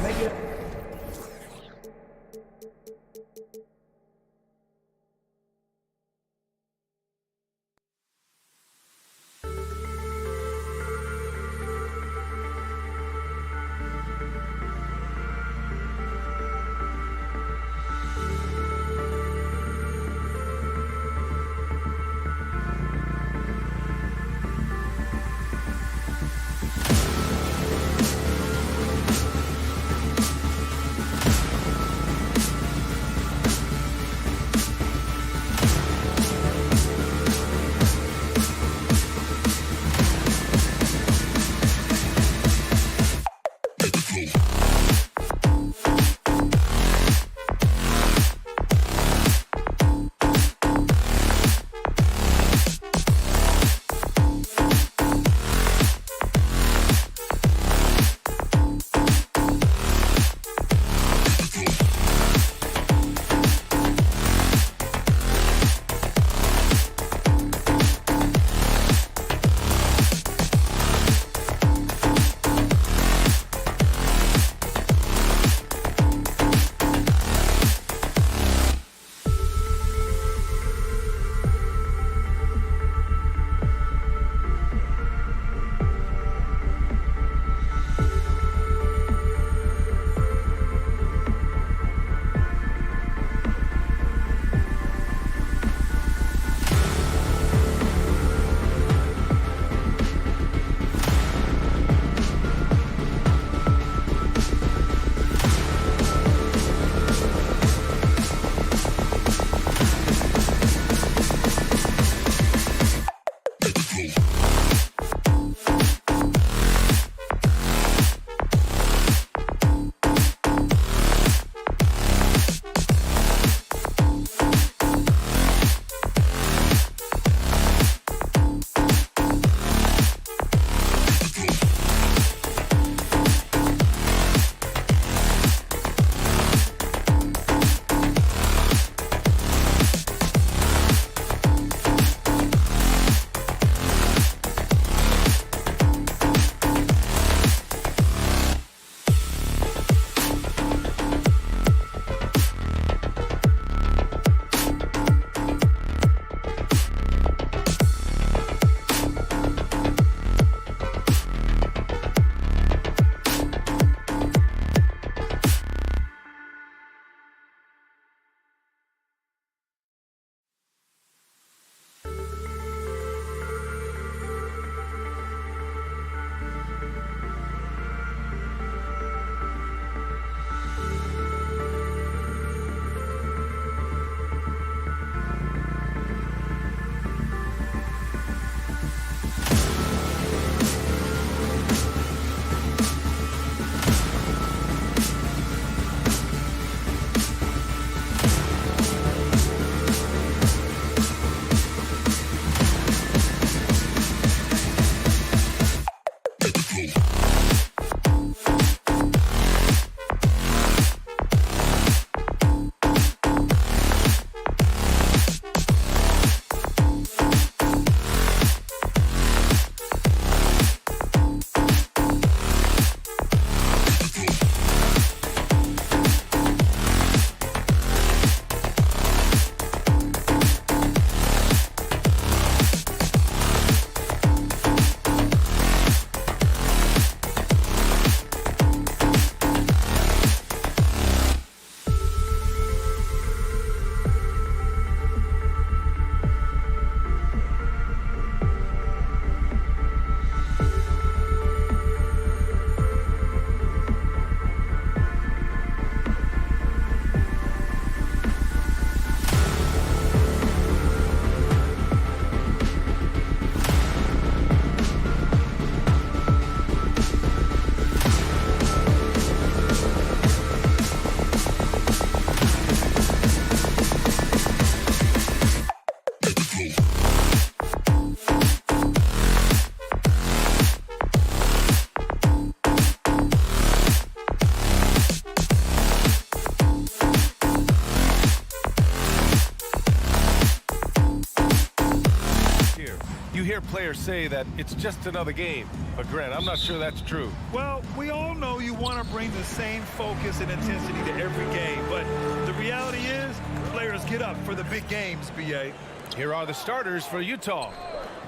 players say that it's just another game. But, Grant, I'm not sure that's true. Well, we all know you want to bring the same focus and intensity to every game. But the reality is, players get up for the big games, B.A. Here are the starters for Utah.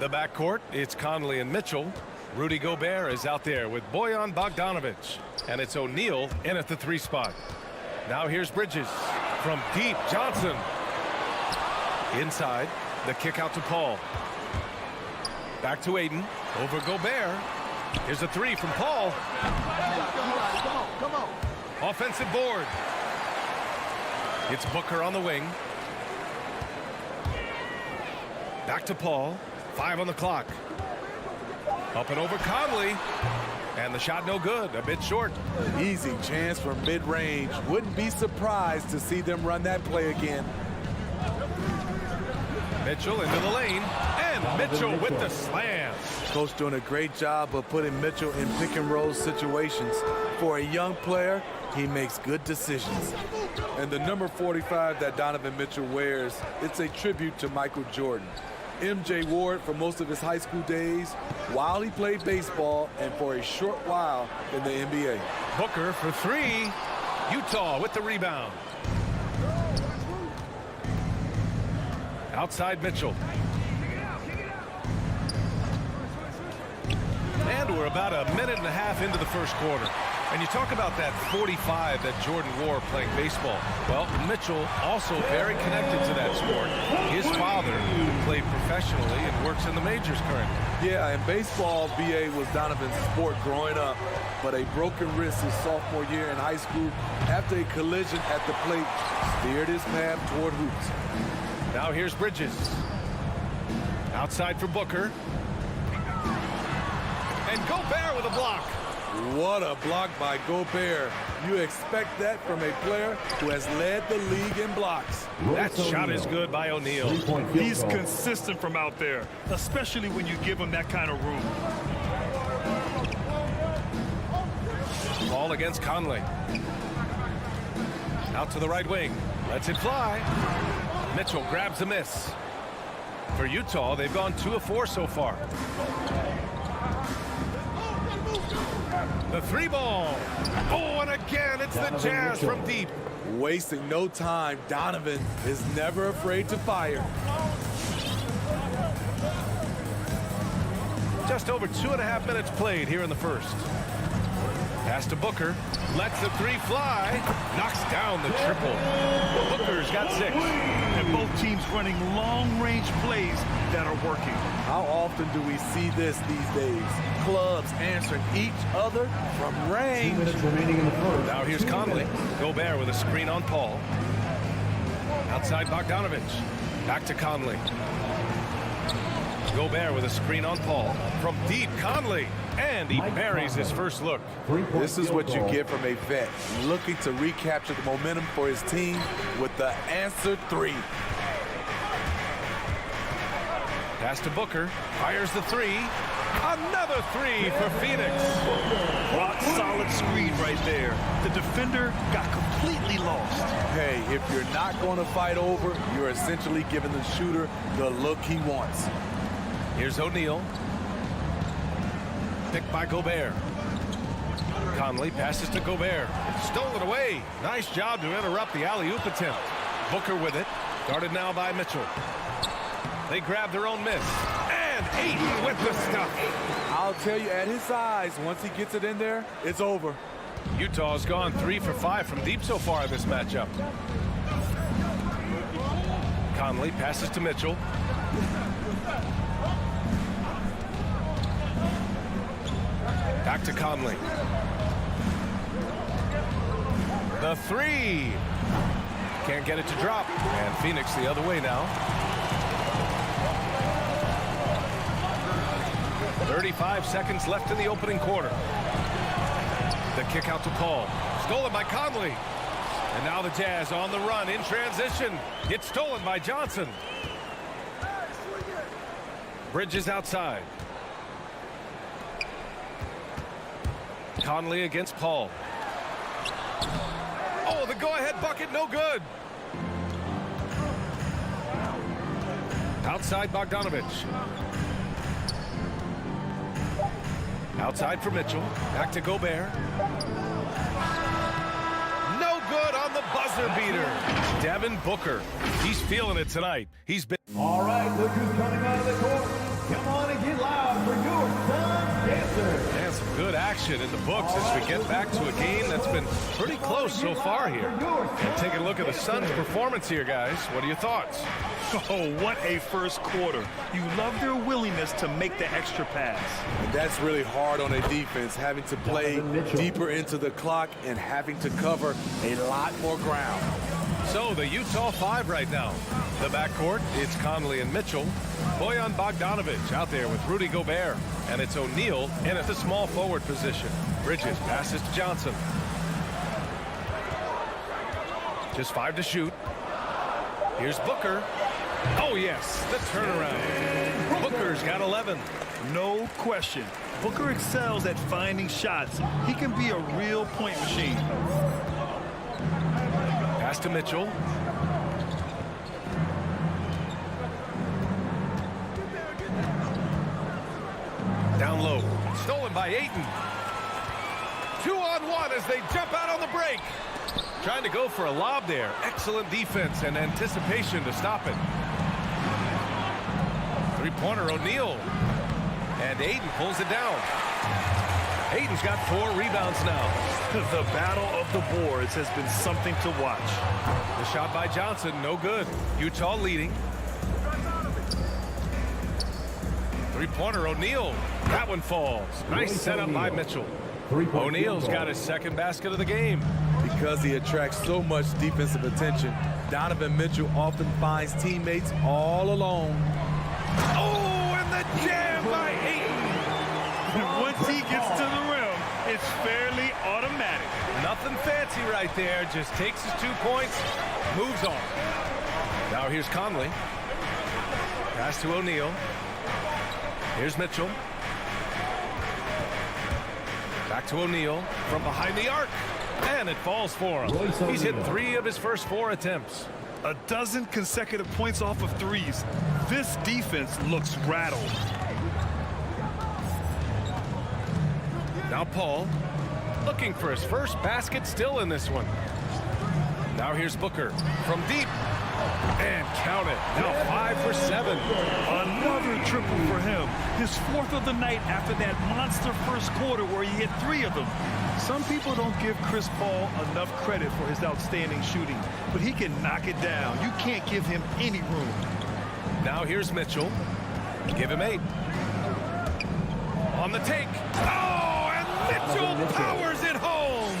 The backcourt, it's Conley and Mitchell. Rudy Gobert is out there with Bojan Bogdanovic. And it's O'Neal in at the 3 spot. Now here's Bridges. From deep, Johnson. Inside, the kick out to Paul. Back to Aiden. Over Gobert. Here's a 3 from Paul. Come on. Offensive board. It's Booker on the wing. Back to Paul. 5 on the clock. Up and over Conley. And the shot no good. A bit short. Easy chance from mid-range. Wouldn't be surprised to see them run that play again. Mitchell into the lane. And Mitchell with the slam. Coach doing a great job of putting Mitchell in pick and roll situations. For a young player, he makes good decisions. And the number 45 that Donovan Mitchell wears, it's a tribute to Michael Jordan. MJ wore it for most of his high school days while he played baseball and for a short while in the NBA. Booker for 3. Utah with the rebound. Outside Mitchell. And we're about a minute and a half into the first quarter. And you talk about that 45 that Jordan wore playing baseball. Well, Mitchell also very connected to that sport. His father played professionally and works in the majors currently. Yeah, and baseball, BA, was Donovan's sport growing up. But a broken wrist his sophomore year in high school after a collision at the plate steered his path toward hoops. Now here's Bridges. Outside for Booker. And Gobert with a block. What a block by Gobert. You expect that from a player who has led the league in blocks. That shot is good by O'Neal. He's consistent from out there, especially when you give him that kind of room. Ball against Conley. Out to the right wing. Lets it fly. Mitchell grabs a miss. For Utah, they've gone 2 of 4 so far. The 3 ball. Oh, and again, it's the Jazz from deep. Wasting no time, Donovan is never afraid to fire. Just over 2.5 minutes played here in the first. Pass to Booker. Lets the 3 fly. Knocks down the triple. Booker's got 6. And both teams running long-range plays that are working. How often do we see this these days? Clubs answering each other from range. 2 minutes remaining in the first. Now here's Conley. Gobert with a screen on Paul. Outside Bogdanovic. Back to Conley. Gobert with a screen on Paul. From deep, Conley. And he buries his first look. This is what you get from a vet looking to recapture the momentum for his team with the answer 3. Pass to Booker. Fires the 3. Another 3 for Phoenix. Rock solid screen right there. The defender got completely lost. Hey, if you're not going to fight over, you're essentially giving the shooter the look he wants. Here's O'Neal. Picked by Gobert. Conley passes to Gobert. Stolen away. Nice job to interrupt the alley-oop attempt. Booker with it. Guarded now by Mitchell. They grab their own miss. And Aiden with the stuff. I'll tell you, at his size, once he gets it in there, it's over. Utah's gone 3 for 5 from deep so far in this matchup. Conley passes to Mitchell. Back to Conley. The 3. Can't get it to drop. And Phoenix the other way now. 35 seconds left in the opening quarter. The kick out to Paul. Stolen by Conley. And now the Jazz on the run in transition. It's stolen by Johnson. Bridges outside. Conley against Paul. Oh, the go-ahead bucket, no good. Outside Bogdanovic. Outside for Mitchell. Back to Gobert. No good on the buzzer beater. Devin Booker. He's feeling it tonight. He's been... All right, look who's coming out of the court. Come on and get loud for your Suns dancer. And some good action in the books as we get back to a game that's been pretty close so far here. And taking a look at the Suns' performance here, guys. What are your thoughts? Oh, what a first quarter. You love their willingness to make the extra pass. And that's really hard on a defense, having to play deeper into the clock and having to cover a lot more ground. So the Utah 5 right now. The backcourt, it's Conley and Mitchell. Bojan Bogdanovic out there with Rudy Gobert. And it's O'Neal in at the small forward position. Bridges passes to Johnson. Just 5 to shoot. Here's Booker. Oh, yes, the turnaround. Booker's got 11. No question. Booker excels at finding shots. He can be a real point machine. Pass to Mitchell. Down low. Stolen by Ayton. 2-on-1 as they jump out on the break. Trying to go for a lob there. Excellent defense and anticipation to stop it. Three-pointer, O'Neal. And Ayton pulls it down. Ayton's got 4 rebounds now. The battle of the boards has been something to watch. The shot by Johnson, no good. Utah leading. Three-pointer, O'Neal. That one falls. Nice setup by Mitchell. O'Neal's got his second basket of the game. Because he attracts so much defensive attention, Donovan Mitchell often finds teammates all alone. Oh, and the jam by Ayton. Once he gets to the rim, it's fairly automatic. Nothing fancy right there. Just takes his 2 points, moves on. Now here's Conley. Pass to O'Neal. Here's Mitchell. Back to O'Neal from behind the arc. And it falls for him. He's hit 3 of his first 4 attempts. A dozen consecutive points off of threes. This defense looks rattled. Now Paul looking for his first basket, still in this one. Now here's Booker from deep. And count it. Now 5 for 7. Another triple for him. His 4th of the night after that monster first quarter where he hit 3 of them. Some people don't give Chris Paul enough credit for his outstanding shooting, but he can knock it down. You can't give him any room. Now here's Mitchell. Give him 8. On the take. Oh, and Mitchell powers it home.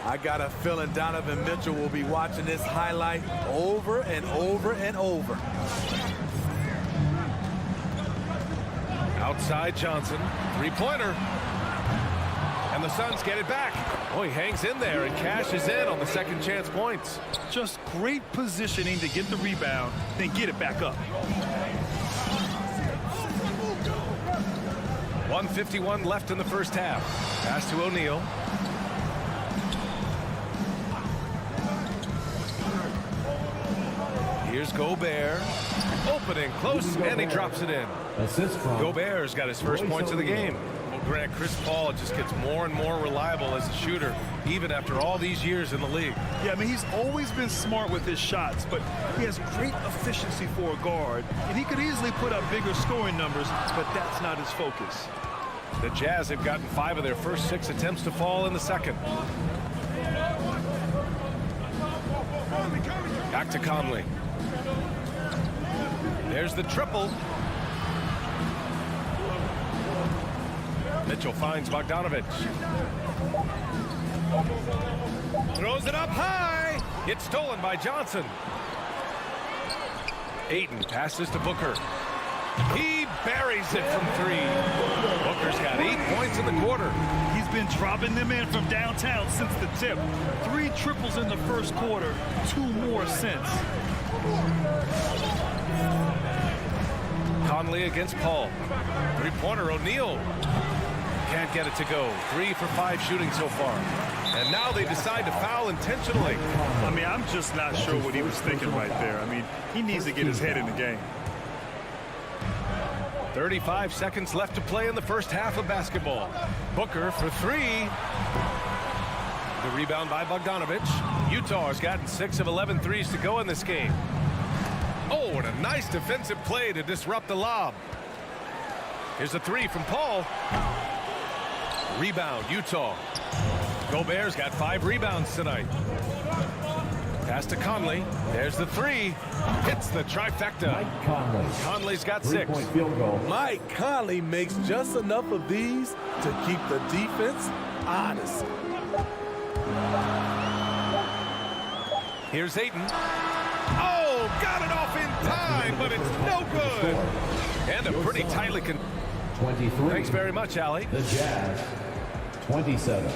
I got a feeling Donovan Mitchell will be watching this highlight over and over and over. Outside Johnson. Three-pointer. And the Suns get it back. Oh, he hangs in there and cashes in on the second chance points. Just great positioning to get the rebound, then get it back up. 1:51 left in the first half. Pass to O'Neal. Here's Gobert. Opening close, and he drops it in. Gobert's got his first points of the game. Well, Grant, Chris Paul just gets more and more reliable as a shooter, even after all these years in the league. Yeah, I mean, he's always been smart with his shots, but he has great efficiency for a guard, and he could easily put up bigger scoring numbers, but that's not his focus. The Jazz have gotten 5 of their first 6 attempts to fall in the second. Back to Conley. There's the triple. Mitchell finds Bogdanovic. Throws it up high. It's stolen by Johnson. Ayton passes to Booker. He buries it from 3. Booker's got 8 points in the quarter. He's been dropping them in from downtown since the tip. 3 triples in the first quarter, 2 more since. Conley against Paul. Three-pointer, O'Neal. Can't get it to go. 3 for 5 shooting so far. And now they decide to foul intentionally. I mean, I'm just not sure what he was thinking right there. I mean, he needs to get his head in the game. 35 seconds left to play in the first half of basketball. Booker for three. The rebound by Bogdanovich. Utah has gotten 6 of 11 threes to go in this game. Oh, and a nice defensive play to disrupt the lob. Here's a three from Paul. Rebound, Utah. Gobert's got 5 rebounds tonight. Pass to Conley. There's the three. Hits the trifecta. Mike Conley. Conley's got 6. 3-point field goal. Mike Conley makes just enough of these to keep the defense honest. Here's Ayton. Oh, got it off in time, but it's no good. And a pretty tightly 23. Thanks very much, Allie. The Jazz, 27.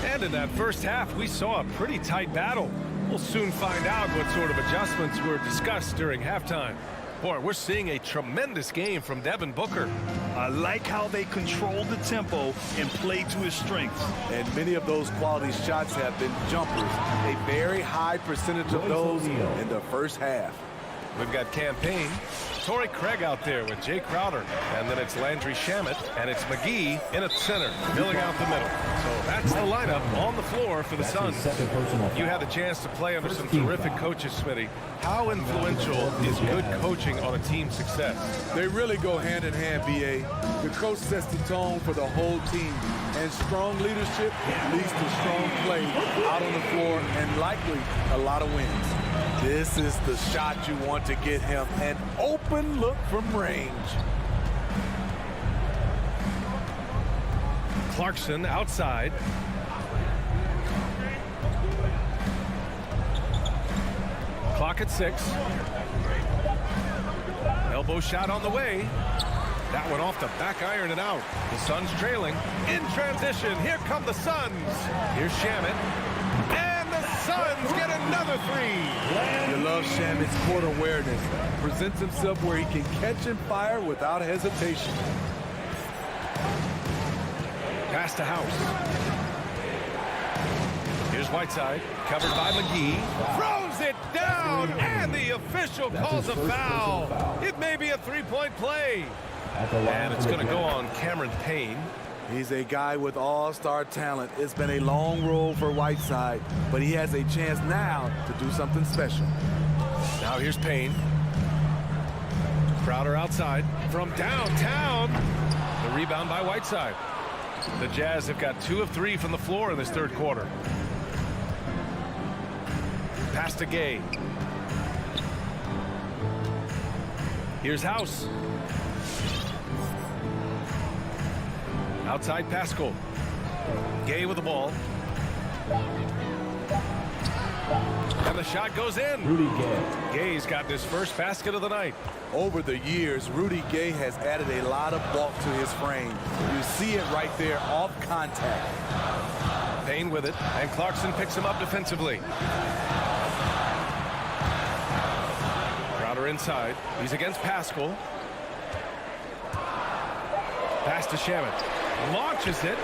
And in that first half, we saw a pretty tight battle. We'll soon find out what sort of adjustments were discussed during halftime. Boy, we're seeing a tremendous game from Devin Booker. I like how they control the tempo and play to his strengths. And many of those quality shots have been jumpers. A very high percentage of those in the first half. We've got Campaign, Torrey Craig out there with Jay Crowder, and then it's Landry Shamet, and it's McGee in at center, milling out the middle. So that's the lineup on the floor for the Suns. You had the chance to play under some terrific coaches, Smitty. How influential is good coaching on a team's success? They really go hand in hand, B.A. The coach sets the tone for the whole team, and strong leadership leads to strong play out on the floor and likely a lot of wins. This is the shot you want to get him, an open look from range. Clarkson outside. Clock at 6. Elbow shot on the way. That one off the back iron and out. The Suns trailing. In transition, here come the Suns. Here's Shamet. And the Suns get another three. You love Shamet's court awareness. Presents himself where he can catch and fire without hesitation. Pass to House. Here's Whiteside, covered by McGee. Throws it down, and the official calls a foul. It may be a three-point play. And it's going to go on Cameron Payne. He's a guy with all-star talent. It's been a long road for Whiteside, but he has a chance now to do something special. Now here's Payne. Crowder outside from downtown. The rebound by Whiteside. The Jazz have got 2 of 3 from the floor in this third quarter. Pass to Gay. Here's House. Outside Pascal. Gay with the ball. And the shot goes in. Rudy Gay. Gay's got his first basket of the night. Over the years, Rudy Gay has added a lot of bulk to his frame. You see it right there off contact. Payne with it, and Clarkson picks him up defensively. Crowder inside. He's against Pascal. Pass to Shamet. Launches it.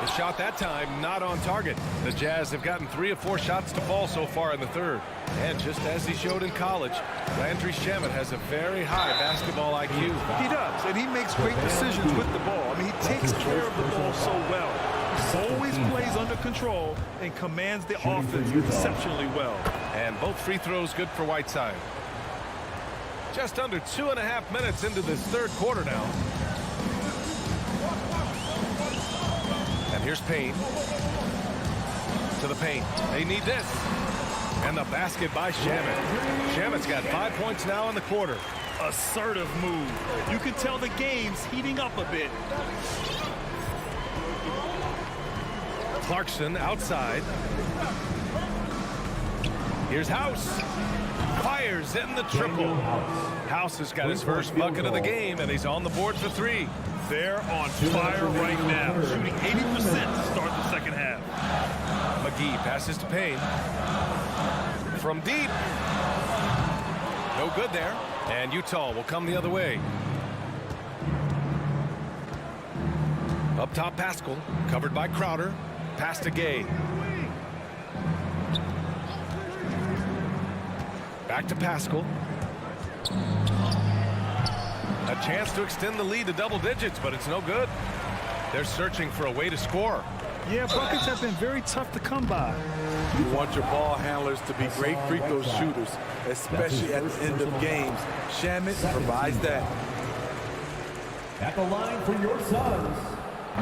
The shot that time not on target. The Jazz have gotten 3 of 4 shots to fall so far in the third. And just as he showed in college, Landry Shamet has a very high basketball IQ. He does, and he makes great decisions with the ball. I mean, he takes care of the ball so well. He always plays under control and commands the offense exceptionally well. And both free throws good for Whiteside. Just under 2.5 minutes into this third quarter now. And here's Payne. To the paint. They need this. And the basket by Shamet. Shamet's got 5 points now in the quarter. Assertive move. You can tell the game's heating up a bit. Clarkson outside. Here's House. Fires in the triple. House has got his first bucket of the game, and he's on the board for 3. They're on fire right now, shooting 80% to start the second half. McGee passes to Payne. From deep. No good there. And Utah will come the other way. Up top, Pascal, covered by Crowder. Pass to Gay. Back to Pascal. A chance to extend the lead to double digits, but it's no good. They're searching for a way to score. Yeah, buckets have been very tough to come by. You want your ball handlers to be great free throw shooters, especially at the end of games. Shamet provides that. At the line for your Suns.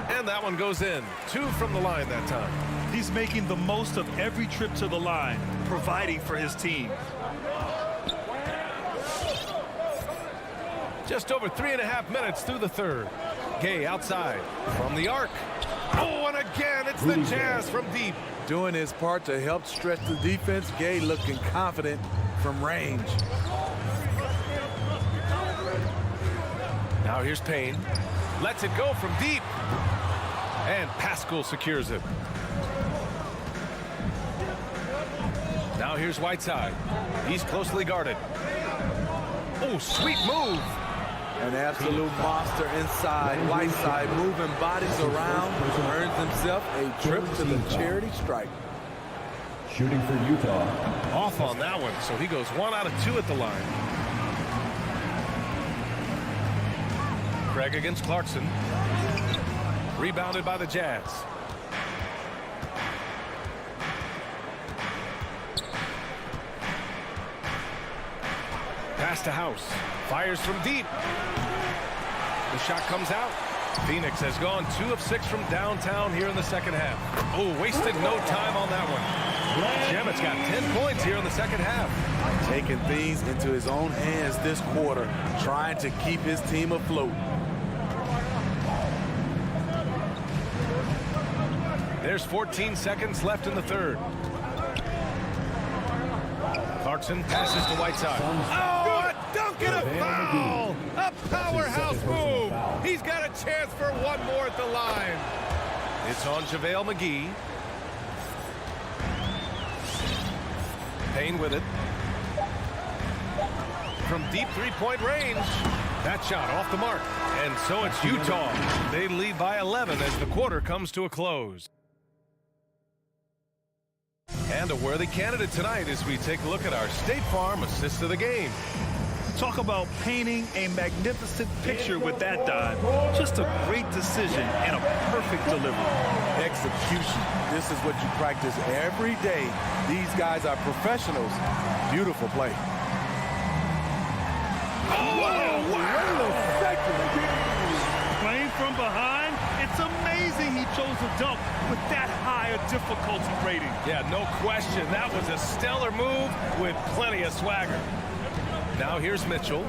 And that one goes in. 2 from the line that time. He's making the most of every trip to the line, providing for his team. Just over 3.5 minutes through the third. Gay outside from the arc. Oh, and again, it's the Jazz from deep. Doing his part to help stretch the defense. Gay looking confident from range. Now here's Payne. Lets it go from deep. And Pascal secures it. Now here's Whiteside. He's closely guarded. Oh, sweet move. An absolute monster inside. Whiteside moving bodies around. Earns himself a trip to the charity stripe. Shooting for Utah. Off on that one, so he goes 1 out of 2 at the line. Craig against Clarkson. Rebounded by the Jazz. Pass to House. Fires from deep. The shot comes out. Phoenix has gone 2 of 6 from downtown here in the second half. Oh, wasted no time on that one. Shamet's got 10 points here in the second half. Taking things into his own hands this quarter, trying to keep his team afloat. There's 14 seconds left in the third. Clarkson passes to Whiteside. Oh, a dunk and a foul! A powerhouse move! He's got a chance for one more at the line. It's on JaVale McGee. Payne with it. From deep three-point range. That shot off the mark. And so it's Utah. They lead by 11 as the quarter comes to a close. And a worthy candidate tonight as we take a look at our State Farm assist of the game. Talk about painting a magnificent picture with that dive. Just a great decision and a perfect delivery. Execution. This is what you practice every day. These guys are professionals. Beautiful play. Oh, wow! Playing from behind, it's amazing he chose a dunk with that high a difficulty rating. Yeah, no question. That was a stellar move with plenty of swagger. Now here's Mitchell.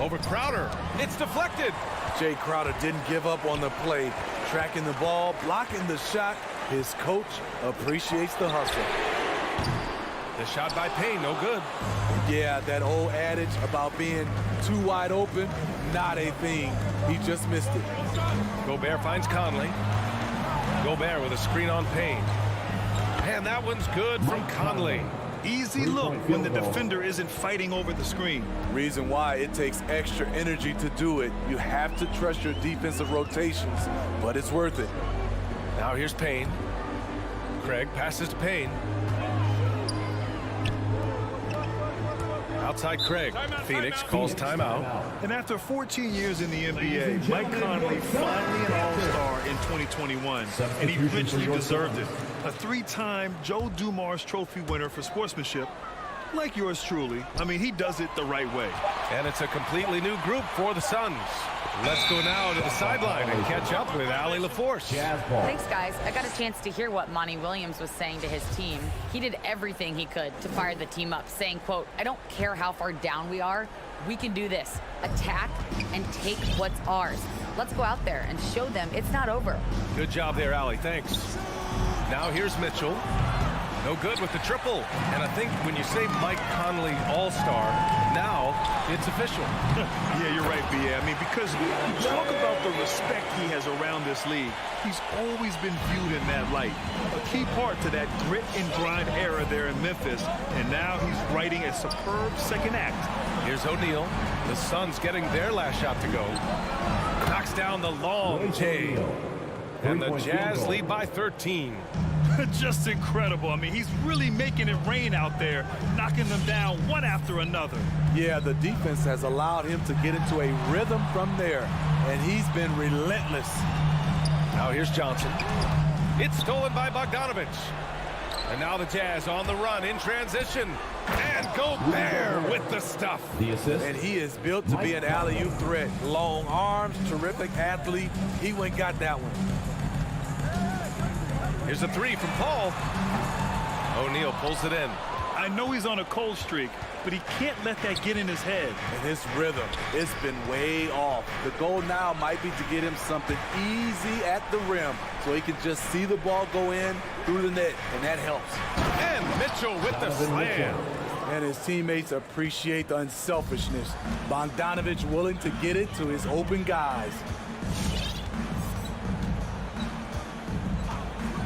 Over Crowder. It's deflected. Jay Crowder didn't give up on the play. Tracking the ball, blocking the shot. His coach appreciates the hustle. The shot by Payne, no good. Yeah, that old adage about being too wide open, not a thing. He just missed it. Gobert finds Conley. Gobert with a screen on Payne. And that one's good from Conley. Easy look when the defender isn't fighting over the screen. Reason why it takes extra energy to do it. You have to trust your defensive rotations, but it's worth it. Now here's Payne. Craig passes to Payne. Outside Craig. Phoenix calls timeout. And after 14 years in the NBA, Mike Conley finally an All-Star in 2021, and he richly deserved it. A 3-time Joe Dumars Trophy winner for sportsmanship, like yours truly. I mean, he does it the right way. And it's a completely new group for the Suns. Let's go now to the sideline and catch up with Allie LaForce. Thanks, guys. I got a chance to hear what Monty Williams was saying to his team. He did everything he could to fire the team up, saying, quote, "I don't care how far down we are. We can do this. Attack and take what's ours. Let's go out there and show them it's not over." Good job there, Allie. Thanks. Now here's Mitchell. No good with the triple. And I think when you say Mike Conley All-Star, now it's official. Yeah, you're right, B.A. I mean, because you talk about the respect he has around this league. He's always been viewed in that light. A key part to that grit and grind era there in Memphis. And now he's writing a superb second act. Here's O'Neal. The Suns getting their last shot to go. Knocks down the long J. And the Jazz lead by 13. Just incredible. I mean, he's really making it rain out there, knocking them down one after another. Yeah, the defense has allowed him to get into a rhythm from there, and he's been relentless. Now here's Johnson. It's stolen by Bogdanovich. And now the Jazz on the run in transition. And Gobert with the stuff. The assist. And he is built to be an alley-oop threat. Long arms, terrific athlete. He went and got that one. Here's a three from Paul. O'Neal pulls it in. I know he's on a cold streak, but he can't let that get in his head. And his rhythm, it's been way off. The goal now might be to get him something easy at the rim so he can just see the ball go in through the net, and that helps. And Mitchell with the slam. And his teammates appreciate the unselfishness. Bogdanovich willing to get it to his open guys.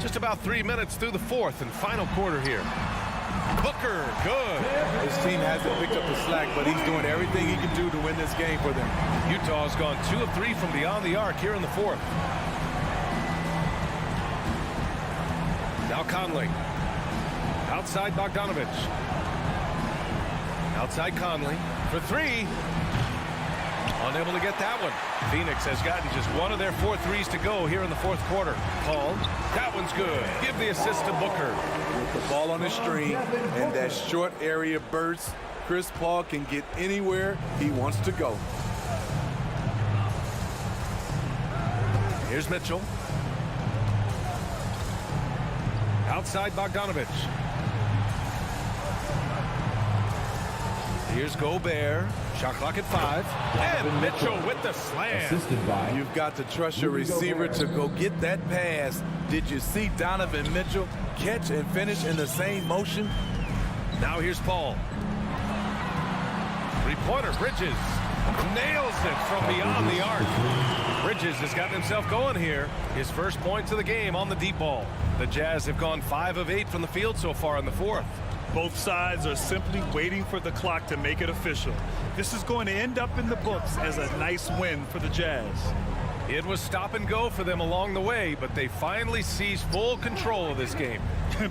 Just about 3 minutes through the fourth and final quarter here. Booker, good. His team hasn't picked up the slack, but he's doing everything he can do to win this game for them. Utah's gone 2 of 3 from beyond the arc here in the fourth. Now Conley. Outside Bogdanovich. Outside Conley for three. Unable to get that one. Phoenix has gotten just one of their 4 threes to go here in the fourth quarter. Paul, that one's good. Give the assist to Booker. With the ball on the string and that short area burst, Chris Paul can get anywhere he wants to go. Here's Mitchell. Outside Bogdanovich. Here's Gobert. Shot clock at 5. And Mitchell with the slam. You've got to trust your receiver to go get that pass. Did you see Donovan Mitchell catch and finish in the same motion? Now here's Paul. Three-pointer, Bridges. Nails it from beyond the arc. Bridges has gotten himself going here. His first points of the game on the deep ball. The Jazz have gone 5 of 8 from the field so far in the fourth. Both sides are simply waiting for the clock to make it official. This is going to end up in the books as a nice win for the Jazz. It was stop and go for them along the way, but they finally seized full control of this game.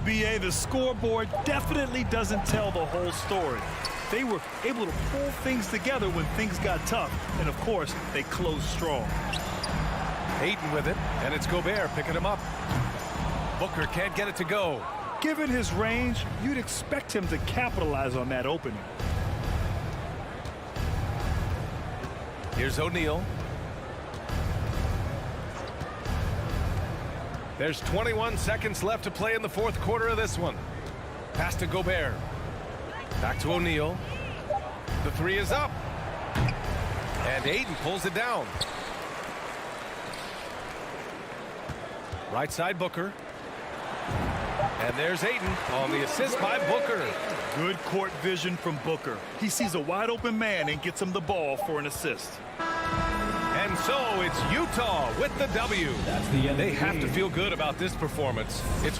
BA, the scoreboard definitely doesn't tell the whole story. They were able to pull things together when things got tough, and of course, they closed strong. Hayden with it, and it's Gobert picking him up. Booker can't get it to go. Given his range, you'd expect him to capitalize on that opening. Here's O'Neal. There's 21 seconds left to play in the fourth quarter of this one. Pass to Gobert. Back to O'Neal. The three is up. And Ayton pulls it down. Right side Booker. And there's Ayton on the assist by Booker. Good court vision from Booker. He sees a wide open man and gets him the ball for an assist. And so it's Utah with the W. That's the end They of the have game. to feel good about this performance. It's